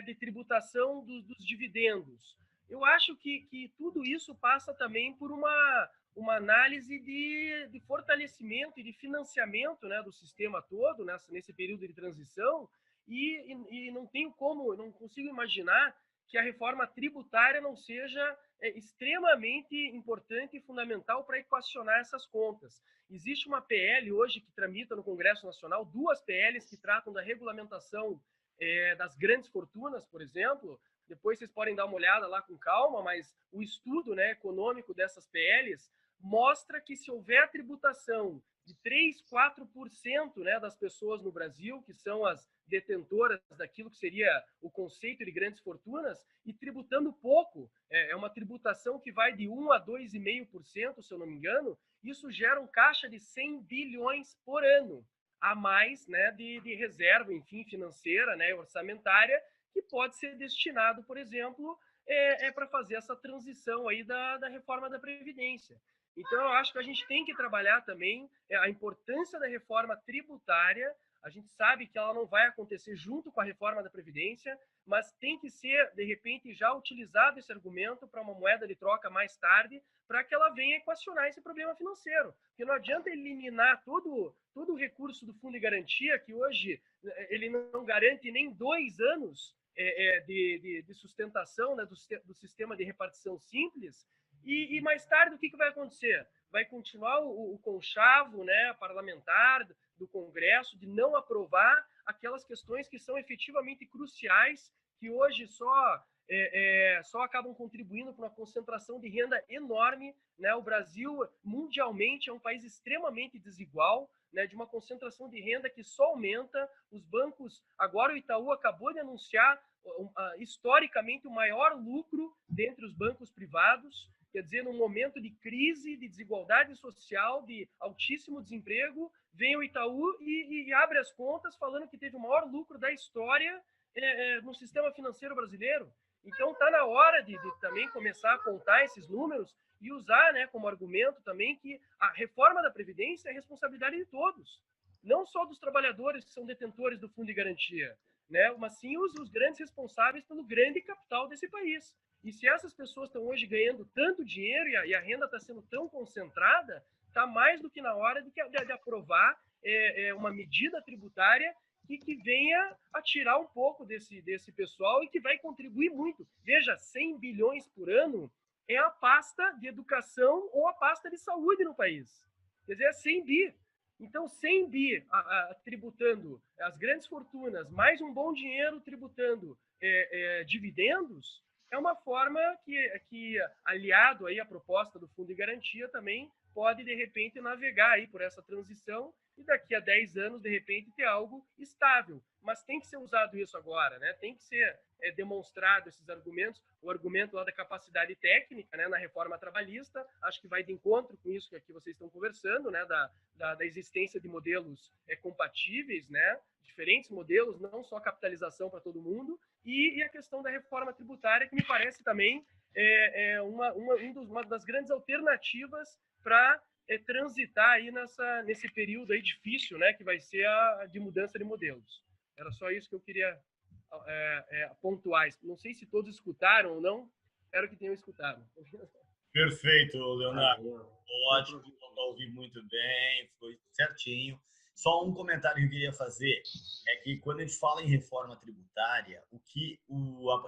de tributação dos dividendos. Eu acho que tudo isso passa também por uma análise de fortalecimento e de financiamento, né, do sistema todo nesse período de transição, e não consigo imaginar que a reforma tributária não seja extremamente importante e fundamental para equacionar essas contas. Existe uma PL hoje que tramita no Congresso Nacional, 2 PLs que tratam da regulamentação das grandes fortunas, por exemplo. Depois vocês podem dar uma olhada lá com calma, mas o estudo, né, econômico dessas PLs mostra que se houver tributação de 3%, 4%, né, das pessoas no Brasil, que são as detentoras daquilo que seria o conceito de grandes fortunas, e tributando pouco, é uma tributação que vai de 1% a 2,5%, se eu não me engano, isso gera um caixa de 100 bilhões por ano, a mais, né, de reserva, enfim, financeira, né, orçamentária, que pode ser destinado, por exemplo, para fazer essa transição aí da reforma da Previdência. Então, eu acho que a gente tem que trabalhar também a importância da reforma tributária. A gente sabe que ela não vai acontecer junto com a reforma da Previdência, mas tem que ser, de repente, já utilizado esse argumento para uma moeda de troca mais tarde, para que ela venha equacionar esse problema financeiro. Porque não adianta eliminar todo o recurso do Fundo de Garantia, que hoje ele não garante nem 2 anos de sustentação, né, do sistema de repartição simples, e mais tarde o que vai acontecer? Vai continuar o conchavo, né, parlamentar do Congresso de não aprovar aquelas questões que são efetivamente cruciais, que hoje só acabam contribuindo para uma concentração de renda enorme. Né? O Brasil, mundialmente, é um país extremamente desigual, né, de uma concentração de renda que só aumenta. Os bancos, agora o Itaú acabou de anunciar historicamente o maior lucro dentre os bancos privados. Quer dizer, num momento de crise, de desigualdade social, de altíssimo desemprego, vem o Itaú e abre as contas falando que teve o maior lucro da história no sistema financeiro brasileiro. Então, está na hora de também começar a contar esses números e usar, né, como argumento também que a reforma da Previdência é responsabilidade de todos, não só dos trabalhadores que são detentores do Fundo de Garantia, né, mas sim os grandes responsáveis pelo grande capital desse país. E se essas pessoas estão hoje ganhando tanto dinheiro e a renda está sendo tão concentrada, está mais do que na hora de aprovar uma medida tributária que venha a tirar um pouco desse pessoal e que vai contribuir muito. Veja, 100 bilhões por ano é a pasta de educação ou a pasta de saúde no país. Quer dizer, é 100 bi. Então, 100 bi tributando as grandes fortunas, mais um bom dinheiro tributando dividendos, é uma forma que, aliado aí à proposta do Fundo de Garantia, também pode, de repente, navegar aí por essa transição e daqui a 10 anos, de repente, ter algo estável. Mas tem que ser usado isso agora, né? Tem que ser demonstrado esses argumentos. O argumento lá da capacidade técnica, né, na reforma trabalhista, acho que vai de encontro com isso que aqui vocês estão conversando, né, da existência de modelos compatíveis, né, diferentes modelos, não só capitalização para todo mundo, e a questão da reforma tributária, que me parece também uma das grandes alternativas para transitar aí nesse período aí difícil, né, que vai ser a de mudança de modelos. Era só isso que eu queria pontuar. Não sei se todos escutaram ou não, espero que tenham escutado. Perfeito, Leonardo. Ótimo, ouvi muito bem, foi certinho. Só um comentário que eu queria fazer é que quando a gente fala em reforma tributária, o que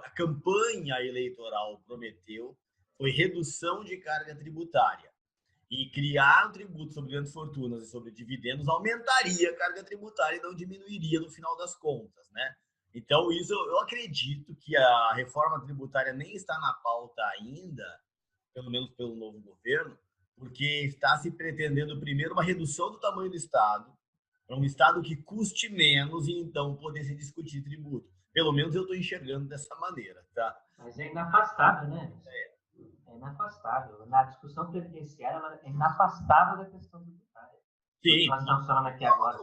a campanha eleitoral prometeu foi redução de carga tributária. E criar um tributo sobre grandes fortunas e sobre dividendos aumentaria a carga tributária e não diminuiria no final das contas, né? Então, isso eu acredito que a reforma tributária nem está na pauta ainda, pelo menos pelo novo governo, porque está se pretendendo primeiro uma redução do tamanho do Estado, para um Estado que custe menos e então poder se discutir tributo. Pelo menos eu estou enxergando dessa maneira, tá? Mas é inafastável, né? É inafastável. Na discussão previdenciária, ela é inafastável da questão tributária. Sim. Nós estamos falando aqui agora.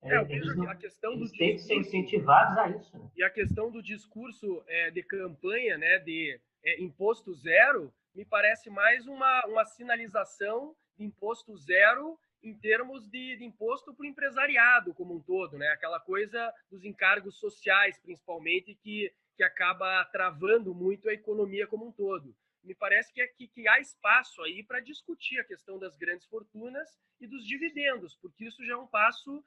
Eles têm que ser incentivados a isso. Né? E a questão do discurso de campanha, né, de imposto zero, me parece mais uma sinalização de imposto zero em termos de imposto para o empresariado como um todo, né? Aquela coisa dos encargos sociais, principalmente, que acaba travando muito a economia como um todo. Me parece que há espaço aí para discutir a questão das grandes fortunas e dos dividendos, porque isso já é um passo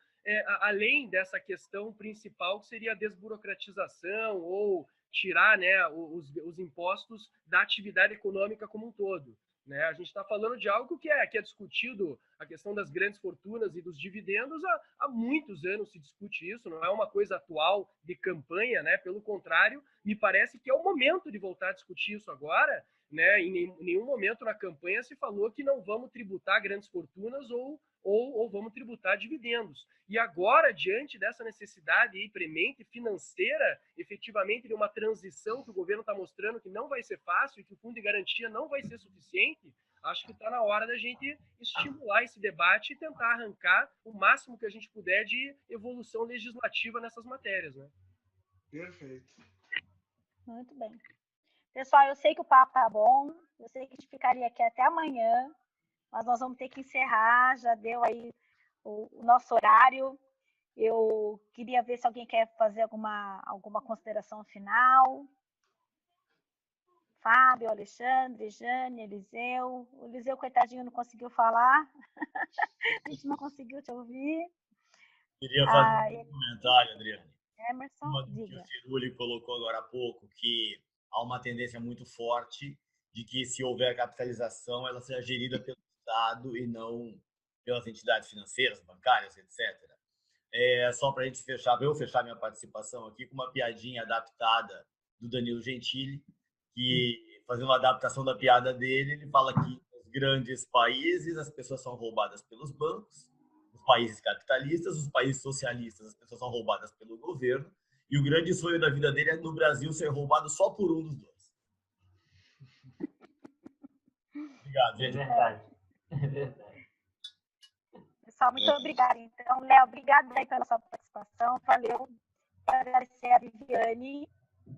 além dessa questão principal, que seria a desburocratização ou tirar, né, os impostos da atividade econômica como um todo. Né? A gente está falando de algo que é discutido, a questão das grandes fortunas e dos dividendos, há muitos anos se discute isso, não é uma coisa atual de campanha, né? Pelo contrário, me parece que é o momento de voltar a discutir isso agora. Né? Em nenhum momento na campanha se falou que não vamos tributar grandes fortunas ou vamos tributar dividendos. E agora, diante dessa necessidade aí premente financeira, efetivamente de uma transição que o governo está mostrando que não vai ser fácil e que o fundo de garantia não vai ser suficiente, acho que está na hora da gente estimular esse debate e tentar arrancar o máximo que a gente puder de evolução legislativa nessas matérias. Né? Perfeito. Muito bem. Pessoal, eu sei que o papo tá bom, eu sei que a gente ficaria aqui até amanhã, mas nós vamos ter que encerrar, já deu aí o nosso horário. Eu queria ver se alguém quer fazer alguma consideração final. Fábio, Alexandre, Jane, Eliseu. O Eliseu, coitadinho, não conseguiu falar. A gente não conseguiu te ouvir. Queria fazer um comentário, Adriane. Emerson, diga. O Ciruli colocou agora há pouco que há uma tendência muito forte de que, se houver capitalização, ela seja gerida pelo Estado e não pelas entidades financeiras, bancárias, etc. Só para a gente eu fechar minha participação aqui com uma piadinha adaptada do Danilo Gentili, que, fazendo uma adaptação da piada dele, ele fala que nos grandes países as pessoas são roubadas pelos bancos, os países capitalistas, os países socialistas, as pessoas são roubadas pelo governo, e o grande sonho da vida dele é, no Brasil, ser roubado só por um dos dois. Obrigado, gente. É verdade. É verdade. Pessoal, muito obrigada. Então, Léo, obrigada aí pela sua participação. Valeu. Quero agradecer a Viviane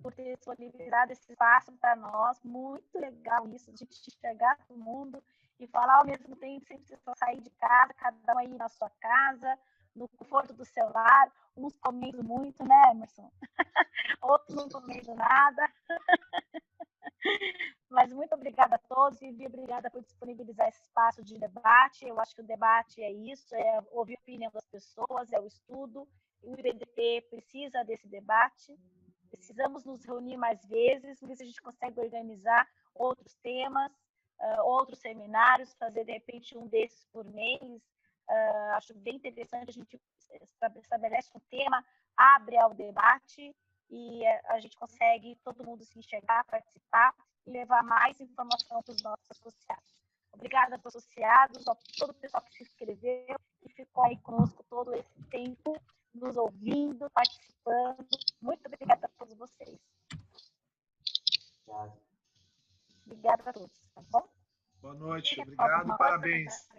por ter disponibilizado esse espaço para nós. Muito legal isso, de enxergar todo mundo e falar ao mesmo tempo, sem precisar sair de casa, cada um aí na sua casa, no conforto do seu lar, uns comendo muito, né, Emerson? Outros não comendo nada. Mas muito obrigada a todos, Vivi, obrigada por disponibilizar esse espaço de debate. Eu acho que o debate é isso, é ouvir a opinião das pessoas, é o estudo. O IBDP precisa desse debate. Precisamos nos reunir mais vezes, ver se a gente consegue organizar outros temas. outros seminários, fazer de repente um desses por mês. Acho bem interessante, a gente estabelece um tema, abre ao debate e a gente consegue todo mundo se enxergar, participar e levar mais informação para os nossos associados. Obrigada para os associados, a todo o pessoal que se inscreveu e ficou aí conosco todo esse tempo, nos ouvindo, participando. Muito obrigada a todos vocês. Obrigada a todos, tá bom? Boa noite, obrigado e parabéns.